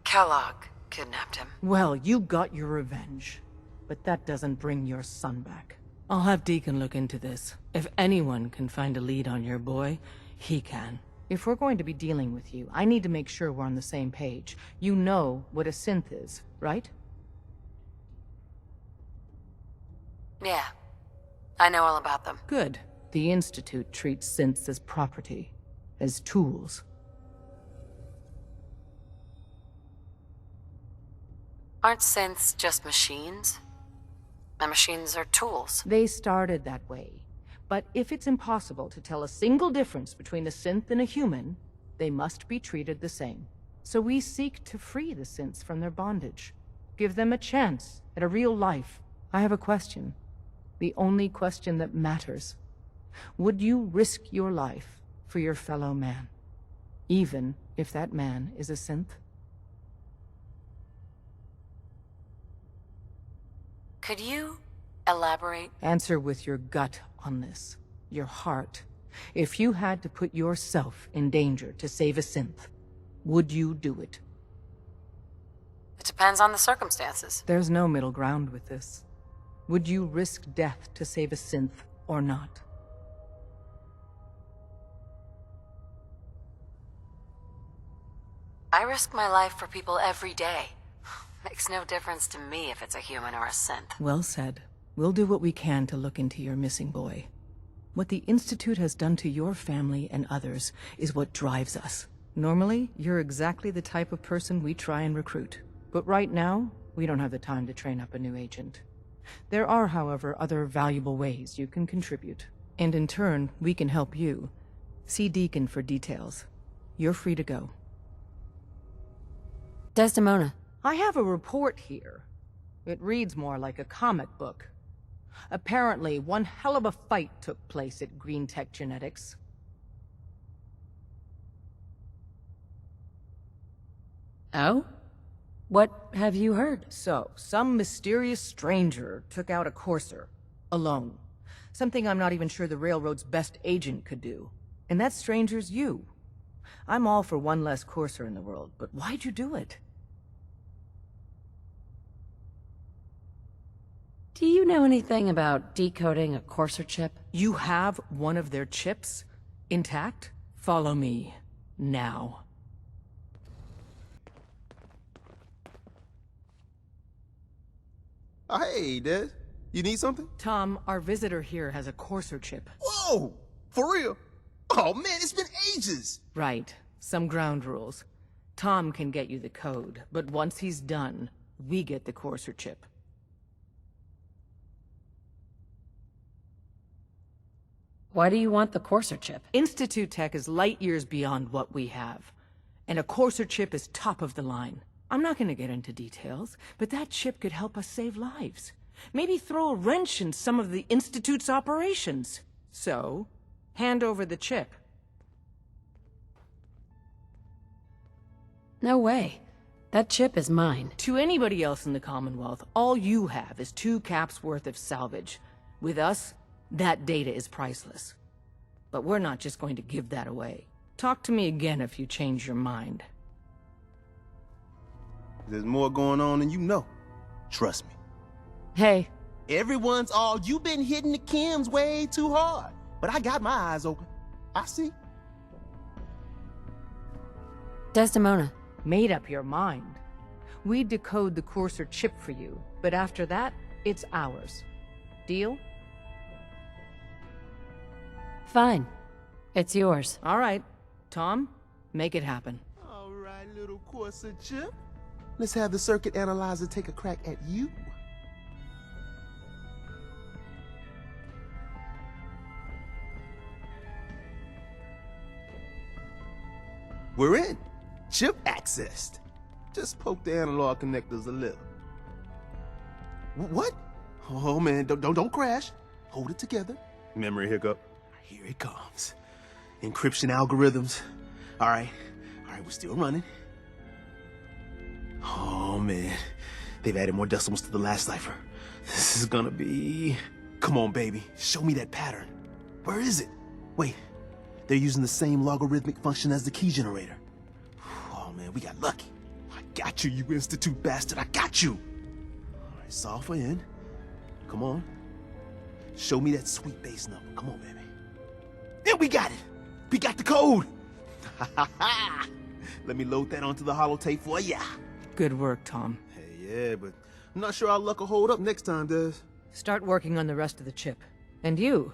Kellogg kidnapped him. Well, you got your revenge. But that doesn't bring your son back. I'll have Deacon look into this. If anyone can find a lead on your boy, he can. If we're going to be dealing with you, I need to make sure we're on the same page. You know what a synth is, right? Yeah, I know all about them. Good. The Institute treats synths as property, as tools. Aren't synths just machines? And machines are tools. They started that way. But if it's impossible to tell a single difference between a synth and a human, they must be treated the same. So we seek to free the synths from their bondage. Give them a chance at a real life. I have a question. The only question that matters. Would you risk your life for your fellow man? Even if that man is a synth? Could you elaborate? Answer with your gut on this. Your heart. If you had to put yourself in danger to save a synth, would you do it? It depends on the circumstances. There's no middle ground with this. Would you risk death to save a synth or not? I risk my life for people every day. Makes no difference to me if it's a human or a synth. Well said. We'll do what we can to look into your missing boy. What the Institute has done to your family and others is what drives us. Normally, you're exactly the type of person we try and recruit. But right now, we don't have the time to train up a new agent. There are, however, other valuable ways you can contribute. And in turn, we can help you. See Deacon for details. You're free to go. Desdemona. I have a report here. It reads more like a comic book. Apparently, one hell of a fight took place at Green Tech Genetics. Oh? What have you heard? So, some mysterious stranger took out a courser. Alone. Something I'm not even sure the Railroad's best agent could do. And that stranger's you. I'm all for one less courser in the world, but why'd you do it? Do you know anything about decoding a courser chip? You have one of their chips? Intact? Follow me. Now. Hey, Des. You need something? Tom, our visitor here has a courser chip. Whoa! For real? Oh man, it's been ages! Right. Some ground rules. Tom can get you the code, but once he's done, we get the courser chip. Why do you want the courser chip? Institute tech is light years beyond what we have. And a courser chip is top of the line. I'm not gonna get into details, but that chip could help us save lives. Maybe throw a wrench in some of the Institute's operations. So, hand over the chip. No way. That chip is mine. To anybody else in the Commonwealth, all you have is 2 caps worth of salvage. With us, that data is priceless. But we're not just going to give that away. Talk to me again if you change your mind. There's more going on than you know. Trust me. Hey. Everyone's all, you've been hitting the chems way too hard. But I got my eyes open. I see. Desdemona. Made up your mind. We decode the courser chip for you, but after that, it's ours. Deal? Fine. It's yours. All right. Tom, make it happen. All right, little courser chip. Let's have the circuit analyzer take a crack at you. We're in. Chip accessed. Just poke the analog connectors a little. What? Oh man, don't crash. Hold it together. Memory hiccup. Here it comes. Encryption algorithms. All right, we're still running. Oh man, they've added more decimals to the last cipher. This is gonna be... Come on, baby, show me that pattern. Where is it? Wait, they're using the same logarithmic function as the key generator. Oh man, we got lucky. I got you, you Institute bastard, I got you. All right, solve for N. Come on. Show me that sweet base number. Come on, baby. And we got it. We got the code. Let me load that onto the holotape for ya. Good work, Tom. Hey, yeah, but I'm not sure our luck will hold up next time, Des. Start working on the rest of the chip. And you.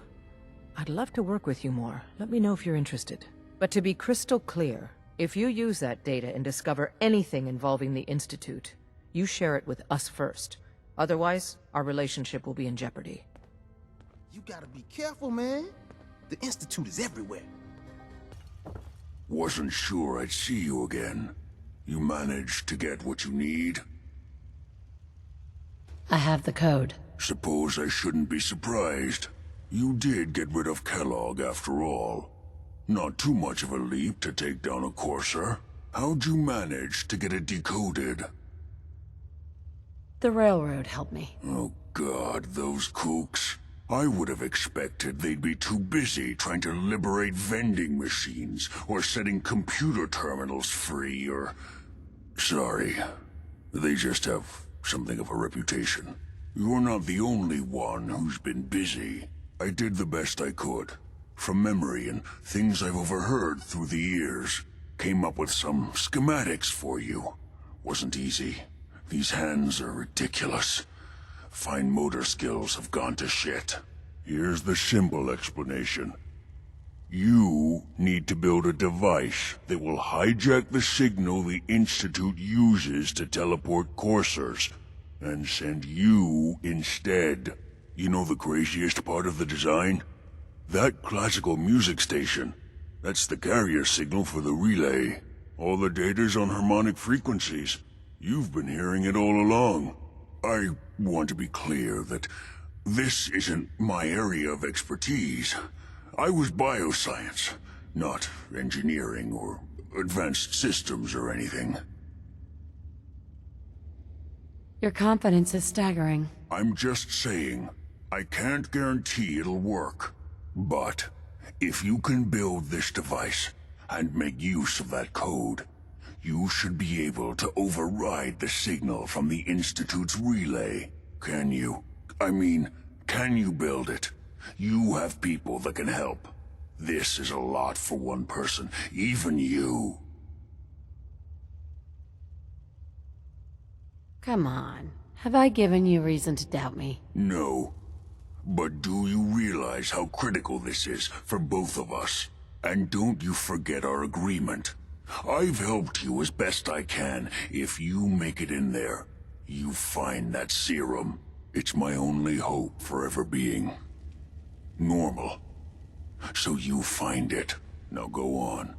I'd love to work with you more. Let me know if you're interested. But to be crystal clear, if you use that data and discover anything involving the Institute, you share it with us first. Otherwise, our relationship will be in jeopardy. You gotta be careful, man. The Institute is everywhere. Wasn't sure I'd see you again. You managed to get what you need? I have the code. Suppose I shouldn't be surprised. You did get rid of Kellogg after all. Not too much of a leap to take down a courser. How'd you manage to get it decoded? The railroad helped me. Oh God, those kooks. I would have expected they'd be too busy trying to liberate vending machines or setting computer terminals free or... Sorry. They just have something of a reputation. You're not the only one who's been busy. I did the best I could. From memory and things I've overheard through the years. Came up with some schematics for you. Wasn't easy. These hands are ridiculous. Fine motor skills have gone to shit. Here's the simple explanation. You need to build a device that will hijack the signal the Institute uses to teleport coursers, and send you instead. You know the craziest part of the design? That classical music station. That's the carrier signal for the relay. All the data's on harmonic frequencies. You've been hearing it all along. I want to be clear that this isn't my area of expertise. I was bioscience, not engineering or advanced systems or anything. Your confidence is staggering. I'm just saying, I can't guarantee it'll work. But if you can build this device and make use of that code, you should be able to override the signal from the Institute's relay. Can you? I mean, can you build it? You have people that can help. This is a lot for one person, even you. Come on. Have I given you reason to doubt me? No. But do you realize how critical this is for both of us? And don't you forget our agreement. I've helped you as best I can. If you make it in there, you find that serum. It's my only hope for ever being normal. So you find it. Now go on.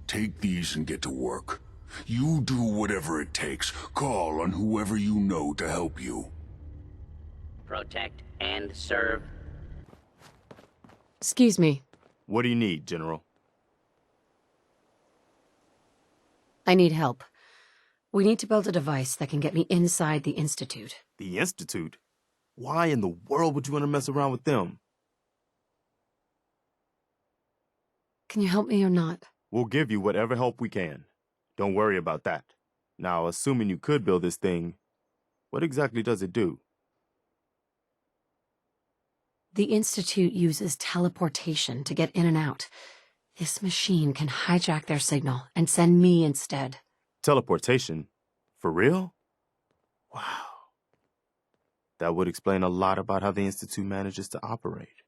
Take these and get to work. You do whatever it takes. Call on whoever you know to help you. Protect and serve. Excuse me. What do you need, General? I need help. We need to build a device that can get me inside the Institute. The Institute? Why in the world would you want to mess around with them? Can you help me or not? We'll give you whatever help we can. Don't worry about that. Now, assuming you could build this thing, what exactly does it do? The Institute uses teleportation to get in and out. This machine can hijack their signal and send me instead. Teleportation? For real? Wow. That would explain a lot about how the Institute manages to operate.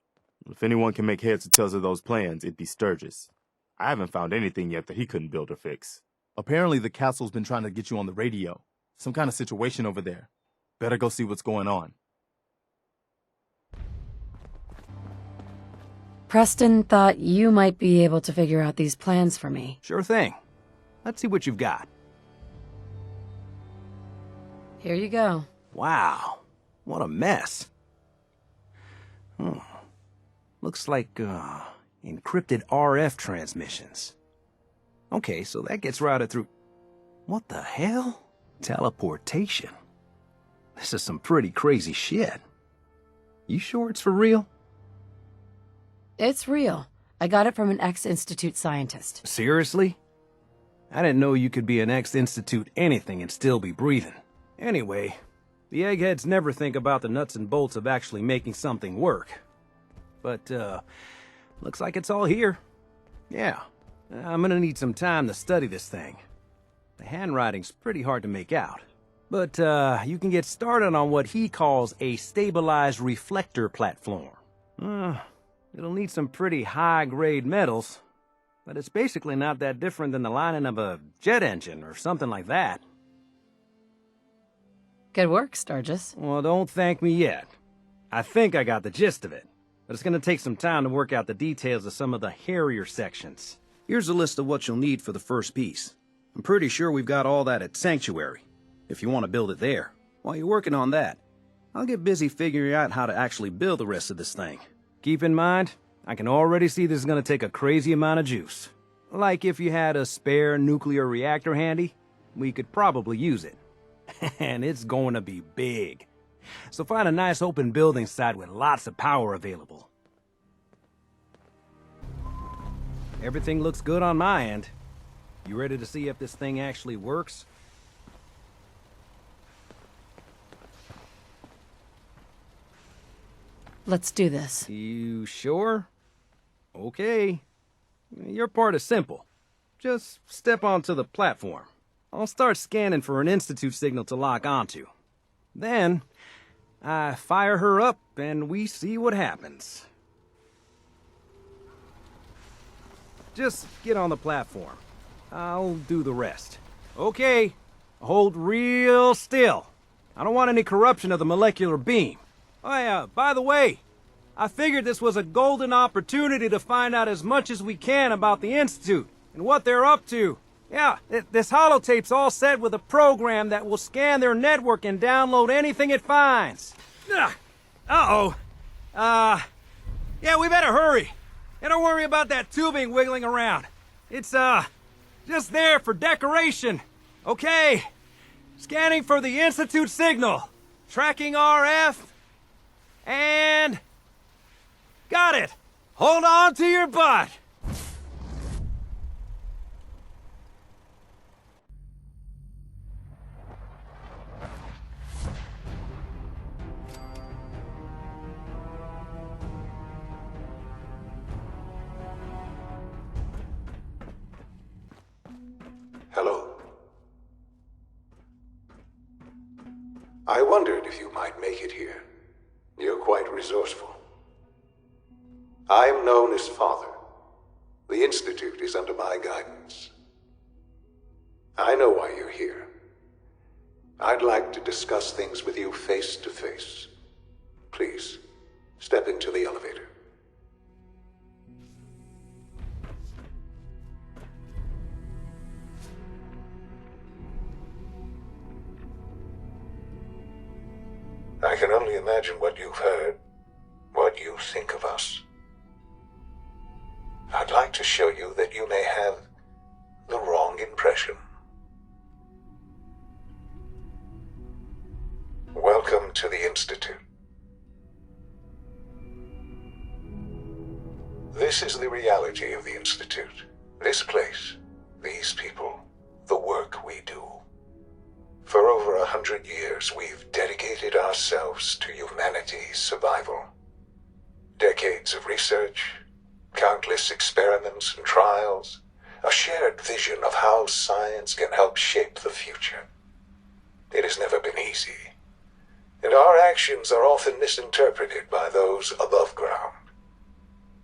If anyone can make heads or tails of those plans, it'd be Sturgis. I haven't found anything yet that he couldn't build or fix. Apparently the castle's been trying to get you on the radio. Some kind of situation over there. Better go see what's going on. Preston thought you might be able to figure out these plans for me. Sure thing. Let's see what you've got. Here you go. Wow. What a mess. Looks like, encrypted RF transmissions. Okay, so that gets routed through... What the hell? Teleportation. This is some pretty crazy shit. You sure it's for real? It's real. I got it from an ex-Institute scientist. Seriously? I didn't know you could be an ex-Institute anything and still be breathing. Anyway, the eggheads never think about the nuts and bolts of actually making something work. But, looks like it's all here. Yeah, I'm gonna need some time to study this thing. The handwriting's pretty hard to make out. But, you can get started on what he calls a stabilized reflector platform. It'll need some pretty high-grade metals, but it's basically not that different than the lining of a jet engine or something like that. Good work, Sturgis. Well, don't thank me yet. I think I got the gist of it, but it's gonna take some time to work out the details of some of the hairier sections. Here's a list of what you'll need for the first piece. I'm pretty sure we've got all that at Sanctuary, if you want to build it there. While you're working on that, I'll get busy figuring out how to actually build the rest of this thing. Keep in mind, I can already see this is gonna take a crazy amount of juice. Like if you had a spare nuclear reactor handy, we could probably use it. And it's going to be big. So find a nice open building site with lots of power available. Everything looks good on my end. You ready to see if this thing actually works? Let's do this. You sure? Okay. Your part is simple. Just step onto the platform. I'll start scanning for an Institute signal to lock onto. Then, I fire her up and we see what happens. Just get on the platform. I'll do the rest. Okay, hold real still. I don't want any corruption of the molecular beam. Oh yeah, by the way, I figured this was a golden opportunity to find out as much as we can about the Institute and what they're up to. Yeah, this holotape's all set with a program that will scan their network and download anything it finds. Uh-oh. Yeah, we better hurry. And don't worry about that tubing wiggling around. It's, just there for decoration. Okay. Scanning for the Institute signal. Tracking RF. And... got it. Hold on to your butt. Hello. I wondered if you might make it here. You're quite resourceful. I am known as Father. The Institute is under my guidance. I know why you're here. I'd like to discuss things with you face to face. Please, step into the elevator. I can only imagine what you've heard, what you think of us. I'd like to show you that you may have the wrong impression. Welcome to the Institute. This is the reality of the Institute. This place, these people, the work we do. For over 100 years, we've dedicated ourselves to humanity's survival. Decades of research, countless experiments and trials, a shared vision of how science can help shape the future. It has never been easy, and our actions are often misinterpreted by those above ground.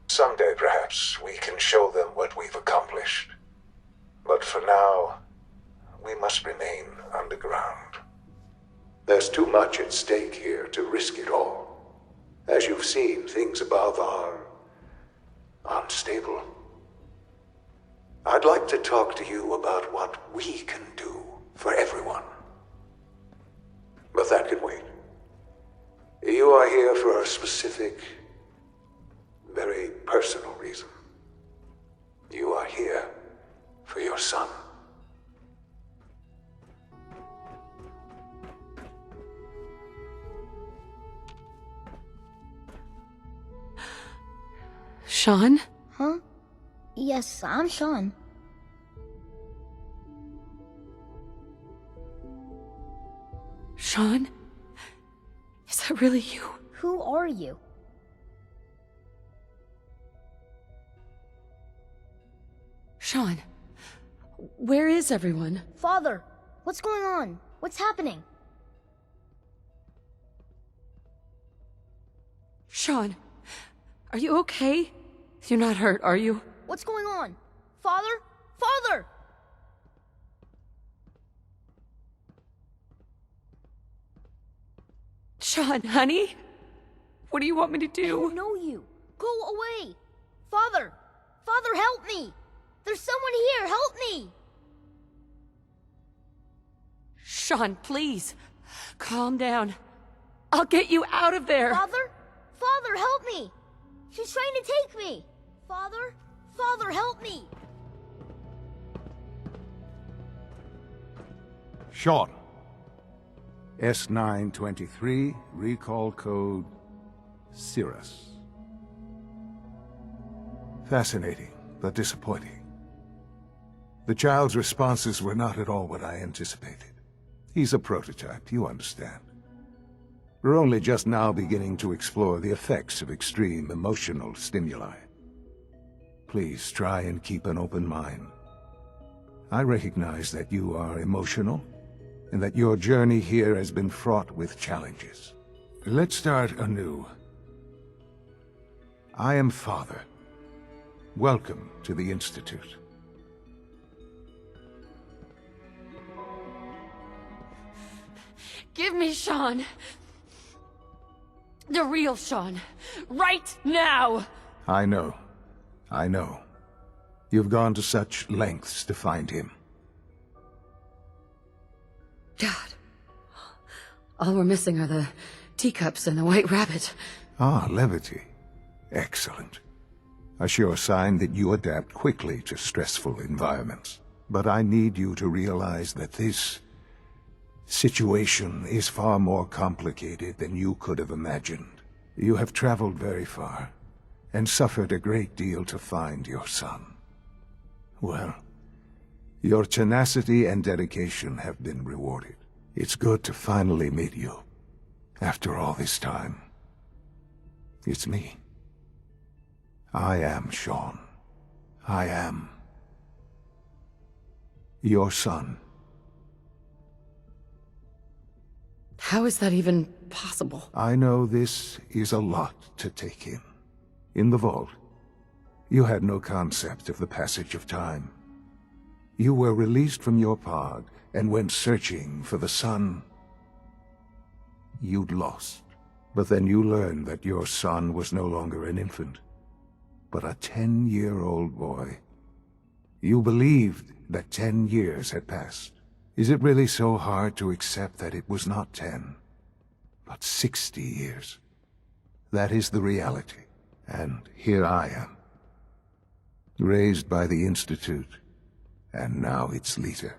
Someday, perhaps, we can show them what we've accomplished. But for now, we must remain underground. There's too much at stake here to risk it all. As you've seen, things above are unstable. I'd like to talk to you about what we can do for everyone. But that can wait. You are here for a specific, very personal reason. You are here for your son. Sean? Huh? Yes, I'm Sean. Sean? Is that really you? Who are you? Sean, where is everyone? Father, what's going on? What's happening? Sean, are you okay? You're not hurt, are you? What's going on? Father? Father! Sean, honey? What do you want me to do? I don't know you. Go away! Father! Father, help me! There's someone here! Help me! Sean, please. Calm down. I'll get you out of there! Father? Father, help me! She's trying to take me! Father? Father, help me! Sean. S923, recall code Cirrus. Fascinating, but disappointing. The child's responses were not at all what I anticipated. He's a prototype, you understand. We're only just now beginning to explore the effects of extreme emotional stimuli. Please try and keep an open mind. I recognize that you are emotional, and that your journey here has been fraught with challenges. Let's start anew. I am Father. Welcome to the Institute. Give me Sean. The real Sean. Right now! I know. I know. You've gone to such lengths to find him. God. All we're missing are the teacups and the white rabbit. Ah, levity. Excellent. A sure sign that you adapt quickly to stressful environments. But I need you to realize that this situation is far more complicated than you could have imagined. You have traveled very far, and suffered a great deal to find your son. Well, your tenacity and dedication have been rewarded. It's good to finally meet you, after all this time. It's me. I am Sean. I am your son. How is that even possible? I know this is a lot to take in. In the Vault, you had no concept of the passage of time. You were released from your pod and went searching for the son you'd lost. But then you learned that your son was no longer an infant, but a 10-year-old boy. You believed that 10 years had passed. Is it really so hard to accept that it was not 10, but 60 years? That is the reality, and here I am, raised by the Institute, and now its leader.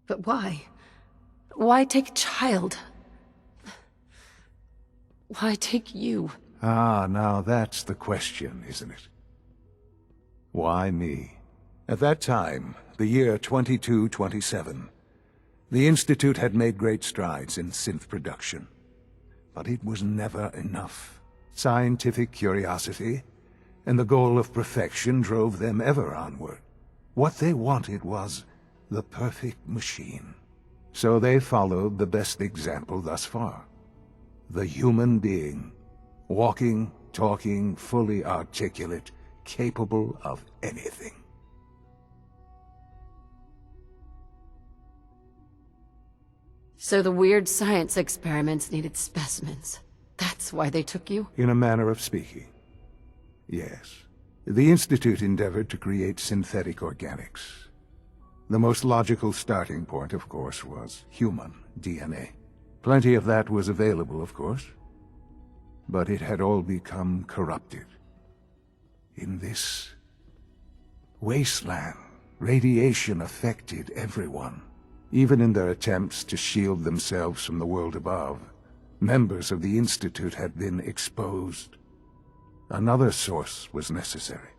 But why? Why take a child? Why take you? Ah, now that's the question, isn't it? Why me? At that time, the year 2227, the Institute had made great strides in synth production. But it was never enough. Scientific curiosity and the goal of perfection drove them ever onward. What they wanted was the perfect machine. So they followed the best example thus far. The human being. Walking, talking, fully articulate, capable of anything. So the weird science experiments needed specimens. That's why they took you? In a manner of speaking. Yes. The Institute endeavored to create synthetic organics. The most logical starting point, of course, was human DNA. Plenty of that was available, of course. But it had all become corrupted. In this wasteland, radiation affected everyone. Even in their attempts to shield themselves from the world above, members of the Institute had been exposed. Another source was necessary.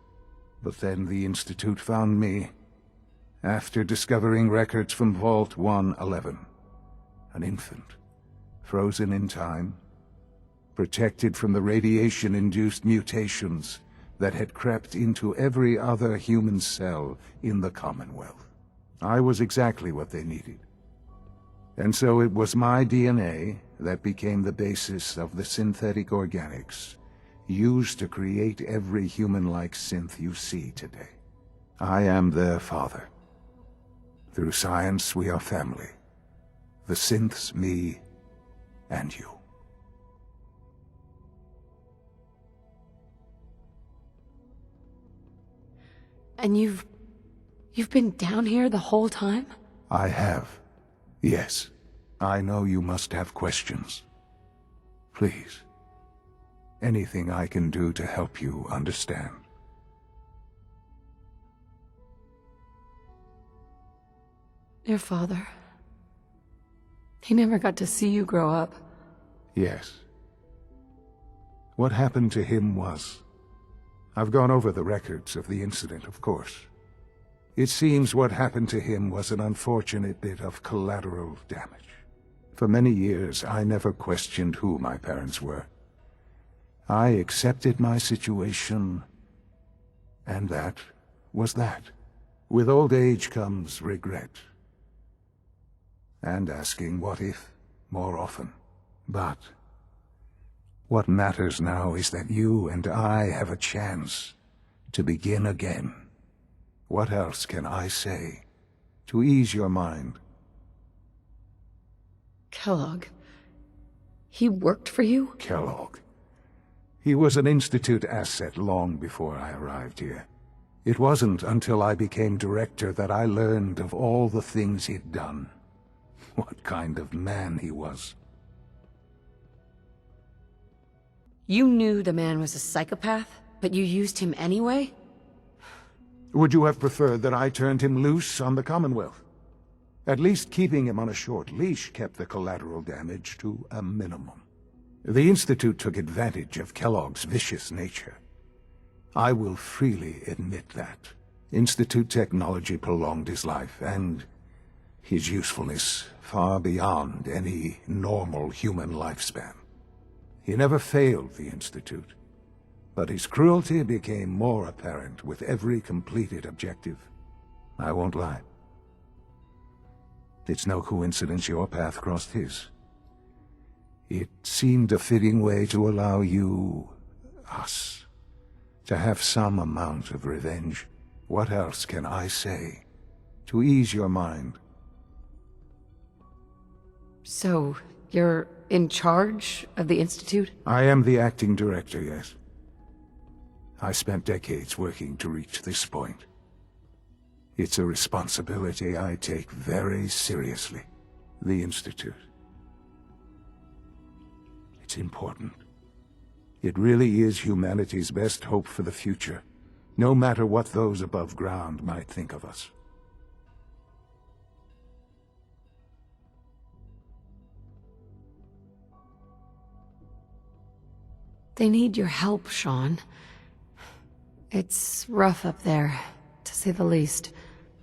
But then the Institute found me, after discovering records from Vault 111. An infant, frozen in time, protected from the radiation-induced mutations that had crept into every other human cell in the Commonwealth. I was exactly what they needed. And so it was my DNA that became the basis of the synthetic organics used to create every human-like synth you see today. I am their father. Through science, we are family. The synths, me, and you. And you've been down here the whole time? I have. Yes. I know you must have questions. Please. Anything I can do to help you understand. Your father. He never got to see you grow up. Yes. What happened to him was... I've gone over the records of the incident, of course. It seems what happened to him was an unfortunate bit of collateral damage. For many years, I never questioned who my parents were. I accepted my situation, and that was that. With old age comes regret. And asking what if more often. But what matters now is that you and I have a chance to begin again. What else can I say to ease your mind? Kellogg. He worked for you? Kellogg. He was an Institute asset long before I arrived here. It wasn't until I became director that I learned of all the things he'd done. What kind of man he was. You knew the man was a psychopath, but you used him anyway? Would you have preferred that I turned him loose on the Commonwealth? At least keeping him on a short leash kept the collateral damage to a minimum. The Institute took advantage of Kellogg's vicious nature. I will freely admit that. Institute technology prolonged his life, and his usefulness far beyond any normal human lifespan. He never failed the Institute, but his cruelty became more apparent with every completed objective. I won't lie. It's no coincidence your path crossed his. It seemed a fitting way to allow you, us, to have some amount of revenge. What else can I say to ease your mind? So, you're in charge of the Institute? I am the acting director, yes. I spent decades working to reach this point. It's a responsibility I take very seriously. The Institute. It's important. It really is humanity's best hope for the future, no matter what those above ground might think of us. They need your help, Sean. It's rough up there, to say the least.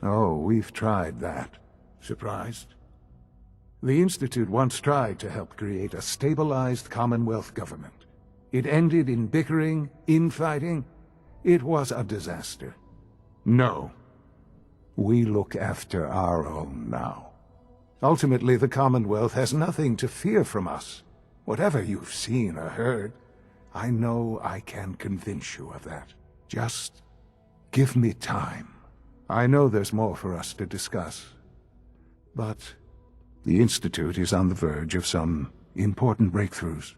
Oh, we've tried that. Surprised? The Institute once tried to help create a stabilized Commonwealth government. It ended in bickering, infighting. It was a disaster. No. We look after our own now. Ultimately, the Commonwealth has nothing to fear from us. Whatever you've seen or heard, I know I can convince you of that. Just give me time. I know there's more for us to discuss. But the Institute is on the verge of some important breakthroughs.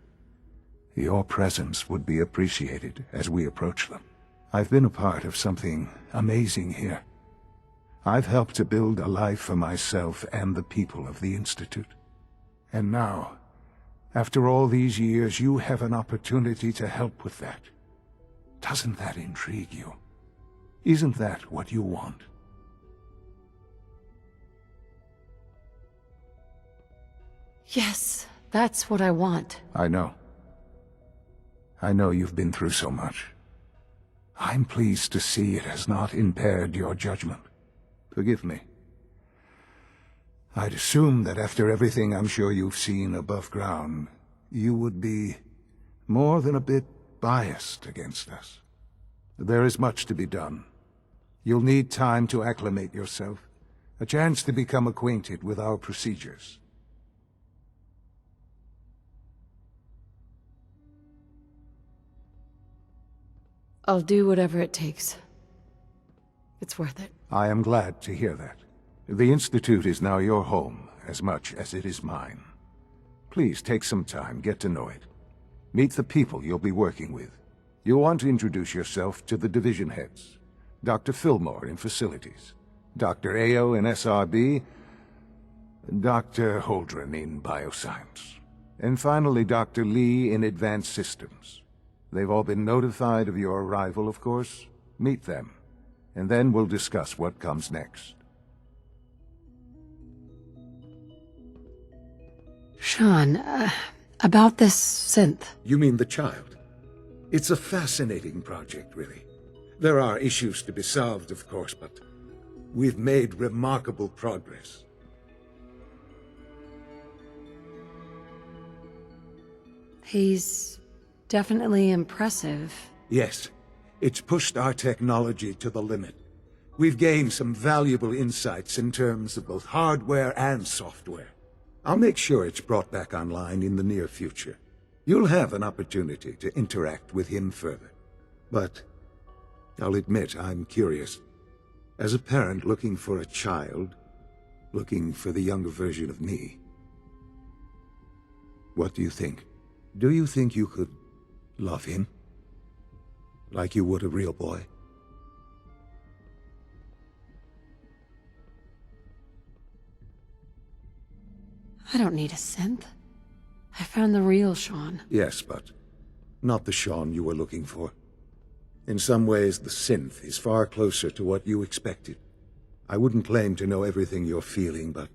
Your presence would be appreciated as we approach them. I've been a part of something amazing here. I've helped to build a life for myself and the people of the Institute. And now, after all these years, you have an opportunity to help with that. Doesn't that intrigue you? Isn't that what you want? Yes, that's what I want. I know. I know you've been through so much. I'm pleased to see it has not impaired your judgment. Forgive me. I'd assume that after everything I'm sure you've seen above ground, you would be more than a bit biased against us. There is much to be done. You'll need time to acclimate yourself, a chance to become acquainted with our procedures. I'll do whatever it takes. It's worth it. I am glad to hear that. The Institute is now your home, as much as it is mine. Please take some time, get to know it. Meet the people you'll be working with. You'll want to introduce yourself to the division heads. Dr. Fillmore in Facilities, Dr. Ayo in SRB, Dr. Holdren in Bioscience, and finally Dr. Lee in Advanced Systems. They've all been notified of your arrival, of course. Meet them, and then we'll discuss what comes next. Sean, about this synth. You mean the child? It's a fascinating project, really. There are issues to be solved, of course, but we've made remarkable progress. He's definitely impressive. Yes, it's pushed our technology to the limit. We've gained some valuable insights in terms of both hardware and software. I'll make sure it's brought back online in the near future. You'll have an opportunity to interact with him further. But I'll admit I'm curious. As a parent looking for a child, looking for the younger version of me, what do you think? Do you think you could love him? Like you would a real boy? I don't need a synth. I found the real Sean. Yes, but not the Sean you were looking for. In some ways, the synth is far closer to what you expected. I wouldn't claim to know everything you're feeling, but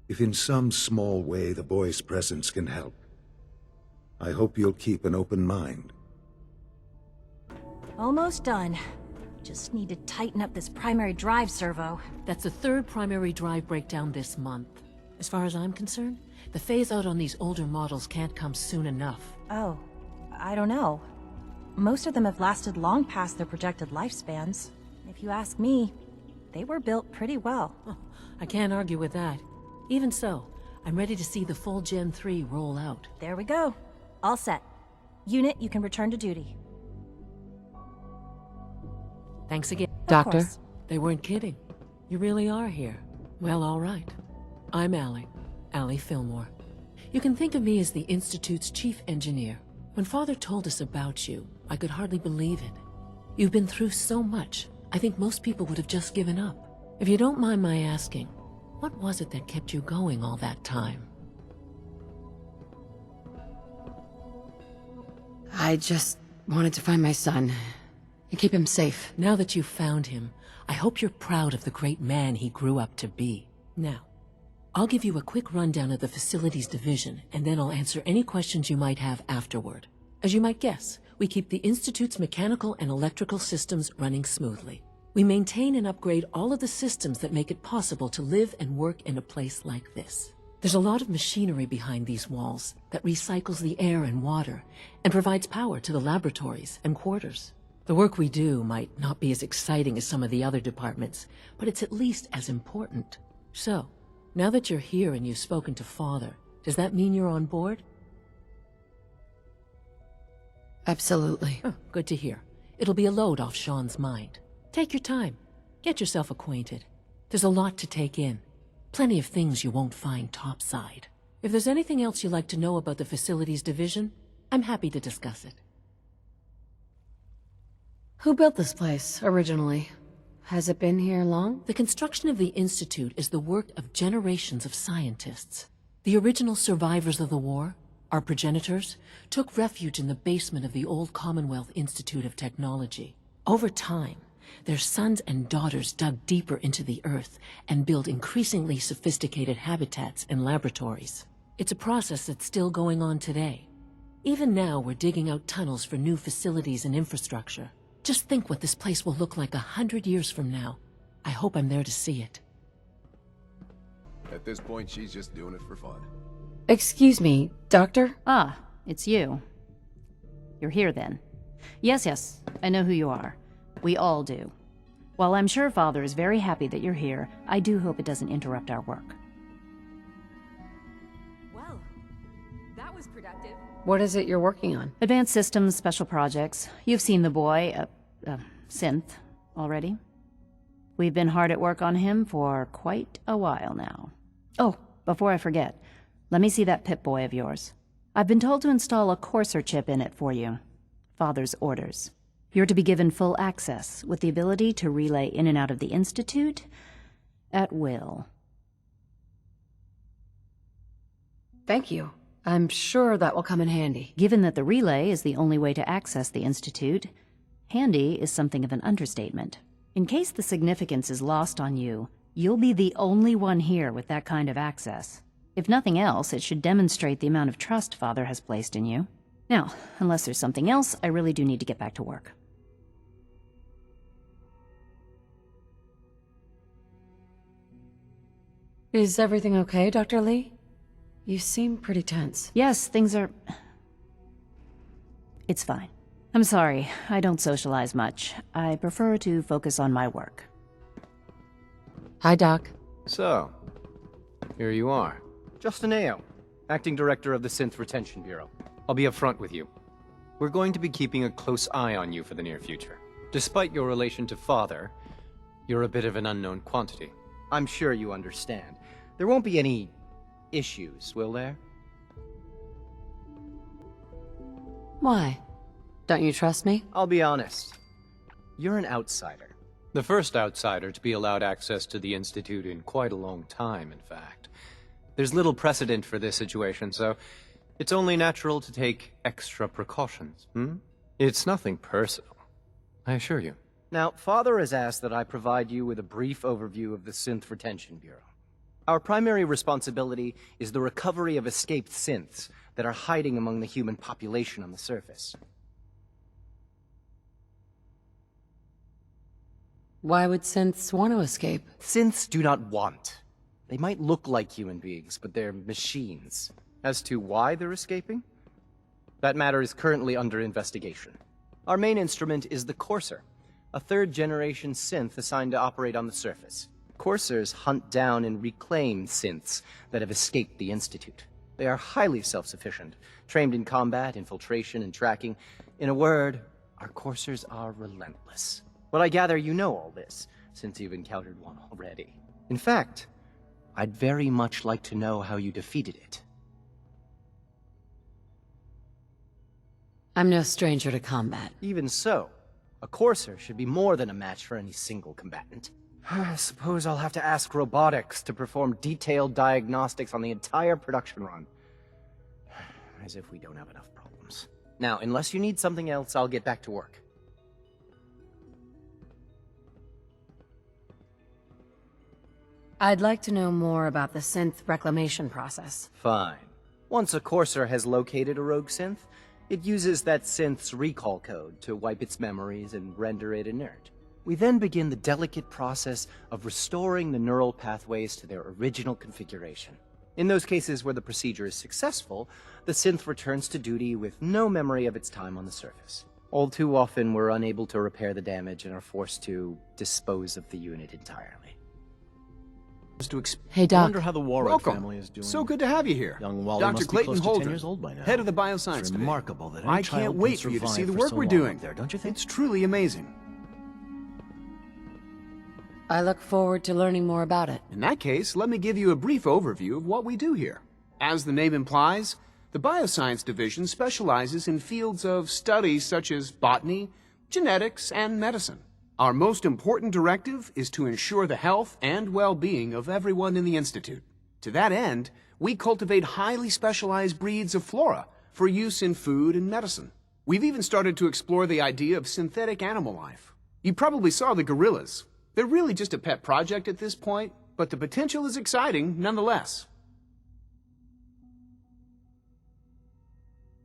if in some small way the boy's presence can help, I hope you'll keep an open mind. Almost done. Just need to tighten up this primary drive servo. That's the third primary drive breakdown this month. As far as I'm concerned, the phase-out on these older models can't come soon enough. Oh, I don't know. Most of them have lasted long past their projected lifespans. If you ask me, they were built pretty well. I can't argue with that. Even so, I'm ready to see the full Gen 3 roll out. There we go. All set. Unit, you can return to duty. Thanks again. Doctor? They weren't kidding. You really are here. Well, all right. I'm Allie Fillmore. You can think of me as the Institute's chief engineer. When Father told us about you, I could hardly believe it. You've been through so much, I think most people would have just given up. If you don't mind my asking, what was it that kept you going all that time? I just wanted to find my son and keep him safe. Now that you've found him, I hope you're proud of the great man he grew up to be. Now, I'll give you a quick rundown of the Facilities Division, and then I'll answer any questions you might have afterward. As you might guess, we keep the Institute's mechanical and electrical systems running smoothly. We maintain and upgrade all of the systems that make it possible to live and work in a place like this. There's a lot of machinery behind these walls that recycles the air and water and provides power to the laboratories and quarters. The work we do might not be as exciting as some of the other departments, but it's at least as important. So, now that you're here and you've spoken to Father, does that mean you're on board? Absolutely. Oh, good to hear. It'll be a load off Sean's mind. Take your time. Get yourself acquainted. There's a lot to take in. Plenty of things you won't find topside. If there's anything else you'd like to know about the facilities division, I'm happy to discuss it. Who built this place, originally? Has it been here long? The construction of the Institute is the work of generations of scientists. The original survivors of the war, our progenitors, took refuge in the basement of the old Commonwealth Institute of Technology. Over time, their sons and daughters dug deeper into the earth and built increasingly sophisticated habitats and laboratories. It's a process that's still going on today. Even now, we're digging out tunnels for new facilities and infrastructure. Just think what this place will look like 100 years from now. I hope I'm there to see it. At this point, she's just doing it for fun. Excuse me, Doctor? Ah, it's you. You're here then. Yes, I know who you are. We all do. While I'm sure Father is very happy that you're here, I do hope it doesn't interrupt our work. Well, that was productive. What is it you're working on? Advanced systems, special projects. You've seen the boy, Synth, already. We've been hard at work on him for quite a while now. Oh, before I forget, let me see that Pip-Boy of yours. I've been told to install a Courser chip in it for you. Father's orders. You're to be given full access, with the ability to relay in and out of the Institute at will. Thank you. I'm sure that will come in handy. Given that the relay is the only way to access the Institute, handy is something of an understatement. In case the significance is lost on you, you'll be the only one here with that kind of access. If nothing else, it should demonstrate the amount of trust Father has placed in you. Now, unless there's something else, I really do need to get back to work. Is everything okay, Dr. Lee? You seem pretty tense. Yes, things are... It's fine. I'm sorry, I don't socialize much. I prefer to focus on my work. Hi, Doc. So, here you are. Justin Ao, Acting Director of the Synth Retention Bureau. I'll be upfront with you. We're going to be keeping a close eye on you for the near future. Despite your relation to Father, you're a bit of an unknown quantity. I'm sure you understand. There won't be any issues, will there? Why? Don't you trust me? I'll be honest. You're an outsider. The first outsider to be allowed access to the Institute in quite a long time, in fact. There's little precedent for this situation, so it's only natural to take extra precautions, It's nothing personal, I assure you. Now, Father has asked that I provide you with a brief overview of the Synth Retention Bureau. Our primary responsibility is the recovery of escaped synths that are hiding among the human population on the surface. Why would synths want to escape? Synths do not want. They might look like human beings, but they're machines. As to why they're escaping? That matter is currently under investigation. Our main instrument is the Courser, a third-generation synth assigned to operate on the surface. Coursers hunt down and reclaim synths that have escaped the Institute. They are highly self-sufficient, trained in combat, infiltration, and tracking. In a word, our Coursers are relentless. But I gather you know all this, since you've encountered one already. In fact, I'd very much like to know how you defeated it. I'm no stranger to combat. Even so, a Courser should be more than a match for any single combatant. I suppose I'll have to ask robotics to perform detailed diagnostics on the entire production run. As if we don't have enough problems. Now, unless you need something else, I'll get back to work. I'd like to know more about the synth reclamation process. Fine. Once a Courser has located a rogue synth, It uses that synth's recall code to wipe its memories and render it inert. We then begin the delicate process of restoring the neural pathways to their original configuration. In those cases where the procedure is successful, the synth returns to duty with no memory of its time on the surface. All too often, we're unable to repair the damage and are forced to dispose of the unit entirely. Hey, Doc. I wonder how the Warwick Welcome. family is doing. So good to have you here. Young Wally Dr. must be Clayton close to Holden, 10 years old by now. head of the bioscience It's division. remarkable that any I child can't can wait for you to see survive the for work so we're long doing. up there, don't you think? It's truly amazing. I look forward to learning more about it. In that case, let me give you a brief overview of what we do here. As the name implies, the Bioscience Division specializes in fields of studies such as botany, genetics, and medicine. Our most important directive is to ensure the health and well-being of everyone in the Institute. To that end, we cultivate highly specialized breeds of flora for use in food and medicine. We've even started to explore the idea of synthetic animal life. You probably saw the gorillas. They're really just a pet project at this point, but the potential is exciting nonetheless.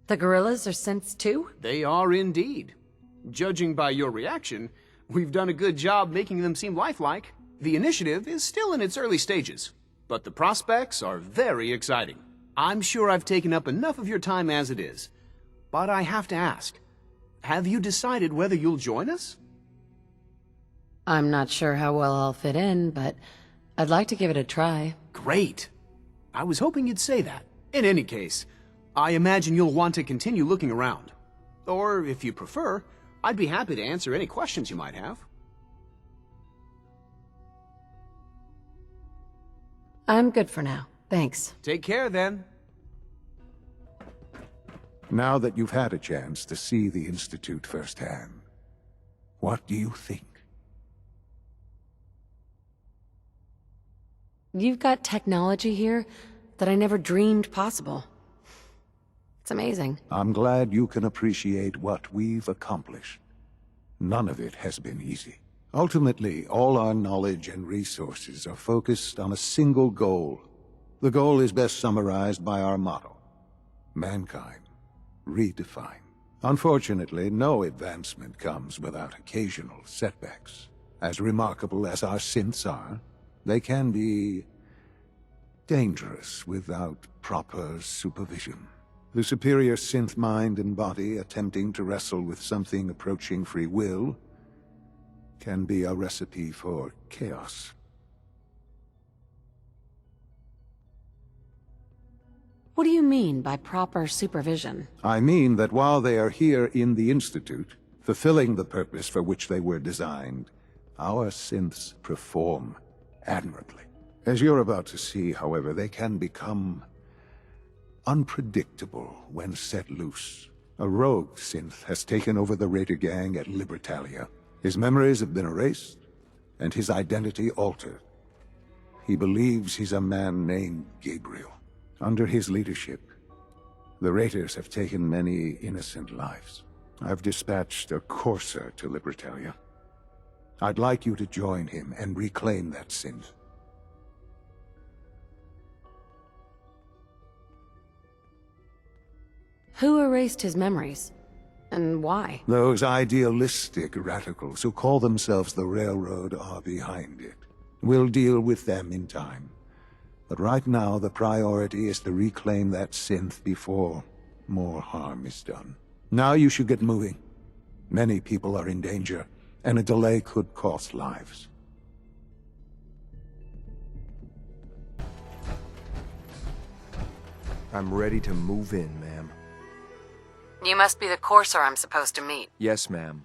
The gorillas are synths too? They are indeed. Judging by your reaction, we've done a good job making them seem lifelike. The initiative is still in its early stages, but the prospects are very exciting. I'm sure I've taken up enough of your time as it is, but I have to ask, have you decided whether you'll join us? I'm not sure how well I'll fit in, but I'd like to give it a try. Great. I was hoping you'd say that. In any case, I imagine you'll want to continue looking around. Or, if you prefer, I'd be happy to answer any questions you might have. I'm good for now. Thanks. Take care, then. Now that you've had a chance to see the Institute firsthand, what do you think? You've got technology here that I never dreamed possible. It's amazing. I'm glad you can appreciate what we've accomplished. None of it has been easy. Ultimately, all our knowledge and resources are focused on a single goal. The goal is best summarized by our motto: mankind, redefined. Unfortunately, no advancement comes without occasional setbacks. As remarkable as our synths are, they can be dangerous without proper supervision. The superior synth mind and body attempting to wrestle with something approaching free will can be a recipe for chaos. What do you mean by proper supervision? I mean that while they are here in the Institute, fulfilling the purpose for which they were designed, our synths perform admirably. As you're about to see, however, they can become unpredictable when set loose. A rogue synth has taken over the Raider gang at Libertalia. His memories have been erased, and his identity altered. He believes he's a man named Gabriel. Under his leadership, the Raiders have taken many innocent lives. I've dispatched a courser to Libertalia. I'd like you to join him and reclaim that synth. Who erased his memories? And why? Those idealistic radicals who call themselves the Railroad are behind it. We'll deal with them in time. But right now, the priority is to reclaim that synth before more harm is done. Now you should get moving. Many people are in danger, and a delay could cost lives. I'm ready to move in, ma'am. You must be the courser I'm supposed to meet. Yes, ma'am.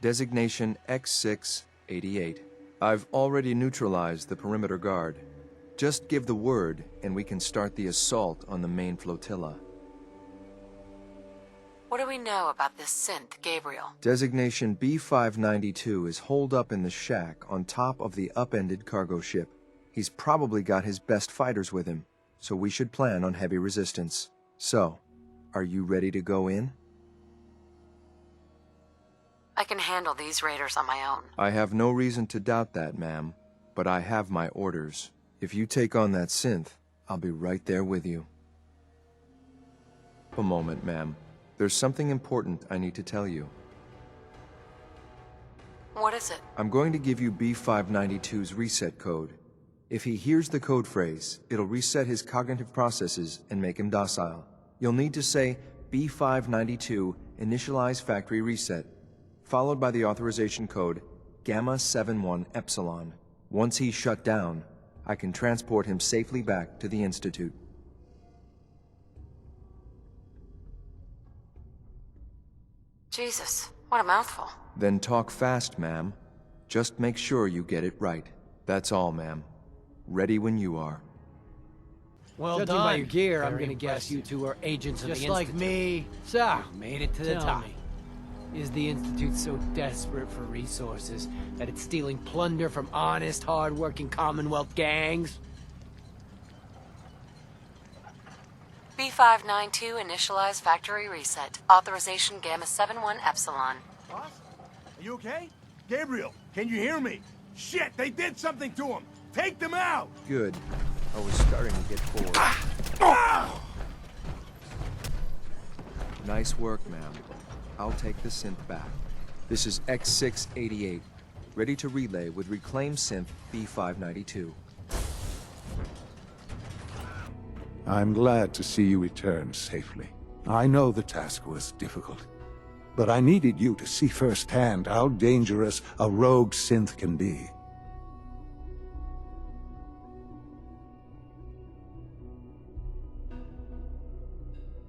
Designation X688. I've already neutralized the perimeter guard. Just give the word, and we can start the assault on the main flotilla. What do we know about this synth, Gabriel? Designation B592 is holed up in the shack on top of the upended cargo ship. He's probably got his best fighters with him, so we should plan on heavy resistance. So, are you ready to go in? I can handle these raiders on my own. I have no reason to doubt that, ma'am, but I have my orders. If you take on that synth, I'll be right there with you. A moment, ma'am. There's something important I need to tell you. What is it? I'm going to give you B592's reset code. If he hears the code phrase, it'll reset his cognitive processes and make him docile. You'll need to say B592 initialize factory reset, followed by the authorization code Gamma 71 Epsilon. Once he's shut down, I can transport him safely back to the Institute. Jesus, what a mouthful. Then talk fast, ma'am. Just make sure you get it right. That's all, ma'am. Ready when you are. Well Judging done. by your gear, I'm Very gonna guess you two are agents of the Just Institute. like me. So, made it to the Tell top. me. Is the Institute so desperate for resources that it's stealing plunder from honest, hard-working Commonwealth gangs? B592 initialize factory reset. Authorization Gamma 71 Epsilon. Boss? Are you okay? Gabriel, can you hear me? Shit, they did something to him! Take them out! Good. I was starting to get bored. Nice work, ma'am. I'll take the synth back. This is X688, ready to relay with reclaimed synth B592. I'm glad to see you return safely. I know the task was difficult, but I needed you to see firsthand how dangerous a rogue synth can be.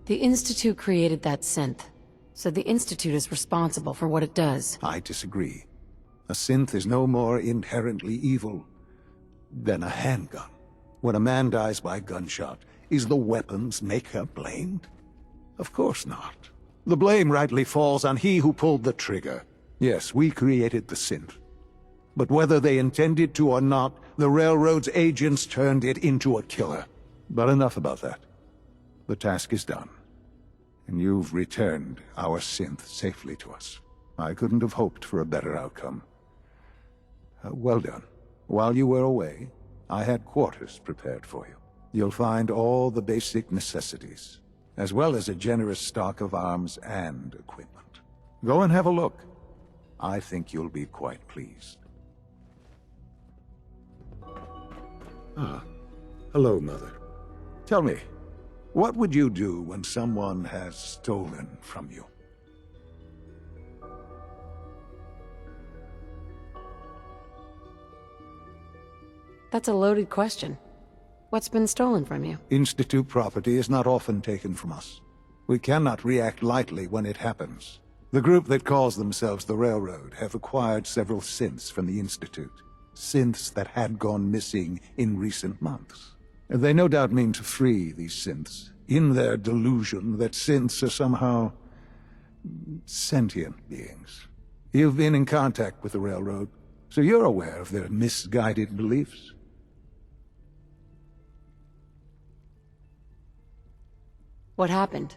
The Institute created that synth, so the Institute is responsible for what it does. I disagree. A synth is no more inherently evil than a handgun. When a man dies by gunshot, is the weapon's maker blamed? Of course not. The blame rightly falls on he who pulled the trigger. Yes, we created the synth. But whether they intended to or not, the Railroad's agents turned it into a killer. But enough about that. The task is done. And you've returned our synth safely to us. I couldn't have hoped for a better outcome. Well done. While you were away, I had quarters prepared for you. You'll find all the basic necessities, as well as a generous stock of arms and equipment. Go and have a look. I think you'll be quite pleased. Ah, hello, Mother. Tell me, what would you do when someone has stolen from you? That's a loaded question. What's been stolen from you? Institute property is not often taken from us. We cannot react lightly when it happens. The group that calls themselves the Railroad have acquired several synths from the Institute. Synths that had gone missing in recent months. They no doubt mean to free these synths, in their delusion that synths are somehow sentient beings. You've been in contact with the Railroad, so you're aware of their misguided beliefs. What happened?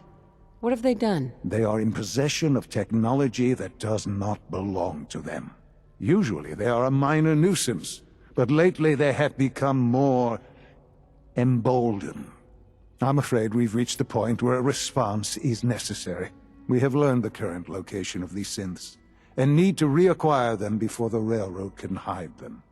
What have they done? They are in possession of technology that does not belong to them. Usually they are a minor nuisance, but lately they have become more emboldened. I'm afraid we've reached the point where a response is necessary. We have learned the current location of these synths, and need to reacquire them before the Railroad can hide them.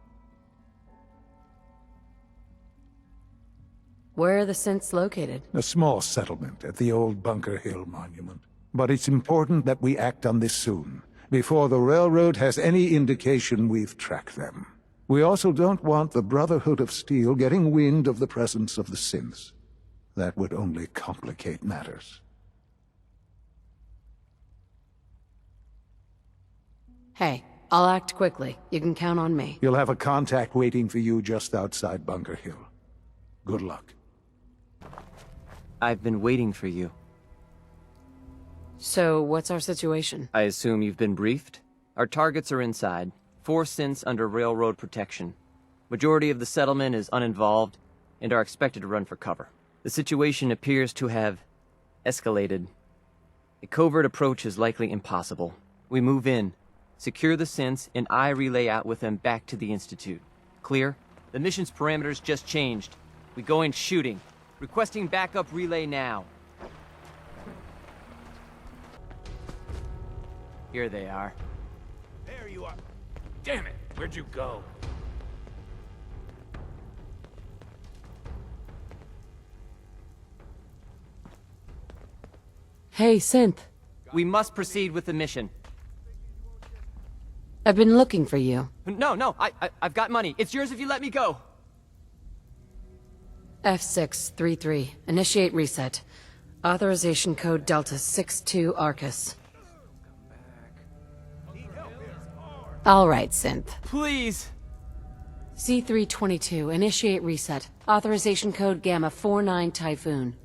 Where are the synths located? A small settlement at the old Bunker Hill Monument. But it's important that we act on this soon, before the Railroad has any indication we've tracked them. We also don't want the Brotherhood of Steel getting wind of the presence of the synths. That would only complicate matters. Hey, I'll act quickly. You can count on me. You'll have a contact waiting for you just outside Bunker Hill. Good luck. I've been waiting for you. So, what's our situation? I assume you've been briefed? Our targets are inside. 4 synths under Railroad protection. Majority of the settlement is uninvolved and are expected to run for cover. The situation appears to have escalated. A covert approach is likely impossible. We move in, secure the synths, and I relay out with them back to the Institute. Clear? The mission's parameters just changed. We go in shooting. Requesting backup relay now. Here they are. There you are. Damn it, where'd you go? Hey, Synth. We must proceed with the mission. I've been looking for you. No, I've got money. It's yours if you let me go. F633. Initiate reset. Authorization code Delta 62 Arcus. All right, Synth. Please. C322. Initiate reset. Authorization code Gamma 49 Typhoon.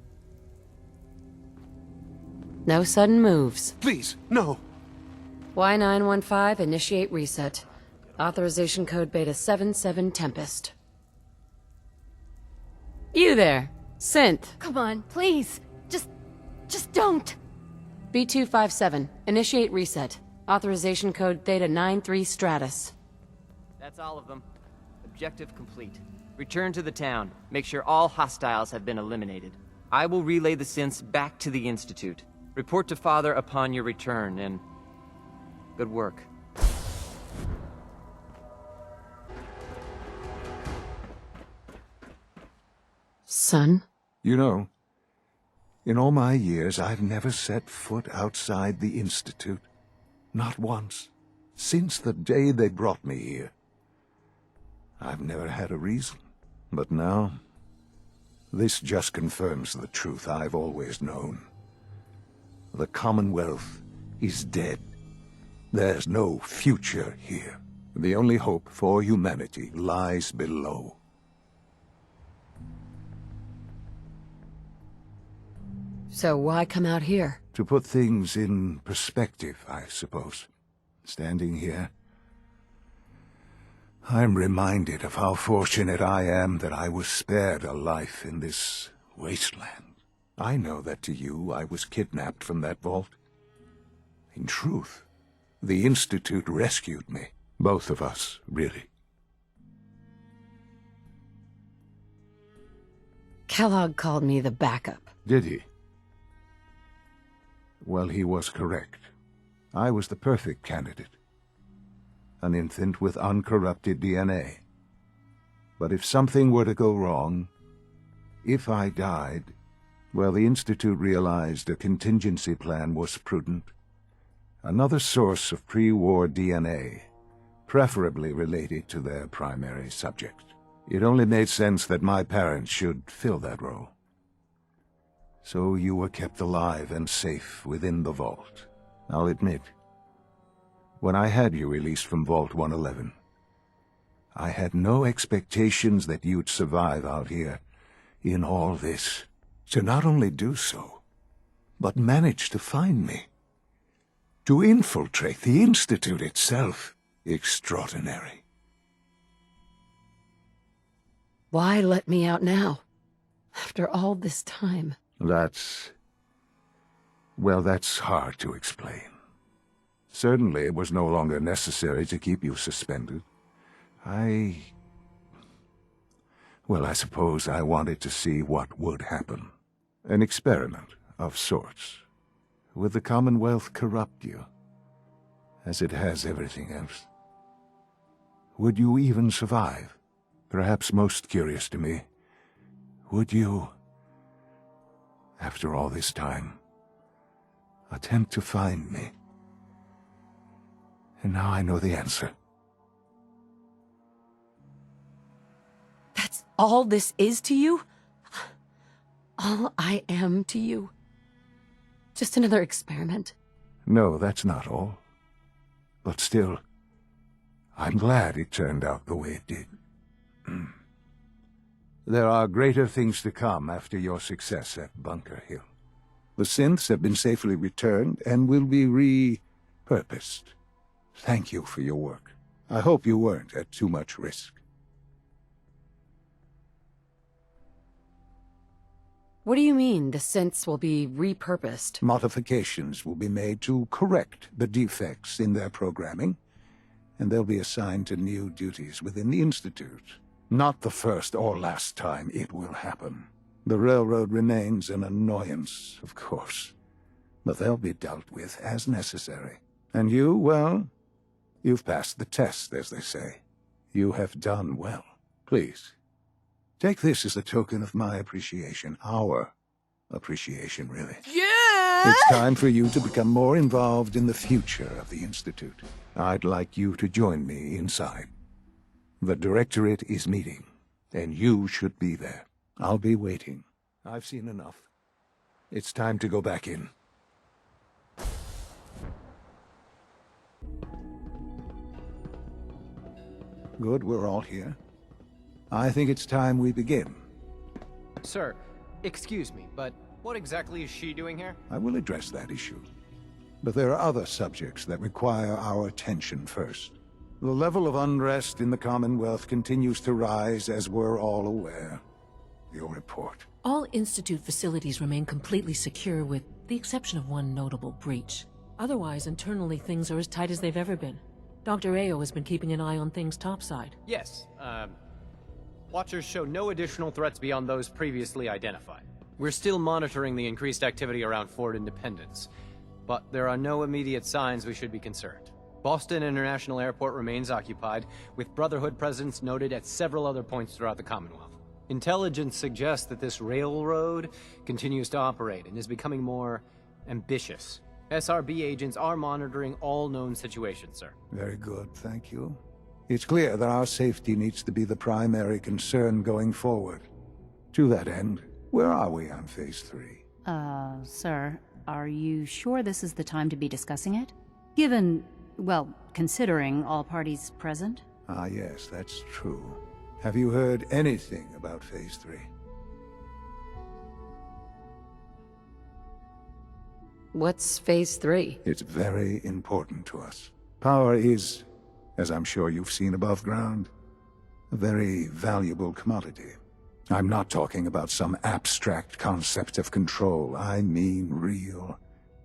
No sudden moves. Please, no. Y915. Initiate reset. Authorization code Beta 77 Tempest. You there, Synth. Come on, please. Just don't. B257. Initiate reset. Authorization code Theta 93 Stratus. That's all of them. Objective complete. Return to the town. Make sure all hostiles have been eliminated. I will relay the synths back to the Institute. Report to Father upon your return, and good work. Son? You know, in all my years, I've never set foot outside the Institute. Not once. Since the day they brought me here. I've never had a reason. But now, this just confirms the truth I've always known. The Commonwealth is dead. There's no future here. The only hope for humanity lies below. So why come out here? To put things in perspective, I suppose. Standing here, I'm reminded of how fortunate I am that I was spared a life in this wasteland. I know that to you, I was kidnapped from that vault. In truth, the Institute rescued me. Both of us, really. Kellogg called me the backup. Did he? Well, he was correct. I was the perfect candidate. An infant with uncorrupted DNA. But if something were to go wrong, if I died, well, the Institute realized a contingency plan was prudent. Another source of pre-war DNA, preferably related to their primary subject. It only made sense that my parents should fill that role. So you were kept alive and safe within the vault. I'll admit, when I had you released from Vault 111, I had no expectations that you'd survive out here in all this. To not only do so, but manage to find me. To infiltrate the Institute itself. Extraordinary. Why let me out now? After all this time. Well, that's hard to explain. Certainly it was no longer necessary to keep you suspended. Well, I suppose I wanted to see what would happen. An experiment of sorts. Would the Commonwealth corrupt you, as it has everything else? Would you even survive? Perhaps most curious to me, would you, after all this time, attempt to find me? And now I know the answer. That's all this is to you? All I am to you? Just another experiment? No, that's not all. But still, I'm glad it turned out the way it did. There are greater things to come after your success at Bunker Hill. The synths have been safely returned and will be repurposed. Thank you for your work. I hope you weren't at too much risk. What do you mean, the synths will be repurposed? Modifications will be made to correct the defects in their programming, and they'll be assigned to new duties within the Institute. Not the first or last time it will happen. The railroad remains an annoyance, of course, but they'll be dealt with as necessary. And you, well, you've passed the test, as they say. You have done well. Please, take this as a token of my appreciation. Our appreciation, really. Yeah! It's time for you to become more involved in the future of the Institute. I'd like you to join me inside. The Directorate is meeting, and you should be there. I'll be waiting. I've seen enough. It's time to go back in. Good, we're all here. I think it's time we begin. Sir, excuse me, but what exactly is she doing here? I will address that issue. But there are other subjects that require our attention first. The level of unrest in the Commonwealth continues to rise, as we're all aware. Your report. All Institute facilities remain completely secure with the exception of one notable breach. Otherwise, internally things are as tight as they've ever been. Dr. Ayo has been keeping an eye on things topside. Yes, Watchers show no additional threats beyond those previously identified. We're still monitoring the increased activity around Fort Independence, but there are no immediate signs we should be concerned. Boston International Airport remains occupied, with Brotherhood presence noted at several other points throughout the Commonwealth. Intelligence suggests that this railroad continues to operate and is becoming more ambitious. SRB agents are monitoring all known situations, sir. Very good, thank you. It's clear that our safety needs to be the primary concern going forward. To that end, where are we on Phase 3? Sir, are you sure this is the time to be discussing it? Given, well, considering all parties present? Ah, yes, that's true. Have you heard anything about Phase 3? What's Phase 3? It's very important to us. Power is, as I'm sure you've seen above ground, a very valuable commodity. I'm not talking about some abstract concept of control. I mean real,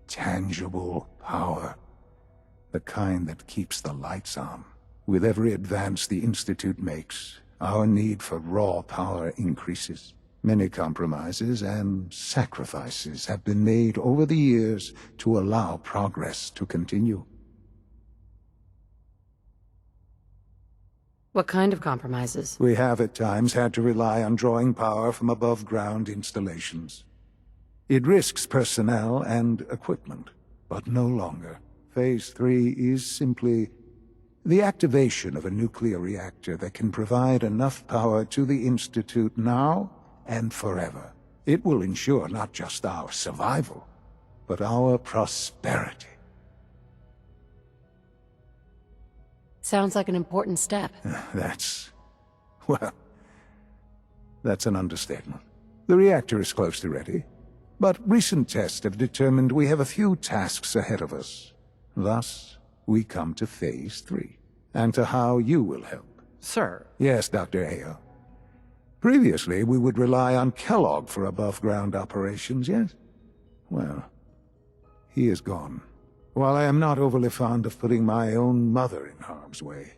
tangible power. The kind that keeps the lights on. With every advance the Institute makes, our need for raw power increases. Many compromises and sacrifices have been made over the years to allow progress to continue. What kind of compromises? We have at times had to rely on drawing power from above-ground installations. It risks personnel and equipment, but no longer. Phase 3 is simply the activation of a nuclear reactor that can provide enough power to the Institute now and forever. It will ensure not just our survival, but our prosperity. Sounds like an important step. That's an understatement. The reactor is close to ready, but recent tests have determined we have a few tasks ahead of us. Thus, we come to Phase 3, and to how you will help. Sir. Yes, Dr. Ayo. Previously, we would rely on Kellogg for above-ground operations, yes? Well, he is gone. While I am not overly fond of putting my own mother in harm's way,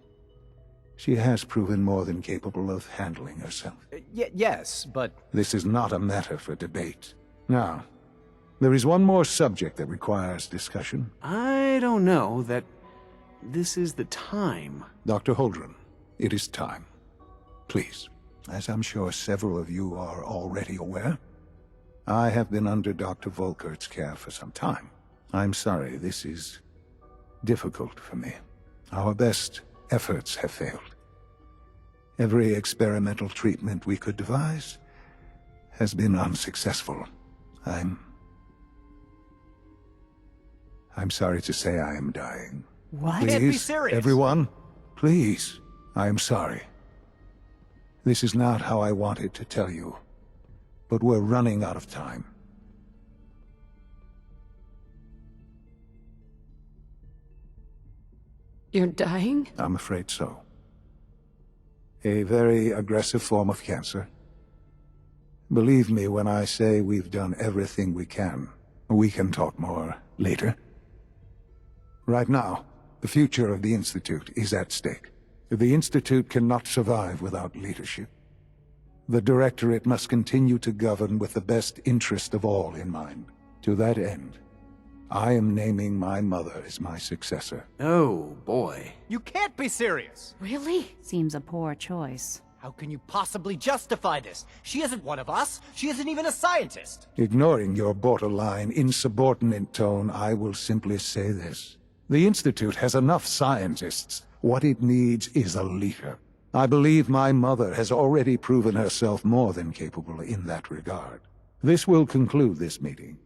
she has proven more than capable of handling herself. Yes, but... This is not a matter for debate. Now, there is one more subject that requires discussion. I don't know that this is the time. Dr. Holdren, it is time. Please, as I'm sure several of you are already aware, I have been under Dr. Volkert's care for some time. I'm sorry, this is difficult for me. Our best efforts have failed. Every experimental treatment we could devise has been unsuccessful. I'm sorry to say I am dying. What? Please, Can't be serious. Everyone, please, I am sorry. This is not how I wanted to tell you, but we're running out of time. You're dying? I'm afraid so. A very aggressive form of cancer. Believe me when I say we've done everything we can. We can talk more later. Right now, the future of the Institute is at stake. The Institute cannot survive without leadership. The Directorate must continue to govern with the best interest of all in mind. To that end, I am naming my mother as my successor. Oh, boy. You can't be serious! Really? Seems a poor choice. How can you possibly justify this? She isn't one of us. She isn't even a scientist. Ignoring your borderline, insubordinate tone, I will simply say this. The Institute has enough scientists. What it needs is a leader. I believe my mother has already proven herself more than capable in that regard. This will conclude this meeting.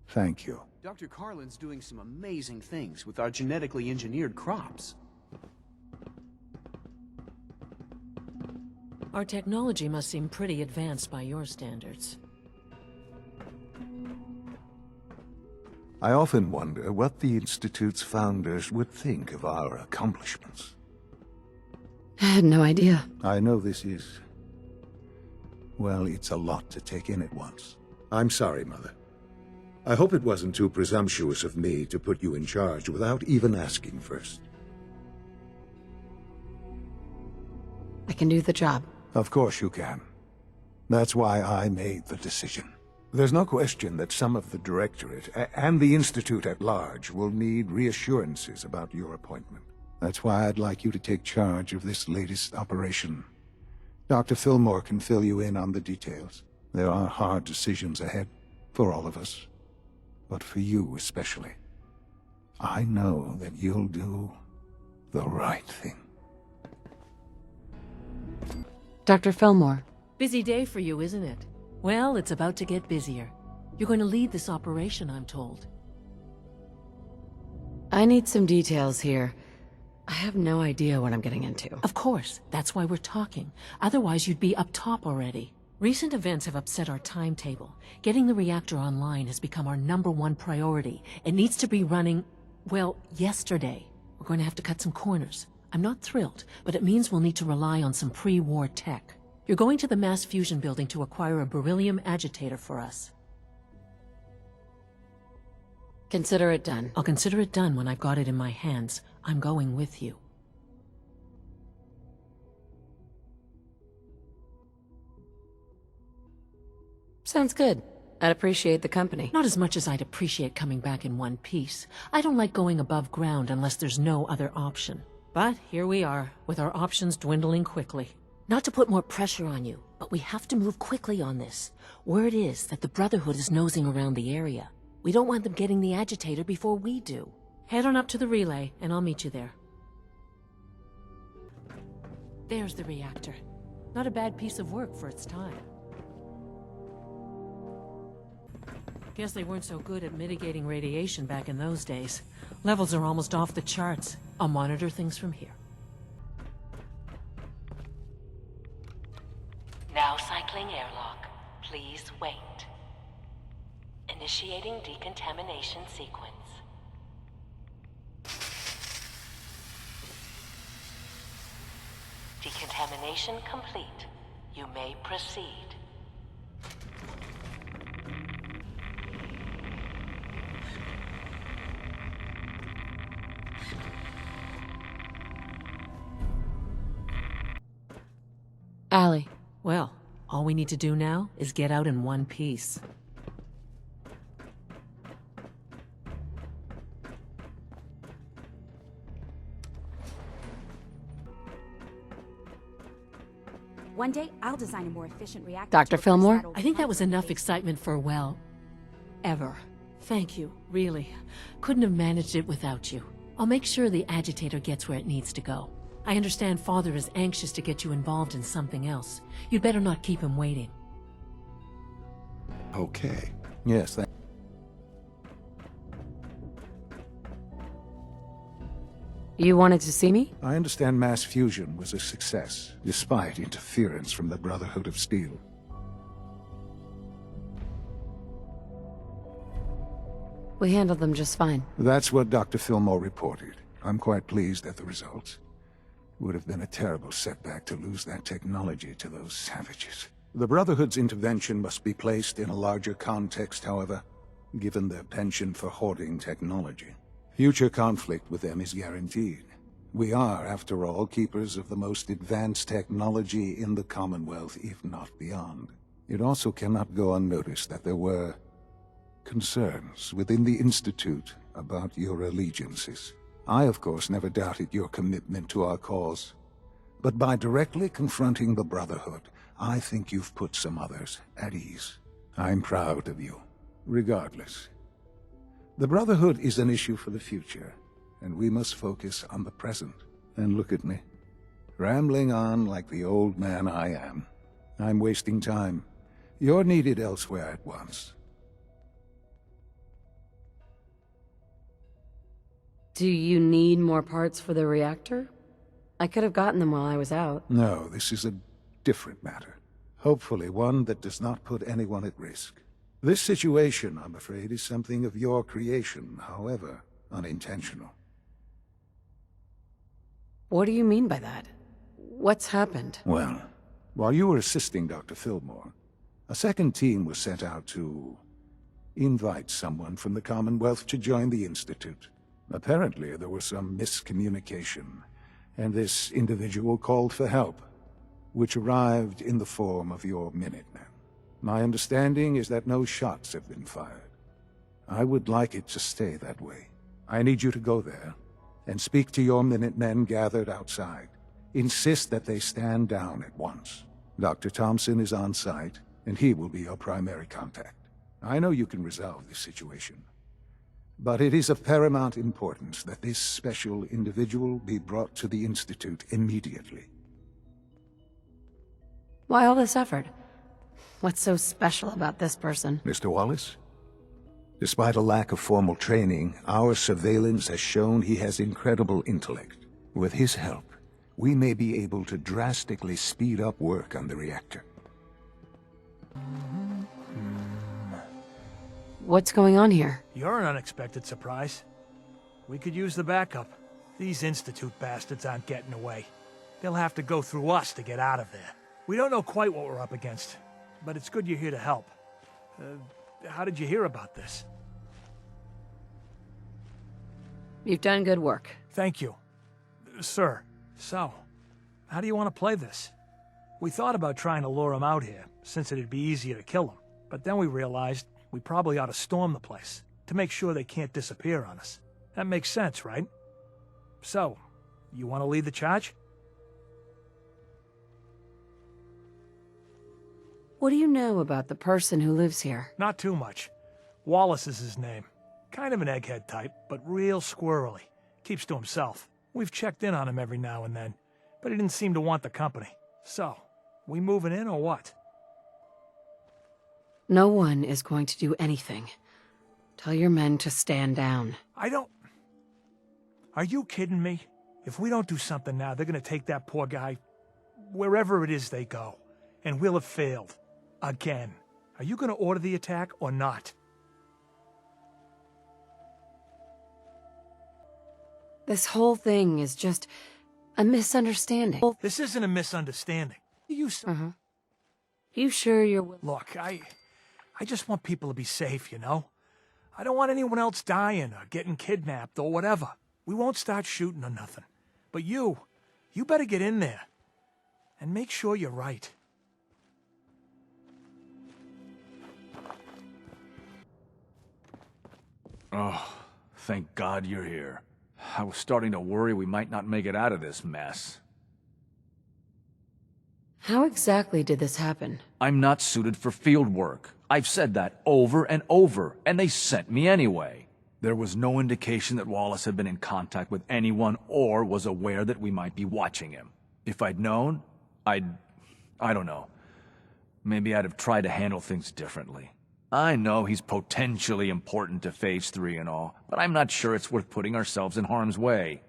Thank you. Dr. Carlin's doing some amazing things with our genetically engineered crops. Our technology must seem pretty advanced by your standards. I often wonder what the Institute's founders would think of our accomplishments. I had no idea. I know this is... well, it's a lot to take in at once. I'm sorry, Mother. I hope it wasn't too presumptuous of me to put you in charge without even asking first. I can do the job. Of course you can. That's why I made the decision. There's no question that some of the Directorate and the Institute at large will need reassurances about your appointment. That's why I'd like you to take charge of this latest operation. Dr. Fillmore can fill you in on the details. There are hard decisions ahead, for all of us. But for you especially. I know that you'll do the right thing. Dr. Fillmore. Busy day for you, isn't it? Well, it's about to get busier. You're going to lead this operation, I'm told. I need some details here. I have no idea what I'm getting into. Of course, that's why we're talking. Otherwise, you'd be up top already. Recent events have upset our timetable. Getting the reactor online has become our #1 priority. It needs to be running, well, yesterday. We're going to have to cut some corners. I'm not thrilled, but it means we'll need to rely on some pre-war tech. You're going to the mass fusion building to acquire a beryllium agitator for us. Consider it done. I'll consider it done when I've got it in my hands. I'm going with you. Sounds good. I'd appreciate the company. Not as much as I'd appreciate coming back in one piece. I don't like going above ground unless there's no other option. But here we are, with our options dwindling quickly. Not to put more pressure on you, but we have to move quickly on this. Word is that the Brotherhood is nosing around the area. We don't want them getting the agitator before we do. Head on up to the relay, and I'll meet you there. There's the reactor. Not a bad piece of work for its time. Guess they weren't so good at mitigating radiation back in those days. Levels are almost off the charts. I'll monitor things from here. Now cycling airlock. Please wait. Initiating decontamination sequence. Decontamination complete. You may proceed. Allie. Well, all we need to do now is get out in one piece. One day, I'll design a more efficient reactor. Dr. Fillmore? I think that was enough excitement for, well, ever. Thank you, really. Couldn't have managed it without you. I'll make sure the agitator gets where it needs to go. I understand Father is anxious to get you involved in something else. You'd better not keep him waiting. Okay. Yes, You wanted to see me? I understand mass fusion was a success, despite interference from the Brotherhood of Steel. We handled them just fine. That's what Dr. Fillmore reported. I'm quite pleased at the results. It would have been a terrible setback to lose that technology to those savages. The Brotherhood's intervention must be placed in a larger context, however, given their penchant for hoarding technology. Future conflict with them is guaranteed. We are, after all, keepers of the most advanced technology in the Commonwealth, if not beyond. It also cannot go unnoticed that there were concerns within the Institute about your allegiances. I, of course, never doubted your commitment to our cause. But by directly confronting the Brotherhood, I think you've put some others at ease. I'm proud of you, regardless. The Brotherhood is an issue for the future, and we must focus on the present. And look at me, rambling on like the old man I am. I'm wasting time. You're needed elsewhere at once. Do you need more parts for the reactor? I could have gotten them while I was out. No, this is a different matter. Hopefully one that does not put anyone at risk. This situation, I'm afraid, is something of your creation, however unintentional. What do you mean by that? What's happened? Well, while you were assisting Dr. Fillmore, a second team was sent out to invite someone from the Commonwealth to join the Institute. Apparently, there was some miscommunication, and this individual called for help, which arrived in the form of your Minutemen. My understanding is that no shots have been fired. I would like it to stay that way. I need you to go there and speak to your Minutemen gathered outside. Insist that they stand down at once. Dr. Thompson is on site, and he will be your primary contact. I know you can resolve this situation, but it is of paramount importance that this special individual be brought to the Institute immediately. Why all this effort? What's so special about this person? Mr. Wallace? Despite a lack of formal training, our surveillance has shown he has incredible intellect. With his help, we may be able to drastically speed up work on the reactor. What's going on here? You're an unexpected surprise. We could use the backup. These Institute bastards aren't getting away. They'll have to go through us to get out of there. We don't know quite what we're up against, but it's good you're here to help. How did you hear about this? You've done good work. Thank you. Sir, so, how do you want to play this? We thought about trying to lure him out here, since it'd be easier to kill him. But then we realized we probably ought to storm the place, to make sure they can't disappear on us. That makes sense, right? So, you want to lead the charge? What do you know about the person who lives here? Not too much. Wallace is his name. Kind of an egghead type, but real squirrely. Keeps to himself. We've checked in on him every now and then, but he didn't seem to want the company. So, we moving in or what? No one is going to do anything. Tell your men to stand down. Are you kidding me? If we don't do something now, they're gonna take that poor guy wherever it is they go, and we'll have failed. Again. Are you gonna order the attack or not? This whole thing is just a misunderstanding. This isn't a misunderstanding. You You sure you're... Look, I just want people to be safe, you know? I don't want anyone else dying or getting kidnapped or whatever. We won't start shooting or nothing. But you better get in there. And make sure you're right. Oh, thank God you're here. I was starting to worry we might not make it out of this mess. How exactly did this happen? I'm not suited for field work. I've said that over and over, and they sent me anyway. There was no indication that Wallace had been in contact with anyone or was aware that we might be watching him. If I'd known, I don't know. Maybe I'd have tried to handle things differently. I know he's potentially important to Phase 3 and all, but I'm not sure it's worth putting ourselves in harm's way.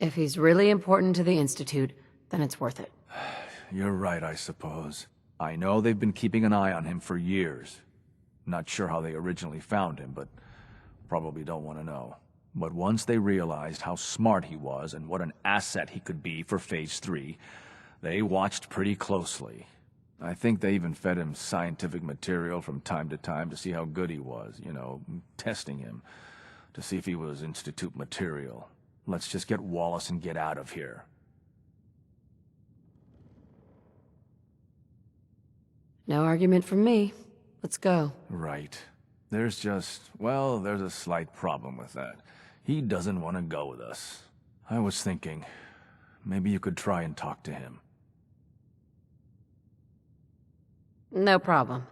If he's really important to the Institute, then it's worth it. You're right, I suppose. I know they've been keeping an eye on him for years. Not sure how they originally found him, but probably don't want to know. But once they realized how smart he was and what an asset he could be for Phase 3, they watched pretty closely. I think they even fed him scientific material from time to time to see how good he was, you know, testing him, to see if he was Institute material. Let's just get Wallace and get out of here. No argument from me. Let's go. Right. There's a slight problem with that. He doesn't want to go with us. I was thinking, maybe you could try and talk to him. No problem.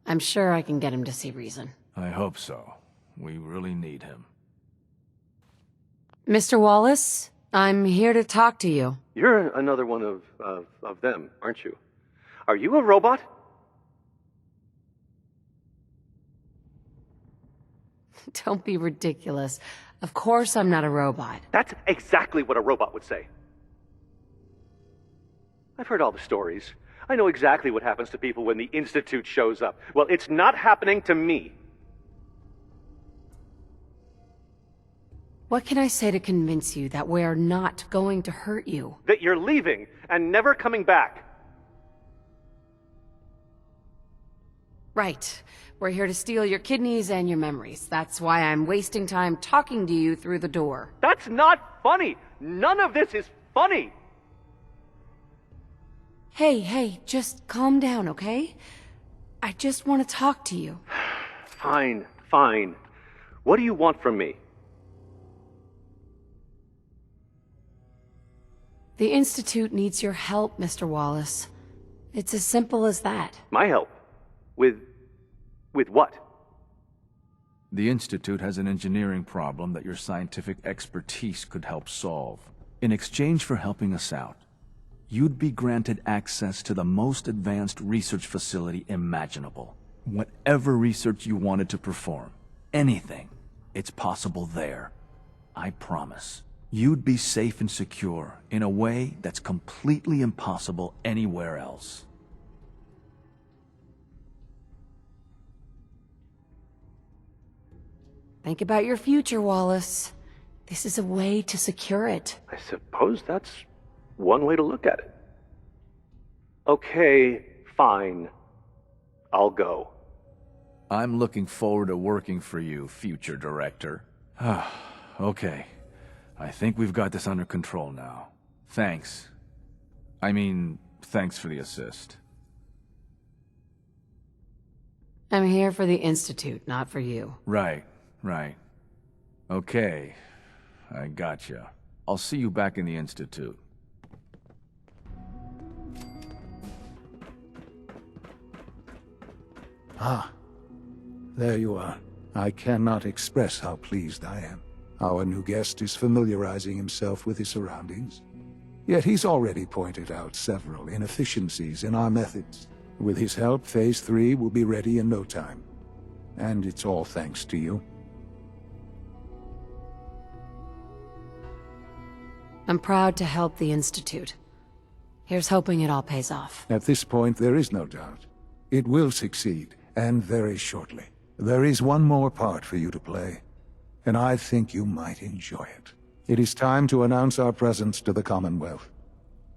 I'm sure I can get him to see reason. I hope so. We really need him. Mr. Wallace, I'm here to talk to you. You're another one of them, aren't you? Are you a robot? Don't be ridiculous. Of course I'm not a robot. That's exactly what a robot would say. I've heard all the stories. I know exactly what happens to people when the Institute shows up. Well, it's not happening to me. What can I say to convince you that we're not going to hurt you? That you're leaving and never coming back. Right. We're here to steal your kidneys and your memories. That's why I'm wasting time talking to you through the door. That's not funny! None of this is funny! Hey, just calm down, okay? I just want to talk to you. Fine. What do you want from me? The Institute needs your help, Mr. Wallace. It's as simple as that. My help? With what? The Institute has an engineering problem that your scientific expertise could help solve. In exchange for helping us out, you'd be granted access to the most advanced research facility imaginable. Whatever research you wanted to perform, anything, it's possible there. I promise. You'd be safe and secure in a way that's completely impossible anywhere else. Think about your future, Wallace. This is a way to secure it. I suppose that's one way to look at it. Okay, fine. I'll go. I'm looking forward to working for you, future director. Okay. I think we've got this under control now. Thanks. Thanks for the assist. I'm here for the Institute, not for you. Right. Okay. I gotcha. I'll see you back in the Institute. Ah, there you are. I cannot express how pleased I am. Our new guest is familiarizing himself with his surroundings. Yet he's already pointed out several inefficiencies in our methods. With his help, Phase 3 will be ready in no time. And it's all thanks to you. I'm proud to help the Institute. Here's hoping it all pays off. At this point, there is no doubt. It will succeed, and very shortly. There is one more part for you to play, and I think you might enjoy it. It is time to announce our presence to the Commonwealth,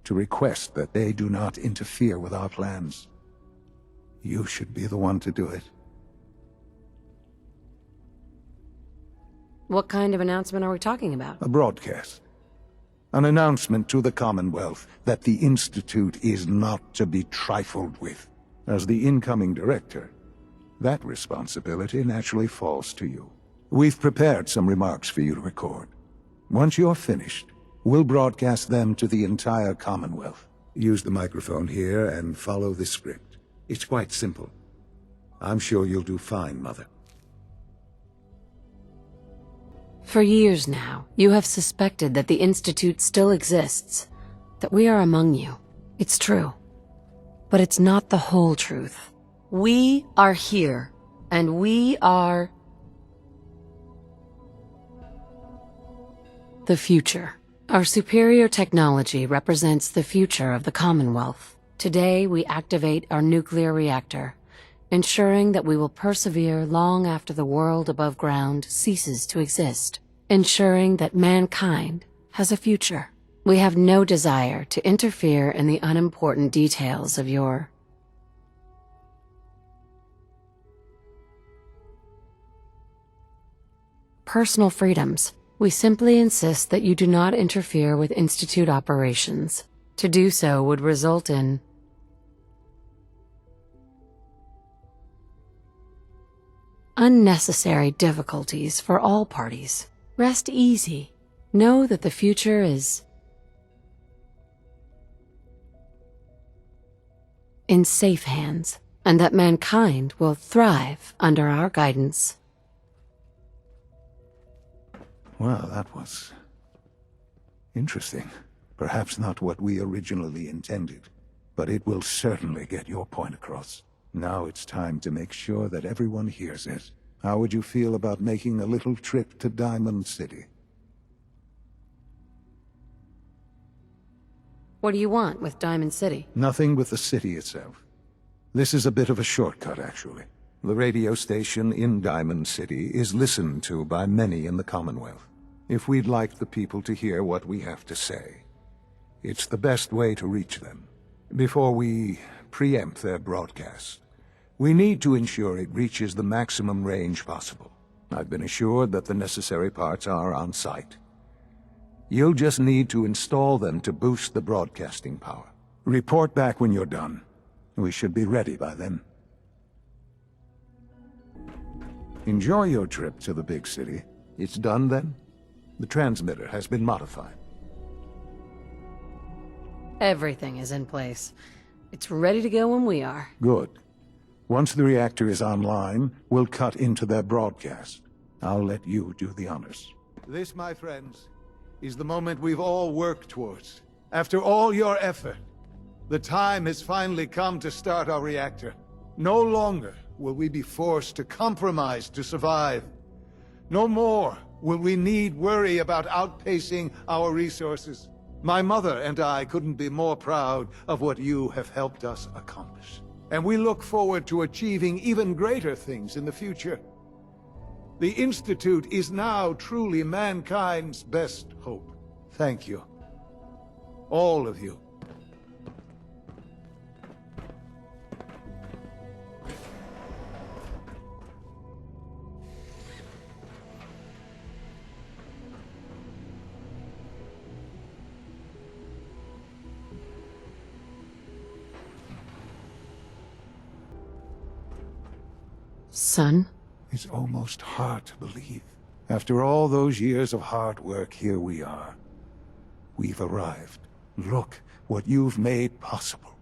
to request that they do not interfere with our plans. You should be the one to do it. What kind of announcement are we talking about? A broadcast. An announcement to the Commonwealth that the Institute is not to be trifled with. As the incoming director, that responsibility naturally falls to you. We've prepared some remarks for you to record. Once you're finished, we'll broadcast them to the entire Commonwealth. Use the microphone here and follow the script. It's quite simple. I'm sure you'll do fine, Mother. For years now, you have suspected that the Institute still exists, that we are among you. It's true. But it's not the whole truth. We are here, and we are the future. Our superior technology represents the future of the Commonwealth. Today, we activate our nuclear reactor, ensuring that we will persevere long after the world above ground ceases to exist, ensuring that mankind has a future. We have no desire to interfere in the unimportant details of your personal freedoms. We simply insist that you do not interfere with Institute operations. To do so would result in unnecessary difficulties for all parties. Rest easy. Know that the future is in safe hands, and that mankind will thrive under our guidance. Well, that was interesting. Perhaps not what we originally intended, but it will certainly get your point across. Now it's time to make sure that everyone hears it. How would you feel about making a little trip to Diamond City? What do you want with Diamond City? Nothing with the city itself. This is a bit of a shortcut, actually. The radio station in Diamond City is listened to by many in the Commonwealth. If we'd like the people to hear what we have to say, it's the best way to reach them. Before we preempt their broadcast, we need to ensure it reaches the maximum range possible. I've been assured that the necessary parts are on site. You'll just need to install them to boost the broadcasting power. Report back when you're done. We should be ready by then. Enjoy your trip to the big city. It's done then? The transmitter has been modified. Everything is in place. It's ready to go when we are. Good. Once the reactor is online, we'll cut into their broadcast. I'll let you do the honors. This, my friends, is the moment we've all worked towards. After all your effort, the time has finally come to start our reactor. No longer will we be forced to compromise to survive. No more will we need worry about outpacing our resources. My mother and I couldn't be more proud of what you have helped us accomplish. And we look forward to achieving even greater things in the future. The Institute is now truly mankind's best hope. Thank you. All of you. Son? It's almost hard to believe. After all those years of hard work, here we are. We've arrived. Look what you've made possible.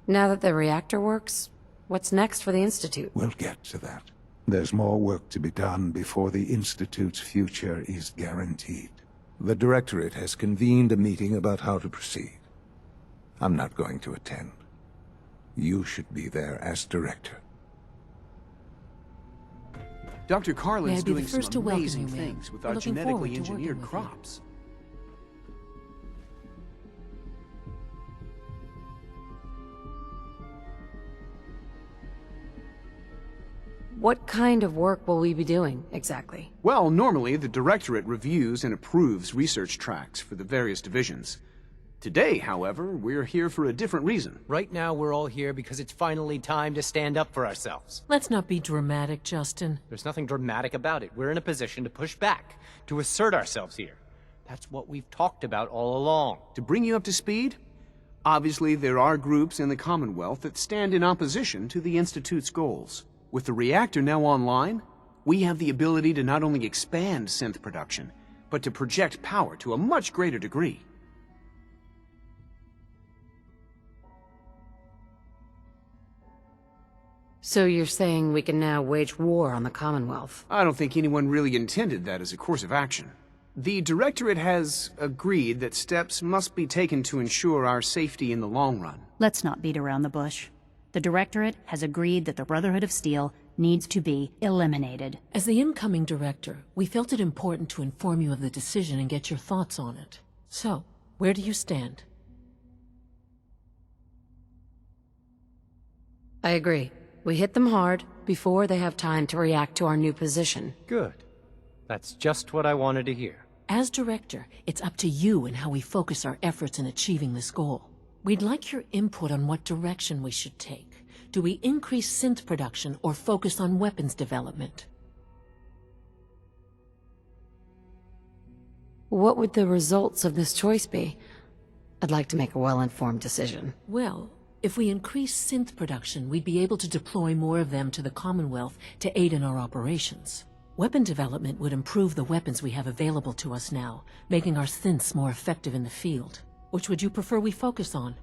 Now that the reactor works, what's next for the Institute? We'll get to that. There's more work to be done before the Institute's future is guaranteed. The Directorate has convened a meeting about how to proceed. I'm not going to attend. You should be there as Director. Dr. Carlin's doing some to welcome amazing you, things with We're our looking genetically forward to engineered working with you. crops. What kind of work will we be doing, exactly? Well, normally the Directorate reviews and approves research tracks for the various divisions. Today, however, we're here for a different reason. Right now, we're all here because it's finally time to stand up for ourselves. Let's not be dramatic, Justin. There's nothing dramatic about it. We're in a position to push back, to assert ourselves here. That's what we've talked about all along. To bring you up to speed, obviously there are groups in the Commonwealth that stand in opposition to the Institute's goals. With the reactor now online, we have the ability to not only expand synth production, but to project power to a much greater degree. So you're saying we can now wage war on the Commonwealth? I don't think anyone really intended that as a course of action. The Directorate has agreed that steps must be taken to ensure our safety in the long run. Let's not beat around the bush. The Directorate has agreed that the Brotherhood of Steel needs to be eliminated. As the incoming director, we felt it important to inform you of the decision and get your thoughts on it. So, where do you stand? I agree. We hit them hard before they have time to react to our new position. Good. That's just what I wanted to hear. As director, it's up to you and how we focus our efforts in achieving this goal. We'd like your input on what direction we should take. Do we increase synth production or focus on weapons development? What would the results of this choice be? I'd like to make a well-informed decision. Well, If we increase synth production, we'd be able to deploy more of them to the Commonwealth to aid in our operations. Weapon development would improve the weapons we have available to us now, making our synths more effective in the field. Which would you prefer we focus on?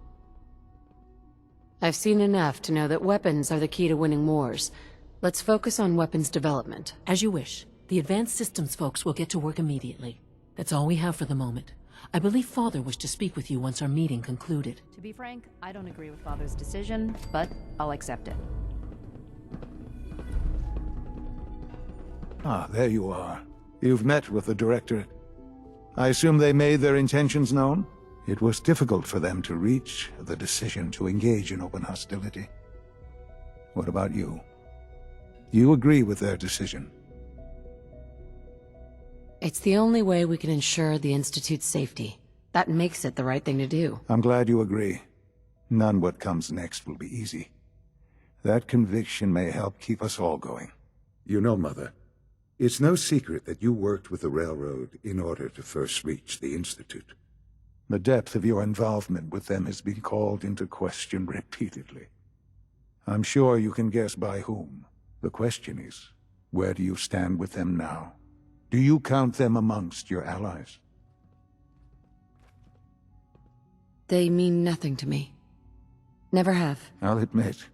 I've seen enough to know that weapons are the key to winning wars. Let's focus on weapons development. As you wish. The advanced systems folks will get to work immediately. That's all we have for the moment. I believe Father wished to speak with you once our meeting concluded. To be frank, I don't agree with Father's decision, but I'll accept it. Ah, there you are. You've met with the Directorate. I assume they made their intentions known? It was difficult for them to reach the decision to engage in open hostility. What about you? You agree with their decision? It's the only way we can ensure the Institute's safety. That makes it the right thing to do. I'm glad you agree. None what comes next will be easy. That conviction may help keep us all going. You know, Mother, it's no secret that you worked with the Railroad in order to first reach the Institute. The depth of your involvement with them has been called into question repeatedly. I'm sure you can guess by whom. The question is, where do you stand with them now? Do you count them amongst your allies? They mean nothing to me. Never have. I'll admit,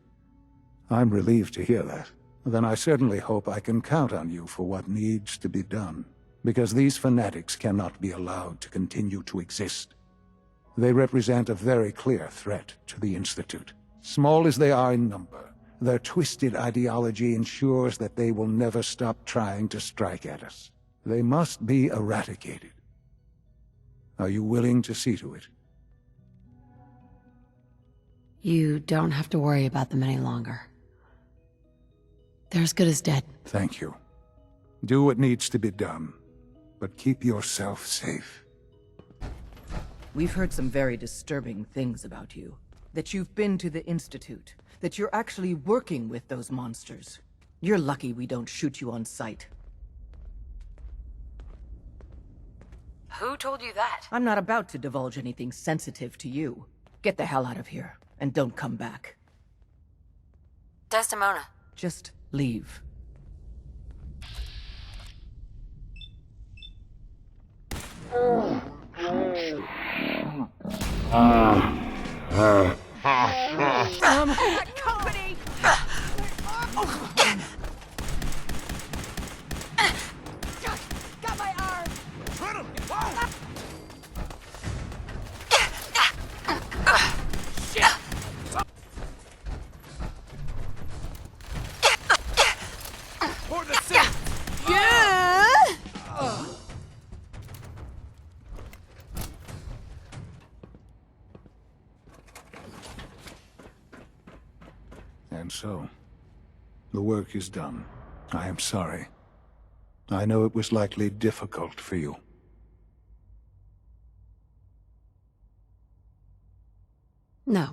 I'm relieved to hear that. Then I certainly hope I can count on you for what needs to be done, because these fanatics cannot be allowed to continue to exist. They represent a very clear threat to the Institute. Small as they are in number, their twisted ideology ensures that they will never stop trying to strike at us. They must be eradicated. Are you willing to see to it? You don't have to worry about them any longer. They're as good as dead. Thank you. Do what needs to be done, but keep yourself safe. We've heard some very disturbing things about you. That you've been to the Institute. That you're actually working with those monsters. You're lucky we don't shoot you on sight. Who told you that? I'm not about to divulge anything sensitive to you. Get the hell out of here, and don't come back. Desdemona. Just leave. Company! Got my arm! Hit him! Shit! For the city! Yeah! And so, the work is done. I am sorry. I know it was likely difficult for you. No,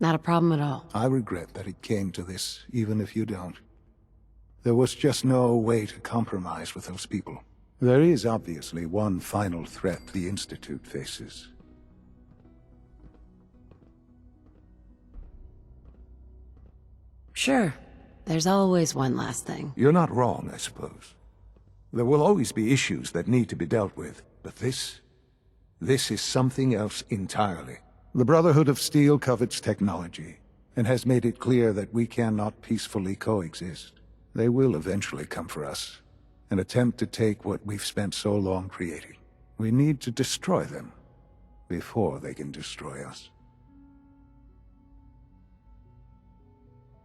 not a problem at all. I regret that it came to this, even if you don't. There was just no way to compromise with those people. There is obviously one final threat the Institute faces. Sure. There's always one last thing. You're not wrong, I suppose. There will always be issues that need to be dealt with, but this is something else entirely. The Brotherhood of Steel covets technology, and has made it clear that we cannot peacefully coexist. They will eventually come for us, and attempt to take what we've spent so long creating. We need to destroy them, before they can destroy us.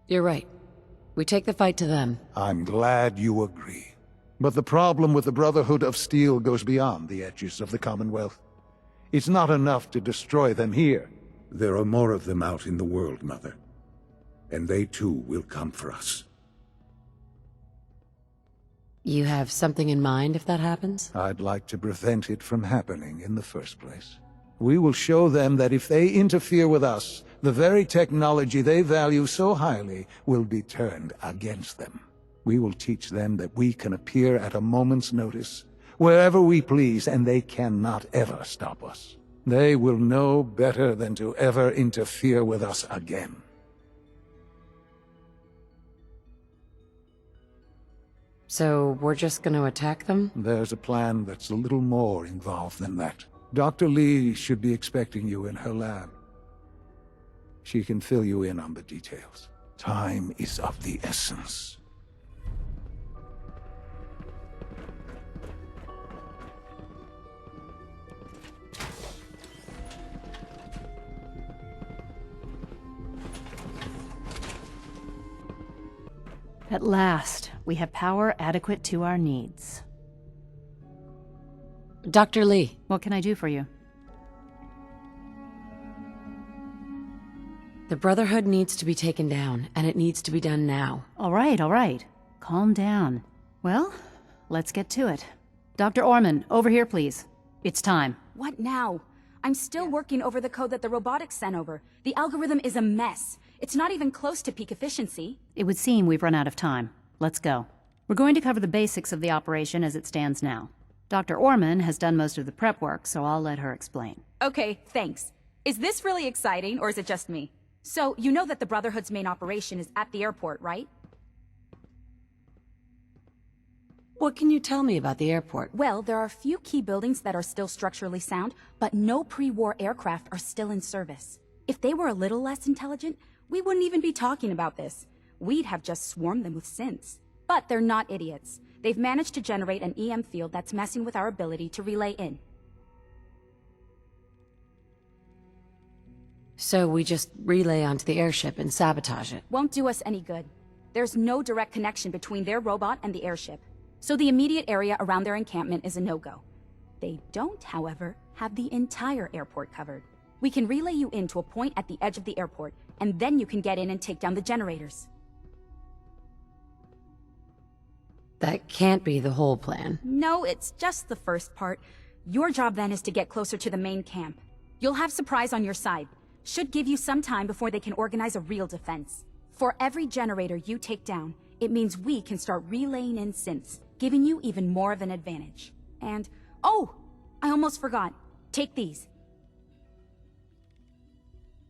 You're right. We take the fight to them. I'm glad you agree. But the problem with the Brotherhood of Steel goes beyond the edges of the Commonwealth. It's not enough to destroy them here. There are more of them out in the world, Mother. And they too will come for us. You have something in mind if that happens? I'd like to prevent it from happening in the first place. We will show them that if they interfere with us, the very technology they value so highly will be turned against them. We will teach them that we can appear at a moment's notice, wherever we please, and they cannot ever stop us. They will know better than to ever interfere with us again. So, we're just gonna attack them? There's a plan that's a little more involved than that. Dr. Lee should be expecting you in her lab. She can fill you in on the details. Time is of the essence. At last, we have power adequate to our needs. Dr. Lee. What can I do for you? The Brotherhood needs to be taken down, and it needs to be done now. All right. Calm down. Well, let's get to it. Dr. Orman, over here, please. It's time. What now? I'm still working over the code that the robotics sent over. The algorithm is a mess. It's not even close to peak efficiency. It would seem we've run out of time. Let's go. We're going to cover the basics of the operation as it stands now. Dr. Orman has done most of the prep work, so I'll let her explain. Okay, thanks. Is this really exciting, or is it just me? So, you know that the Brotherhood's main operation is at the airport, right? What can you tell me about the airport? Well, there are a few key buildings that are still structurally sound, but no pre-war aircraft are still in service. If they were a little less intelligent, we wouldn't even be talking about this. We'd have just swarmed them with synths. But they're not idiots. They've managed to generate an EM field that's messing with our ability to relay in. So we just relay onto the airship and sabotage it? Won't do us any good. There's no direct connection between their robot and the airship, so the immediate area around their encampment is a no-go. They don't, however, have the entire airport covered. We can relay you in to a point at the edge of the airport, and then you can get in and take down the generators. That can't be the whole plan. No, it's just the first part. Your job then is to get closer to the main camp. You'll have Surprise on your side. Should give you some time before they can organize a real defense. For every generator you take down, it means we can start relaying in synths, giving you even more of an advantage. And, oh, I almost forgot. Take these.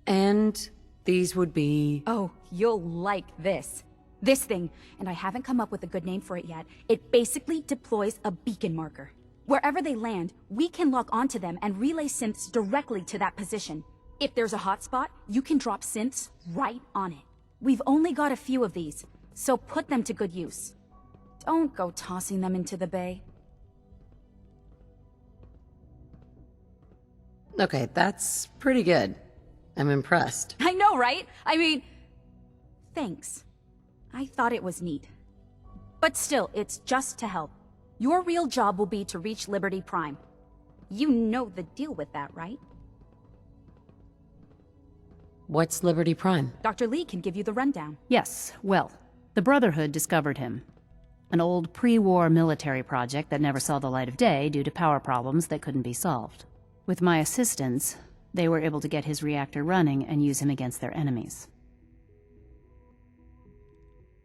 And these would be... Oh, you'll like this. This thing, and I haven't come up with a good name for it yet, it basically deploys a beacon marker. Wherever they land, we can lock onto them and relay synths directly to that position. If there's a hotspot, you can drop synths right on it. We've only got a few of these, so put them to good use. Don't go tossing them into the bay. Okay, that's pretty good. I'm impressed. I know, right? I mean, thanks. I thought it was neat. But still, it's just to help. Your real job will be to reach Liberty Prime. You know the deal with that, right? What's Liberty Prime? Dr. Lee can give you the rundown. Yes, well, the Brotherhood discovered him. An old pre-war military project that never saw the light of day due to power problems that couldn't be solved. With my assistance, they were able to get his reactor running and use him against their enemies.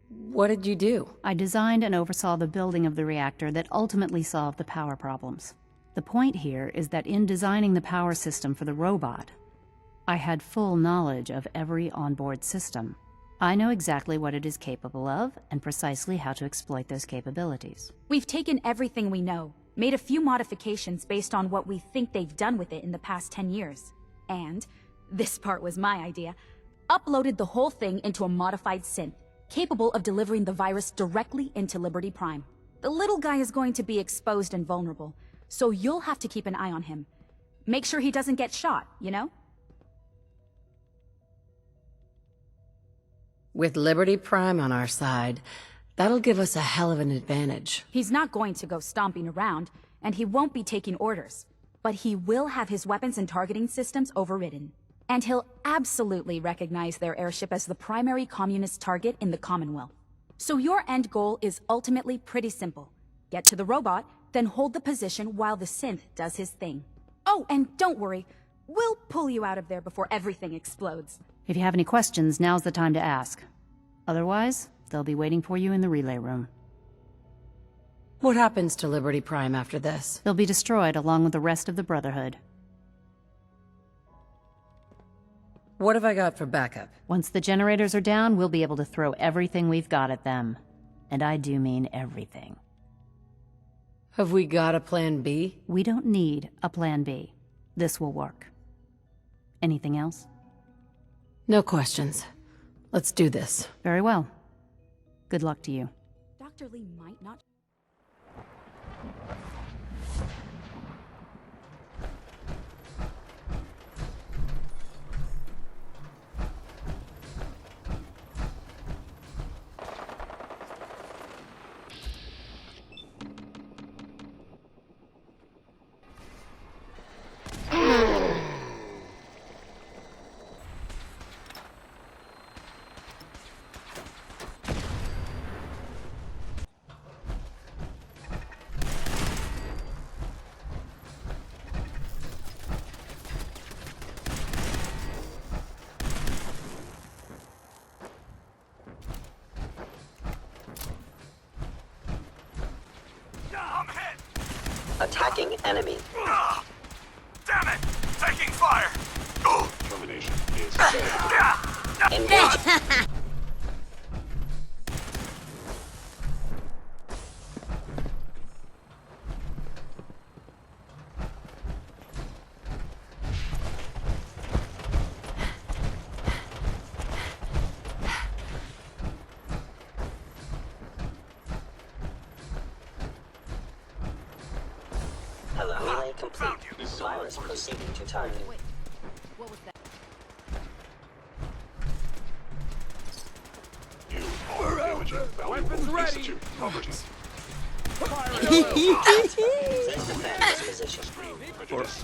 What did you do? I designed and oversaw the building of the reactor that ultimately solved the power problems. The point here is that in designing the power system for the robot, I had full knowledge of every onboard system. I know exactly what it is capable of and precisely how to exploit those capabilities. We've taken everything we know, made a few modifications based on what we think they've done with it in the past 10 years. And, this part was my idea, uploaded the whole thing into a modified synth, capable of delivering the virus directly into Liberty Prime. The little guy is going to be exposed and vulnerable, so you'll have to keep an eye on him. Make sure he doesn't get shot, you know? With Liberty Prime on our side, that'll give us a hell of an advantage. He's not going to go stomping around, and he won't be taking orders. But he will have his weapons and targeting systems overridden. And he'll absolutely recognize their airship as the primary communist target in the Commonwealth. So your end goal is ultimately pretty simple. Get to the robot, then hold the position while the synth does his thing. Oh, and don't worry, we'll pull you out of there before everything explodes. If you have any questions, now's the time to ask. Otherwise, they'll be waiting for you in the relay room. What happens to Liberty Prime after this? They'll be destroyed along with the rest of the Brotherhood. What have I got for backup? Once the generators are down, we'll be able to throw everything we've got at them. And I do mean everything. Have we got a plan B? We don't need a plan B. This will work. Anything else? No questions. Let's do this. Very well. Good luck to you. Dr. Lee might not... Attacking enemy. Damn it! Taking fire! Termination is Engage! Relay complete. Virus proceeding to target. Wait, what was that? You are damaging valuable Institute property. Please defend this position. Prejudice.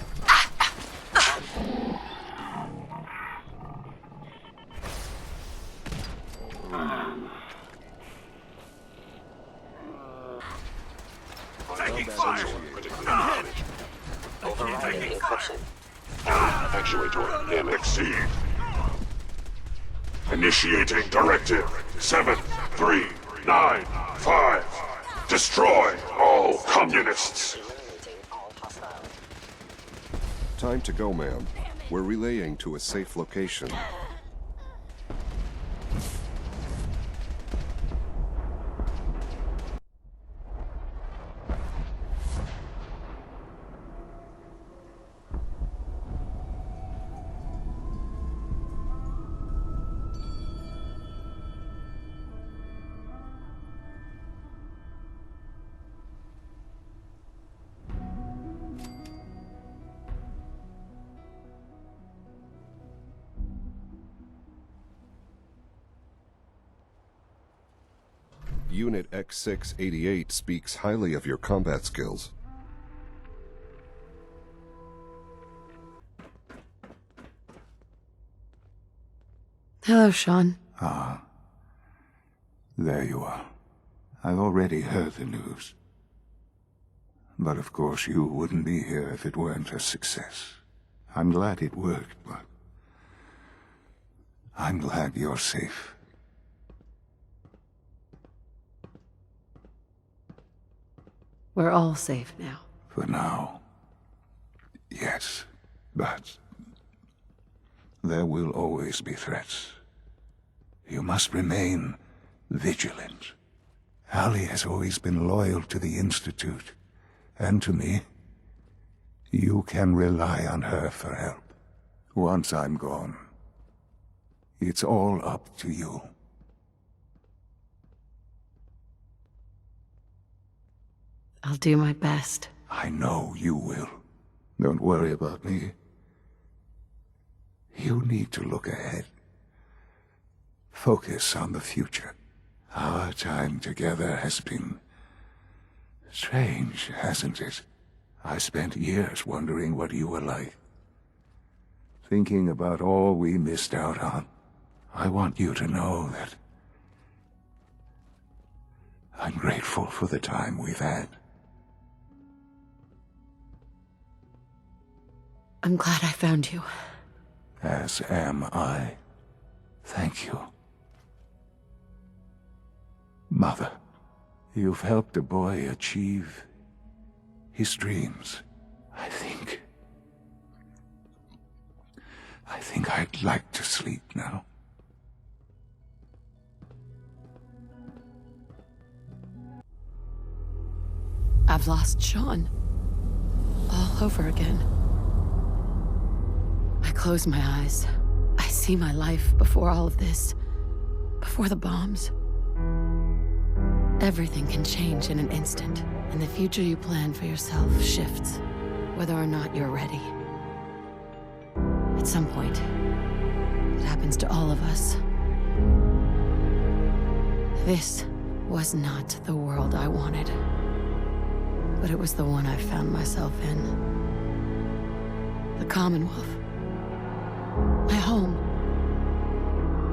Taking fire! Critically damaged. Overriding encryption. Actuator damage. Exceed. Initiating directive 7395. Destroy all communists. Time to go, ma'am. We're relaying to a safe location. Unit X688 speaks highly of your combat skills. Hello, Sean. Ah. There you are. I've already heard the news. But of course you wouldn't be here if it weren't a success. I'm glad it worked, but I'm glad you're safe. We're all safe now. For now. Yes, but there will always be threats. You must remain vigilant. Allie has always been loyal to the Institute, and to me. You can rely on her for help. Once I'm gone, it's all up to you. I'll do my best. I know you will. Don't worry about me. You need to look ahead. Focus on the future. Our time together has been strange, hasn't it? I spent years wondering what you were like. Thinking about all we missed out on. I want you to know that I'm grateful for the time we've had. I'm glad I found you. As am I. Thank you. Mother, you've helped a boy achieve his dreams. I think I think I'd like to sleep now. I've lost Sean. All over again. I close my eyes. I see my life before all of this. Before the bombs. Everything can change in an instant, and the future you plan for yourself shifts, whether or not you're ready. At some point, it happens to all of us. This was not the world I wanted, but it was the one I found myself in. The Commonwealth. My home.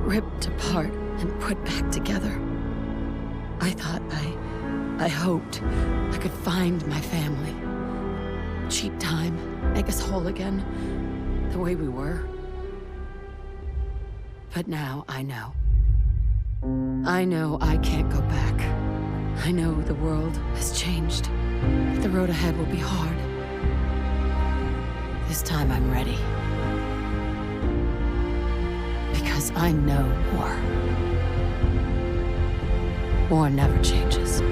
Ripped apart and put back together. I thought I hoped I could find my family. Cheat time, make us whole again, the way we were. But now I know. I know I can't go back. I know the world has changed. The road ahead will be hard. This time I'm ready. Because I know more. War never changes.